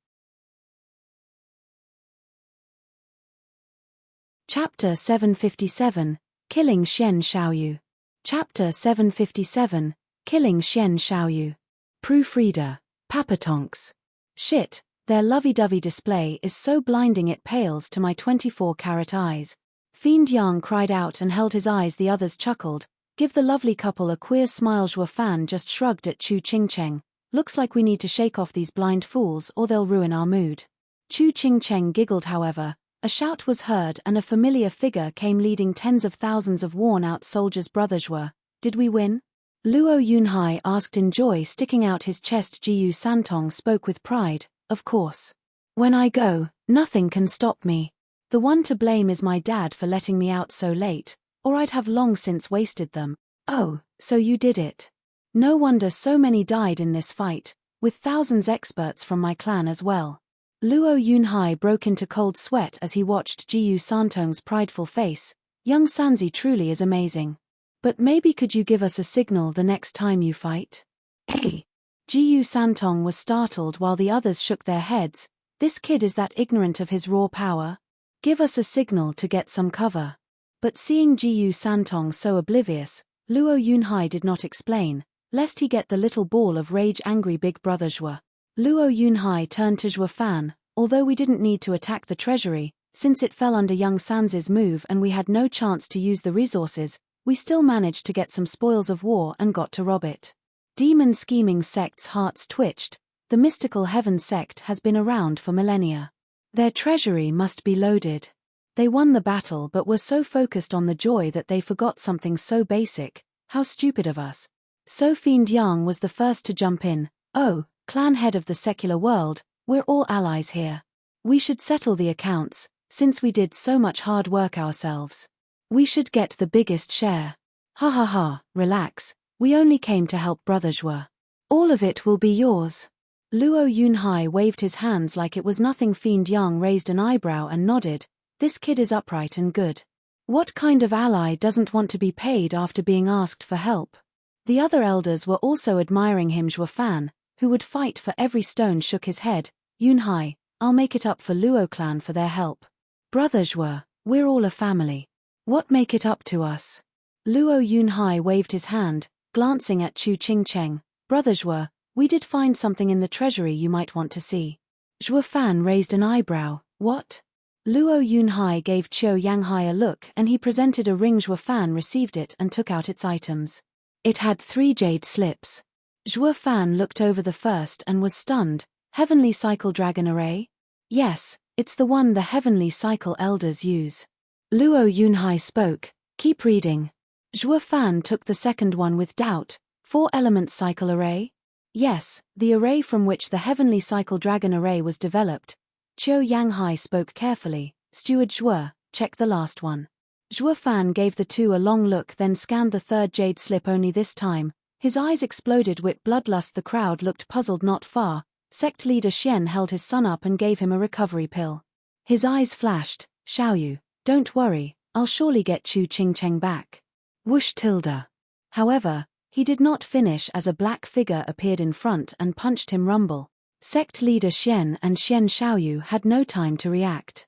Chapter 757, Killing Xian Xiaoyu. Chapter 757, Killing Xian Xiaoyu. Proofreader, Papatonks. Shit, their lovey-dovey display is so blinding it pales to my 24-carat eyes. Fiend Yang cried out and held his eyes. The others chuckled, give the lovely couple a queer smile. Zhuo Fan just shrugged at Chu Qingcheng, "Looks like we need to shake off these blind fools or they'll ruin our mood." Chu Qingcheng giggled. However, a shout was heard and a familiar figure came leading tens of thousands of worn-out soldiers. "Brother Zhuo, did we win?" Luo Yunhai asked in joy, sticking out his chest. Jiyu Santong spoke with pride, "Of course. When I go, nothing can stop me. The one to blame is my dad for letting me out so late, or I'd have long since wasted them." "Oh, so you did it. No wonder so many died in this fight, with thousands experts from my clan as well." Luo Yunhai broke into cold sweat as he watched Jiyu Santong's prideful face. "Young Sanzi truly is amazing. But maybe could you give us a signal the next time you fight?" "Hey!" Jiyu Santong was startled while the others shook their heads. "This kid is that ignorant of his raw power? Give us a signal to get some cover." But seeing Jiyu Santong so oblivious, Luo Yunhai did not explain, lest he get the little ball of rage. Angry Big Brother Zhuo. Luo Yunhai turned to Zhuo Fan, "Although we didn't need to attack the treasury, since it fell under young Sanzi's move and we had no chance to use the resources, we still managed to get some spoils of war and got to rob it." Demon scheming sect's hearts twitched, the mystical heaven sect has been around for millennia. Their treasury must be loaded. They won the battle but were so focused on the joy that they forgot something so basic. How stupid of us. So Fiend Yang was the first to jump in. Oh, clan head of the secular world, we're all allies here. We should settle the accounts, since we did so much hard work ourselves. We should get the biggest share. Ha ha ha, relax, we only came to help Brother Zhuo. All of it will be yours. Luo Yunhai waved his hands like it was nothing. Fiend Yang raised an eyebrow and nodded. This kid is upright and good. What kind of ally doesn't want to be paid after being asked for help? The other elders were also admiring him. Zhuo Fan, who would fight for every stone, shook his head. Yunhai, I'll make it up for Luo clan for their help. Brother Zhuo, we're all a family. What make it up to us? Luo Yunhai waved his hand, glancing at Chu Qingcheng. Brother Zhuo, we did find something in the treasury you might want to see. Zhuo Fan raised an eyebrow. What? Luo Yunhai gave Qiu Yanghai a look and he presented a ring. Zhuo Fan received it and took out its items. It had 3 jade slips. Zhuo Fan looked over the first and was stunned. Heavenly Cycle Dragon Array? Yes, it's the one the Heavenly Cycle Elders use. Luo Yunhai spoke. Keep reading. Zhuo Fan took the second one with doubt. 4-element cycle array? Yes, the array from which the Heavenly Cycle Dragon Array was developed. Qiu Yanghai spoke carefully. Steward Zhuo, check the last one. Zhuo Fan gave the 2 a long look, then scanned the 3rd jade slip. Only this time, his eyes exploded with bloodlust. The crowd looked puzzled. Not far, sect leader Xian held his son up and gave him a recovery pill. His eyes flashed. Xiaoyu, don't worry, I'll surely get Chu Qingcheng back. Whoosh tilde. However, he did not finish as a black figure appeared in front and punched him. Rumble. Sect leader Xian and Xian Xiaoyu had no time to react.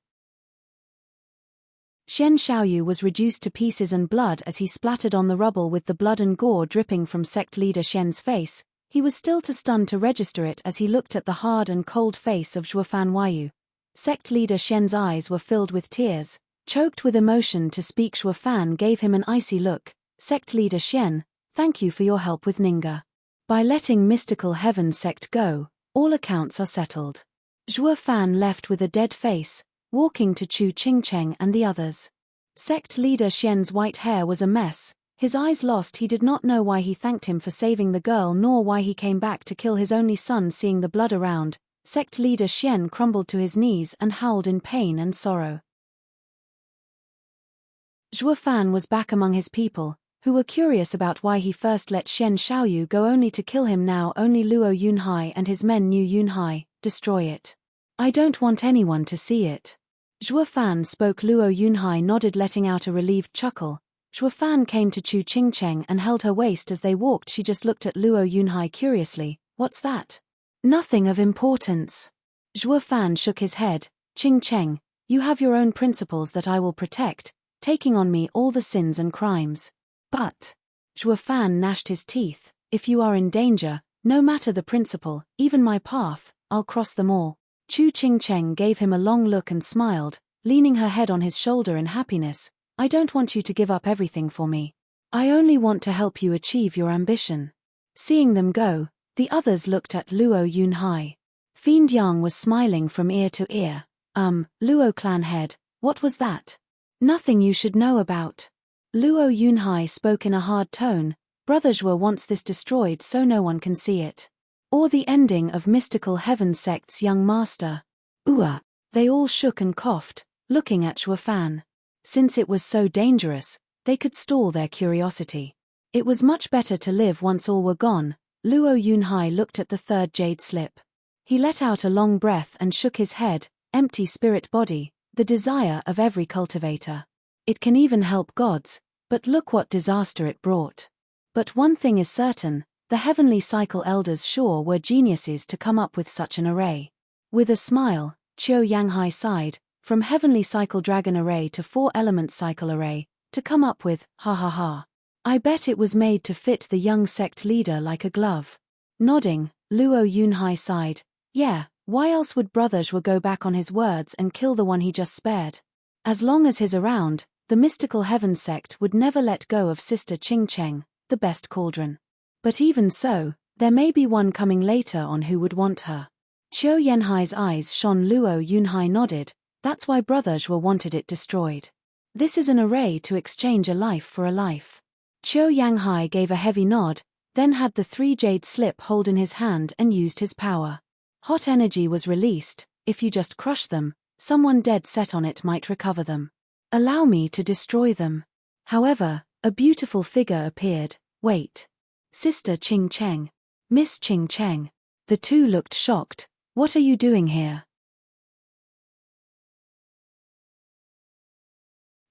Xian Xiaoyu was reduced to pieces and blood as he splattered on the rubble with the blood and gore dripping from sect leader Xian's face. He was still too stunned to register it as he looked at the hard and cold face of Zhuo Fan Waiyu. Sect leader Xian's eyes were filled with tears. Choked with emotion to speak, Zhuo Fan gave him an icy look. Sect leader Xian, thank you for your help with Ninga. By letting Mystical Heaven sect go, all accounts are settled. Zhuo Fan left with a dead face, walking to Chu Qingcheng and the others. Sect leader Xian's white hair was a mess, his eyes lost. He did not know why he thanked him for saving the girl nor why he came back to kill his only son. Seeing the blood around, sect leader Xian crumbled to his knees and howled in pain and sorrow. Zhuo Fan was back among his people, who were curious about why he first let Xian Xiaoyu go only to kill him. Now only Luo Yunhai and his men knew. Yunhai, destroy it. I don't want anyone to see it. Zhuo Fan spoke. Luo Yunhai nodded, letting out a relieved chuckle. Zhuo Fan came to Chu Qingcheng and held her waist as they walked. She just looked at Luo Yunhai curiously. What's that? Nothing of importance. Zhuo Fan shook his head. Qingcheng, you have your own principles that I will protect, taking on me all the sins and crimes. But, Zhuo Fan gnashed his teeth, if you are in danger, no matter the principle, even my path, I'll cross them all. Chu Qingcheng gave him a long look and smiled, leaning her head on his shoulder in happiness. I don't want you to give up everything for me. I only want to help you achieve your ambition. Seeing them go, the others looked at Luo Yunhai. Fiend Yang was smiling from ear to ear. Luo clan head, what was that? Nothing you should know about. Luo Yunhai spoke in a hard tone. Brother Zhuo wants this destroyed so no one can see it. Or the ending of Mystical Heaven sect's young master. They all shook and coughed, looking at Zhuo Fan. Since it was so dangerous, they could stall their curiosity. It was much better to live once all were gone. Luo Yunhai looked at the 3rd jade slip. He let out a long breath and shook his head. Empty spirit body, the desire of every cultivator. It can even help gods, but look what disaster it brought. But one thing is certain, the Heavenly Cycle Elders sure were geniuses to come up with such an array. With a smile, Qiu Yanghai sighed, from Heavenly Cycle Dragon Array to 4-element cycle array, to come up with, ha ha ha. I bet it was made to fit the young sect leader like a glove. Nodding, Luo Yunhai sighed, yeah, why else would Brother Zhuo go back on his words and kill the one he just spared? As long as he's around, the Mystical Heaven sect would never let go of Sister Qingcheng, the best cauldron. But even so, There may be one coming later on who would want her. Qiu Yanhai's eyes shone. Luo Yunhai nodded. That's why Brother Zhuo wanted it destroyed. This is an array to exchange a life for a life. Qiu Yanhai gave a heavy nod, then had the 3 jade slip hold in his hand and used his power. Hot energy was released. If you just crush them, someone dead set on it might recover them. Allow me to destroy them. However, a beautiful figure appeared. Wait. Sister Qing Cheng. Miss Qing Cheng. The two looked shocked. What are you doing here?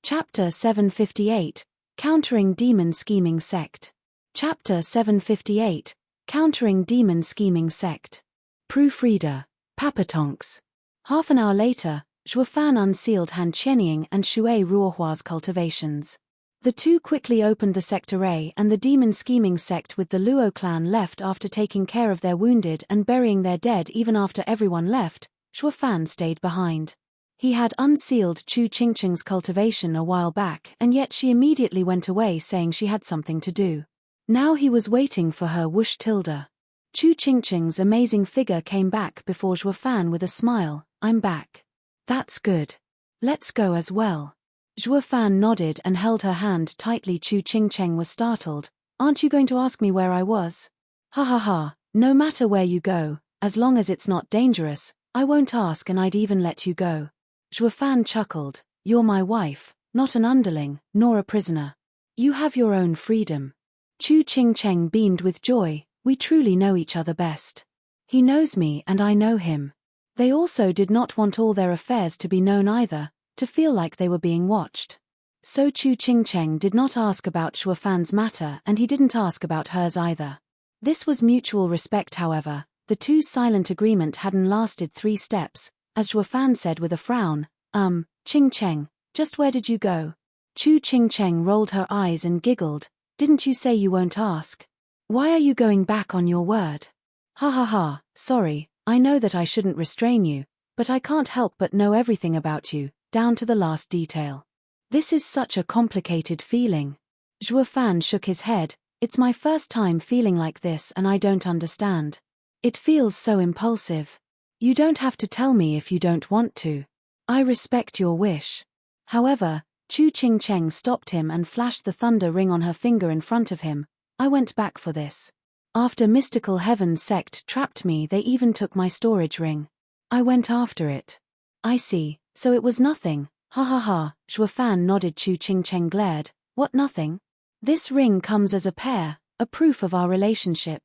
Chapter 758, Countering Demon Scheming Sect. Chapter 758, Countering Demon Scheming Sect. Proofreader, Papatonks. Half an hour later, Zhuofan unsealed Han Qianying and Shui Ruohua's cultivations. The two quickly opened the sect array, and the demon scheming sect with the Luo clan left after taking care of their wounded and burying their dead. Even after everyone left, Zhuofan stayed behind. He had unsealed Chu Qingqing's cultivation a while back, and yet she immediately went away saying she had something to do. Now he was waiting for her. Wush tilde. Chu Qingqing's amazing figure came back before Zhuofan with a smile. I'm back. That's good. Let's go as well. Zhuofan nodded and held her hand tightly. Chu Qingqing was startled. Aren't you going to ask me where I was? Ha ha ha, no matter where you go, as long as it's not dangerous, I won't ask, and I'd even let you go. Zhuofan chuckled. You're my wife, not an underling, nor a prisoner. You have your own freedom. Chu Qingqing beamed with joy. We truly know each other best. He knows me and I know him. They also did not want all their affairs to be known either, to feel like they were being watched. So Chu Qingqing did not ask about Zhuofan's matter, and he didn't ask about hers either. This was mutual respect. However, the two's silent agreement hadn't lasted 3 steps, as Zhuofan said with a frown, Qingqing, just where did you go? Chu Qingqing rolled her eyes and giggled. Didn't you say you won't ask? Why are you going back on your word? Ha ha ha, sorry, I know that I shouldn't restrain you, but I can't help but know everything about you, down to the last detail. This is such a complicated feeling. Zhuofan shook his head. It's my first time feeling like this and I don't understand. It feels so impulsive. You don't have to tell me if you don't want to. I respect your wish. However, Chu Qingqing stopped him and flashed the thunder ring on her finger in front of him. I went back for this. After Mystical Heaven's sect trapped me, they even took my storage ring. I went after it. I see. So it was nothing. Ha ha ha, Zhuofan nodded. Chu Qingqing glared. What nothing? This ring comes as a pair, a proof of our relationship.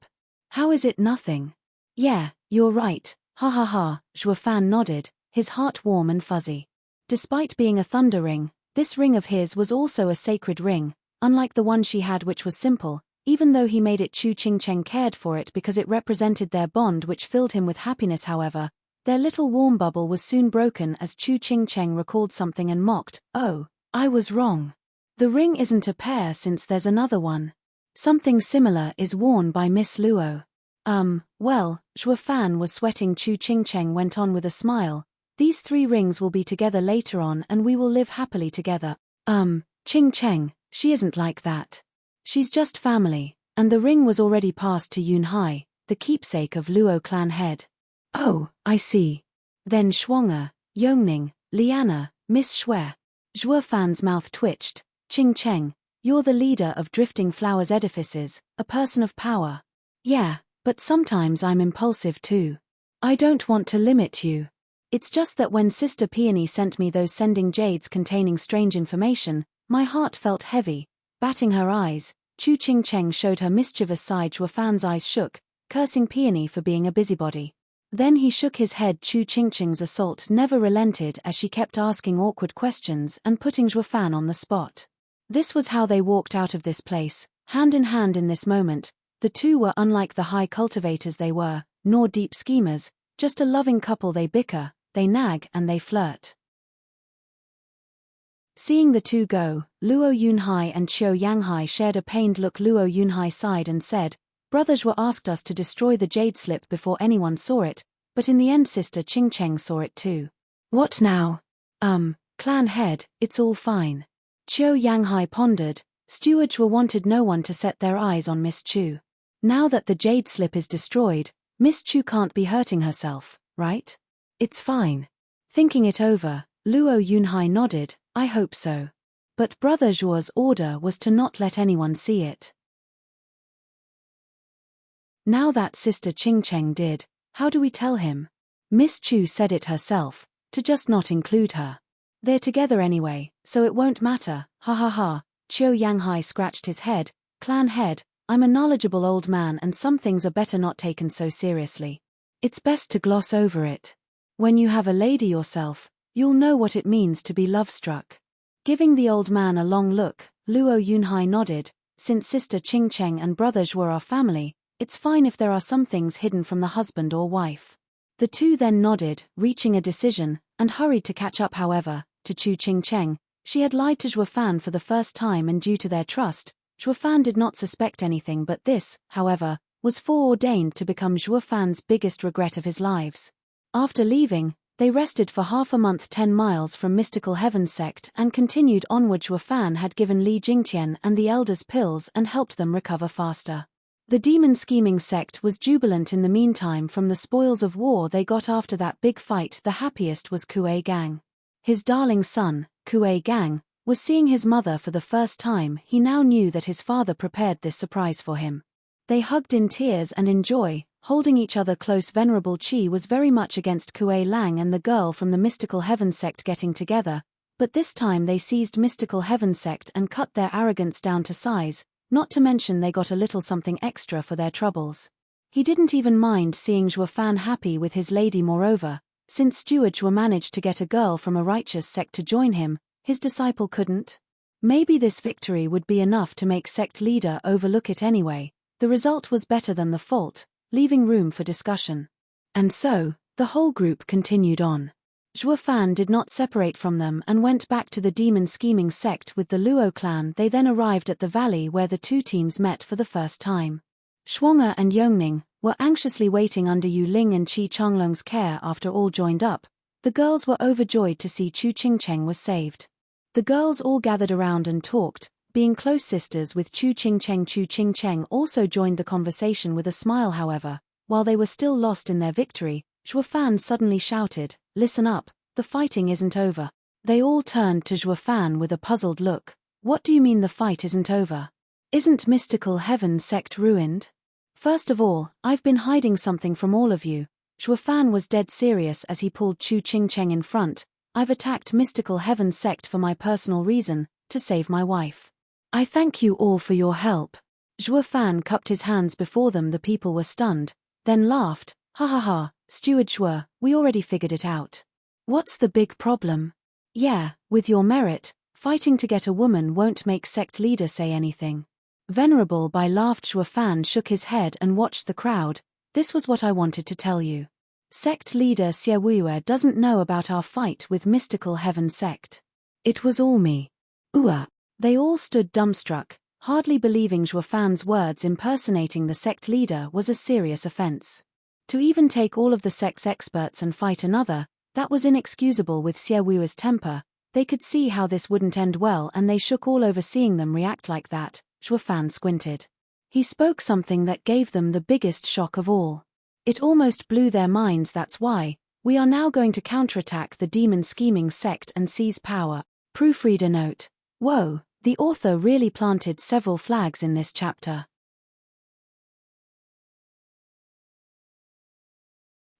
How is it nothing? Yeah, you're right. Ha ha ha, Zhuofan nodded, his heart warm and fuzzy. Despite being a thunder ring, this ring of his was also a sacred ring, unlike the one she had, which was simple. Even though he made it, Chu Qingqing cared for it because it represented their bond, which filled him with happiness. However, their little warm bubble was soon broken as Chu Qingqing recalled something and mocked. Oh, I was wrong. The ring isn't a pair since there's another one. Something similar is worn by Miss Luo. Well, Zhuofan was sweating. Chu Qingqing went on with a smile. These 3 rings will be together later on and we will live happily together. Qingqing, she isn't like that. She's just family, and the ring was already passed to Yunhai, the keepsake of Luo clan head. Oh, I see. Then Shuang'er, Yongning, Liana, Miss Shui. Zhuofan's mouth twitched. Qingqing, you're the leader of Drifting Flowers Edifices, a person of power. Yeah, but sometimes I'm impulsive too. I don't want to limit you. It's just that when Sister Peony sent me those sending jades containing strange information, my heart felt heavy. Batting her eyes, Chu Qingqing showed her mischievous side. Zhuofan's eyes shook, cursing Peony for being a busybody. Then he shook his head. Chu Qingqing's assault never relented as she kept asking awkward questions and putting Zhuofan on the spot. This was how they walked out of this place, hand in hand. In this moment, the two were unlike the high cultivators they were, nor deep schemers, just a loving couple. They bicker, they nag, and they flirt. Seeing the two go, Luo Yunhai and Qiu Yanghai shared a pained look. Luo Yunhai sighed and said, Brother Zhuo asked us to destroy the jade slip before anyone saw it, but in the end Sister Qingqing saw it too. What now? Clan head, it's all fine. Qiu Yanghai pondered. Steward Zhuo wanted no one to set their eyes on Miss Chu. Now that the jade slip is destroyed, Miss Chu can't be hurting herself, right? It's fine. Thinking it over, Luo Yunhai nodded, I hope so. But Brother Zhuo's order was to not let anyone see it. Now that Sister Qingcheng did, how do we tell him? Miss Chu said it herself, to just not include her. They're together anyway, so it won't matter, ha ha ha. Qiu Yanghai scratched his head, clan head, I'm a knowledgeable old man and some things are better not taken so seriously. It's best to gloss over it. When you have a lady yourself, you'll know what it means to be love-struck. Giving the old man a long look, Luo Yunhai nodded, since Sister Qingcheng and Brother Zhuo are family, it's fine if there are some things hidden from the husband or wife. The two then nodded, reaching a decision, and hurried to catch up however, to Chu Qingcheng. She had lied to Zhuo Fan for the first time and due to their trust, Zhuo Fan did not suspect anything but this, however, was foreordained to become Zhuo Fan's biggest regret of his lives. After leaving, they rested for half a month 10 miles from Mystical Heaven sect and continued onward. Zhuo Fan had given Li Jingtian and the elders pills and helped them recover faster. The demon scheming sect was jubilant in the meantime from the spoils of war they got after that big fight. The happiest was Kuei Gang. His darling son, Kuei Gang, was seeing his mother for the first time. He now knew that his father prepared this surprise for him. They hugged in tears and in joy, holding each other close. Venerable Qi was very much against Kuei Lang and the girl from the Mystical Heaven sect getting together, but this time they seized Mystical Heaven sect and cut their arrogance down to size, not to mention they got a little something extra for their troubles. He didn't even mind seeing Zhuo Fan happy with his lady. Moreover, since Steward Zhuo managed to get a girl from a righteous sect to join him, his disciple couldn't. Maybe this victory would be enough to make sect leader overlook it anyway. The result was better than the fault, leaving room for discussion. And so, the whole group continued on. Zhuo Fan did not separate from them and went back to the demon scheming sect with the Luo clan. They then arrived at the valley where the two teams met for the first time. Shuang'er and Yongning were anxiously waiting under Yu Ling and Qi Changlong's care. After all joined up, the girls were overjoyed to see Chu Qingcheng was saved. The girls all gathered around and talked, being close sisters with Chu Qingcheng. Chu Qingcheng also joined the conversation with a smile. However, while they were still lost in their victory, Zhuo Fan suddenly shouted, "Listen up, the fighting isn't over." They all turned to Zhuo Fan with a puzzled look. What do you mean the fight isn't over? Isn't Mystical Heaven sect ruined? First of all, I've been hiding something from all of you. Zhuo Fan was dead serious as he pulled Chu Qingcheng in front. I've attacked Mystical Heaven sect for my personal reason, to save my wife. I thank you all for your help. Zhuo Fan cupped his hands before them. The people were stunned, then laughed. Ha ha ha, Steward Zhuo, we already figured it out. What's the big problem? Yeah, with your merit, fighting to get a woman won't make sect leader say anything. Venerable Bai laughed. Zhuo Fan shook his head and watched the crowd. This was what I wanted to tell you. Sect leader Xie Wuye doesn't know about our fight with Mystical Heaven sect. It was all me. They all stood dumbstruck, hardly believing Zhuo Fan's words. Impersonating the sect leader was a serious offense. To even take all of the sect's experts and fight another, that was inexcusable. With Xie Wuye's temper, they could see how this wouldn't end well and they shook all over seeing them react like that. Zhuo Fan squinted. He spoke something that gave them the biggest shock of all. It almost blew their minds. That's why, we are now going to counterattack the demon scheming sect and seize power. Proofreader note. Whoa, the author really planted several flags in this chapter.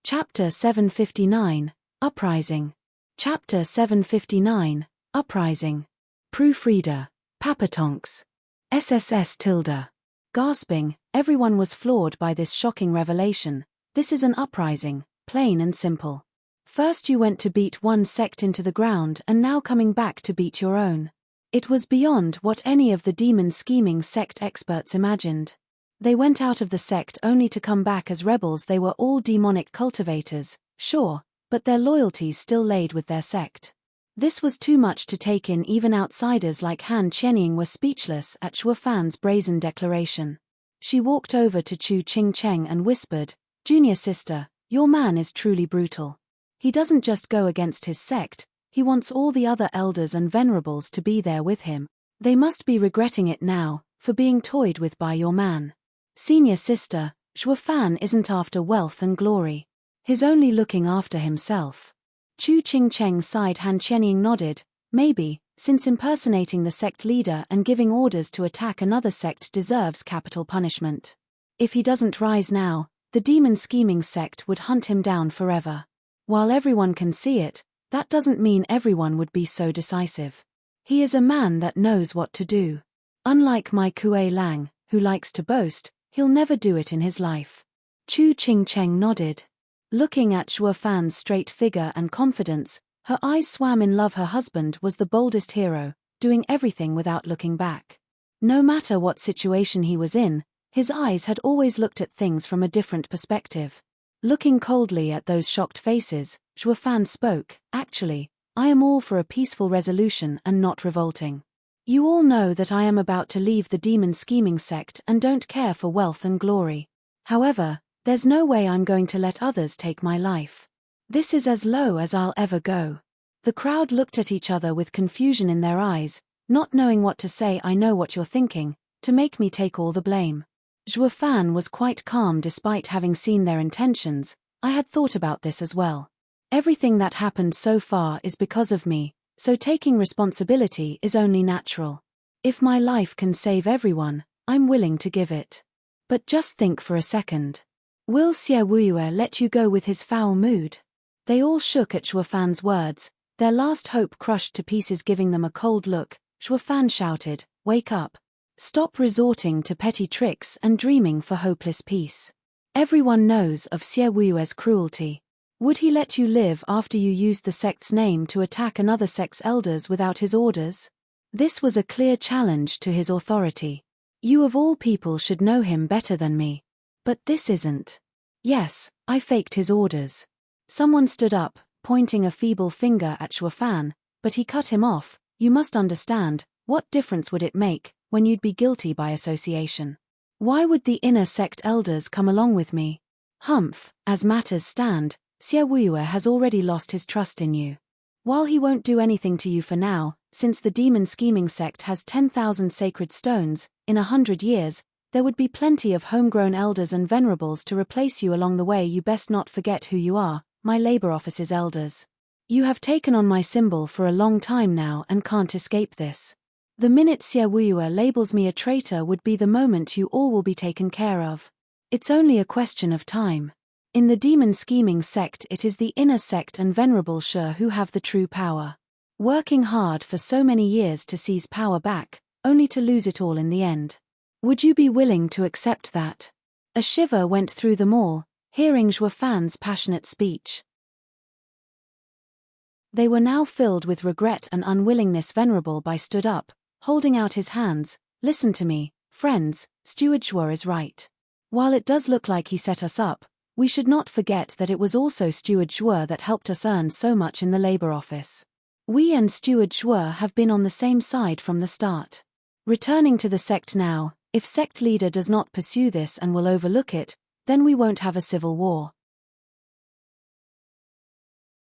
Chapter 759, Uprising. Chapter 759, Uprising. Proofreader. Papatonks. SSS tilde. Gasping, everyone was floored by this shocking revelation. This is an uprising, plain and simple. First you went to beat one sect into the ground and now coming back to beat your own. It was beyond what any of the demon scheming sect experts imagined. They went out of the sect only to come back as rebels. They were all demonic cultivators, sure, but their loyalties still laid with their sect. This was too much to take in. Even outsiders like Han Qianying were speechless at Zhuo Fan's brazen declaration. She walked over to Chu Qingcheng and whispered, "Junior sister, your man is truly brutal. He doesn't just go against his sect, he wants all the other elders and venerables to be there with him. They must be regretting it now, for being toyed with by your man." Senior sister, Shuofan isn't after wealth and glory. He's only looking after himself. Chu Qingcheng sighed. Han Qianying nodded. Maybe, since impersonating the sect leader and giving orders to attack another sect deserves capital punishment. If he doesn't rise now, the demon scheming sect would hunt him down forever. While everyone can see it, that doesn't mean everyone would be so decisive. He is a man that knows what to do. Unlike my Kuei Lang, who likes to boast, he'll never do it in his life. Chu Qingcheng nodded. Looking at Shuofan's straight figure and confidence, her eyes swam in love. Her husband was the boldest hero, doing everything without looking back. No matter what situation he was in, his eyes had always looked at things from a different perspective. Looking coldly at those shocked faces, Shuofan spoke. Actually, I am all for a peaceful resolution and not revolting. You all know that I am about to leave the demon scheming sect and don't care for wealth and glory. However, there's no way I'm going to let others take my life. This is as low as I'll ever go. The crowd looked at each other with confusion in their eyes, not knowing what to say. I know what you're thinking, to make me take all the blame. Shuofan was quite calm despite having seen their intentions. I had thought about this as well. Everything that happened so far is because of me, so taking responsibility is only natural. If my life can save everyone, I'm willing to give it. But just think for a second. Will Xie Wuyue let you go with his foul mood? They all shook at Shuofan's words, their last hope crushed to pieces. Giving them a cold look, Shuofan shouted, "Wake up. Stop resorting to petty tricks and dreaming for hopeless peace. Everyone knows of Xie Wuyue's cruelty. Would he let you live after you used the sect's name to attack another sect's elders without his orders? This was a clear challenge to his authority. You of all people should know him better than me. But this isn't. Yes, I faked his orders." Someone stood up, pointing a feeble finger at Shuofan, but he cut him off. "You must understand, what difference would it make, when you'd be guilty by association? Why would the inner sect elders come along with me? Humph, as matters stand, Xie Wuyue has already lost his trust in you. While he won't do anything to you for now, since the demon scheming sect has 10,000 sacred stones, in 100 years, there would be plenty of homegrown elders and venerables to replace you along the way. You best not forget who you are, my labor office's elders. You have taken on my symbol for a long time now and can't escape this. The minute Xie Wuyue labels me a traitor would be the moment you all will be taken care of. It's only a question of time. In the demon scheming sect it is the inner sect and venerable Shi who have the true power. Working hard for so many years to seize power back, only to lose it all in the end. Would you be willing to accept that?" A shiver went through them all, hearing Shuofan's passionate speech. They were now filled with regret and unwillingness. Venerable Bai stood up, holding out his hands. "Listen to me, friends, Steward Shuo is right. While it does look like he set us up, we should not forget that it was also Steward Shuo that helped us earn so much in the labor office. We and Steward Shuo have been on the same side from the start. Returning to the sect now, if sect leader does not pursue this and will overlook it, then we won't have a civil war.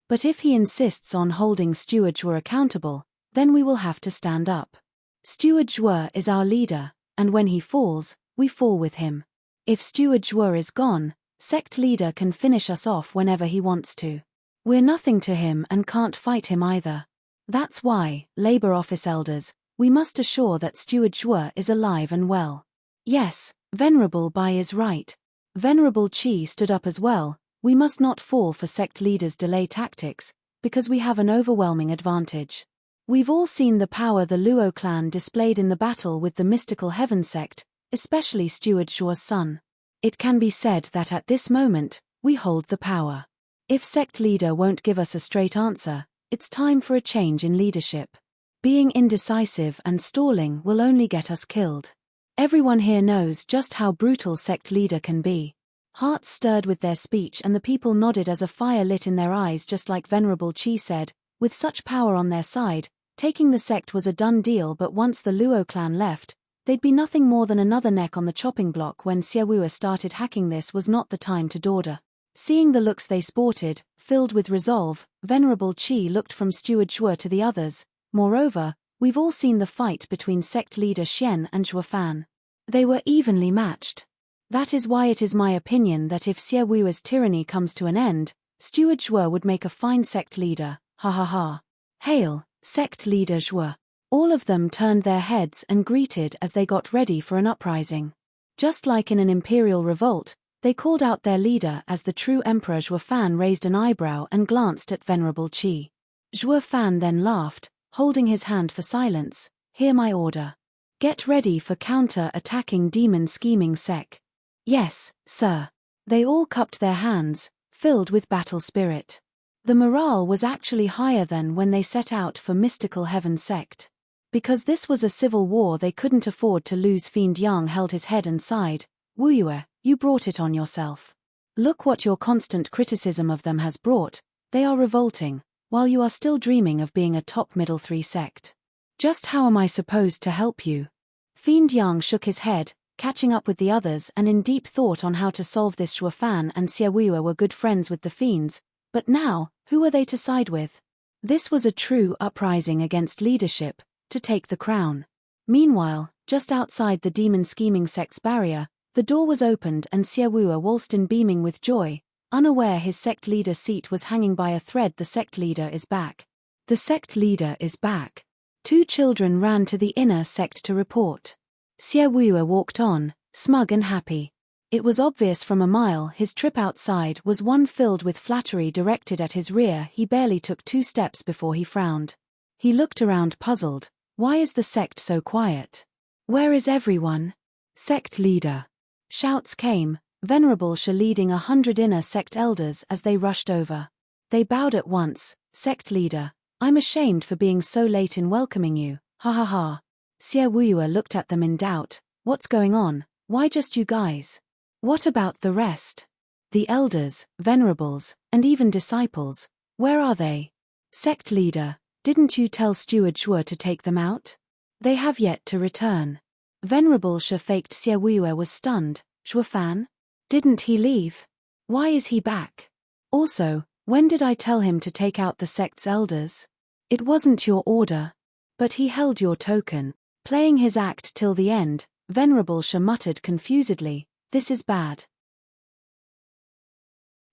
But if he insists on holding Steward Shuo accountable, then we will have to stand up. Steward Shuo is our leader, and when he falls, we fall with him. If Steward Shuo is gone, sect leader can finish us off whenever he wants to. We're nothing to him and can't fight him either. That's why, labor office elders, we must assure that Steward Shuo is alive and well." "Yes, Venerable Bai is right." Venerable Qi stood up as well. "We must not fall for sect leaders' delay tactics, because we have an overwhelming advantage. We've all seen the power the Luo clan displayed in the battle with the mystical heaven sect, especially Steward Shuo's son. It can be said that at this moment, we hold the power. If sect leader won't give us a straight answer, it's time for a change in leadership. Being indecisive and stalling will only get us killed. Everyone here knows just how brutal sect leader can be." Hearts stirred with their speech and the people nodded as a fire lit in their eyes. Just like Venerable Qi said, with such power on their side, taking the sect was a done deal. But once the Luo clan left, they'd be nothing more than another neck on the chopping block. When Xie Wuyue started hacking, this was not the time to dawdle. Seeing the looks they sported, filled with resolve, Venerable Qi looked from Steward Shuo to the others. "Moreover, we've all seen the fight between sect leader Xian and Shuofan. They were evenly matched. That is why it is my opinion that if Xie Wu's tyranny comes to an end, Steward Zhuo would make a fine sect leader, ha ha ha. Hail, sect leader Zhuo. All of them turned their heads and greeted as they got ready for an uprising. Just like in an imperial revolt, they called out their leader as the true Emperor. Zhuo Fan raised an eyebrow and glanced at Venerable Qi. Zhuo Fan then laughed, holding his hand for silence. Hear my order. Get ready for counter-attacking demon scheming sec. Yes, sir. They all cupped their hands, filled with battle spirit. The morale was actually higher than when they set out for Mystical Heaven sect. Because this was a civil war, they couldn't afford to lose. Fiend Yang held his head and sighed. Wu Yue, you brought it on yourself. Look what your constant criticism of them has brought. They are revolting, while you are still dreaming of being a top middle 3 sect. Just how am I supposed to help you? Fiend Yang shook his head, catching up with the others and in deep thought on how to solve this. Zhuo Fan and Xie Wu were good friends with the fiends, but now, who were they to side with? This was a true uprising against leadership, to take the crown. Meanwhile, just outside the demon scheming sect's barrier, the door was opened and Xie Wu waltzed in beaming with joy, unaware his sect leader seat was hanging by a thread. The sect leader is back. The sect leader is back. 2 children ran to the inner sect to report. Xie Wu walked on, smug and happy. It was obvious from a mile his trip outside was one filled with flattery directed at his rear. He barely took 2 steps before he frowned. He looked around puzzled. Why is the sect so quiet? Where is everyone? Sect leader. Shouts came, Venerable Shi leading 100 inner sect elders as they rushed over. They bowed at once. Sect leader, I'm ashamed for being so late in welcoming you, ha ha ha. Xie Wu looked at them in doubt. What's going on? Why just you guys? What about the rest? The elders, venerables, and even disciples, where are they? Sect leader, didn't you tell Steward Zhuo to take them out? They have yet to return. Venerable Shi faked. Xie Wu was stunned. Zhuo Fan? Didn't he leave? Why is he back? Also, when did I tell him to take out the sect's elders? It wasn't your order. But he held your token. Playing his act till the end, Venerable Shi muttered confusedly, this is bad.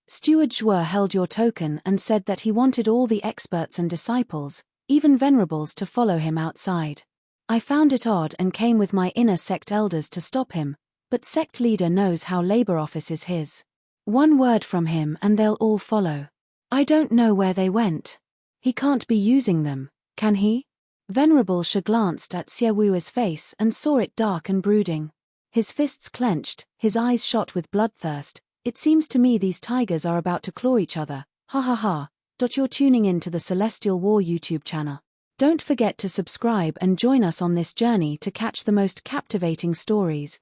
Steward Zhuo held your token and said that he wanted all the experts and disciples, even venerables, to follow him outside. I found it odd and came with my inner sect elders to stop him, but sect leader knows how labor office is his. One word from him and they'll all follow. I don't know where they went. He can't be using them, can he? Venerable Shi glanced at Xie Wu's face and saw it dark and brooding. His fists clenched, his eyes shot with bloodthirst. It seems to me these tigers are about to claw each other, ha ha ha. You're tuning in to the Celestial War YouTube channel. Don't forget to subscribe and join us on this journey to catch the most captivating stories.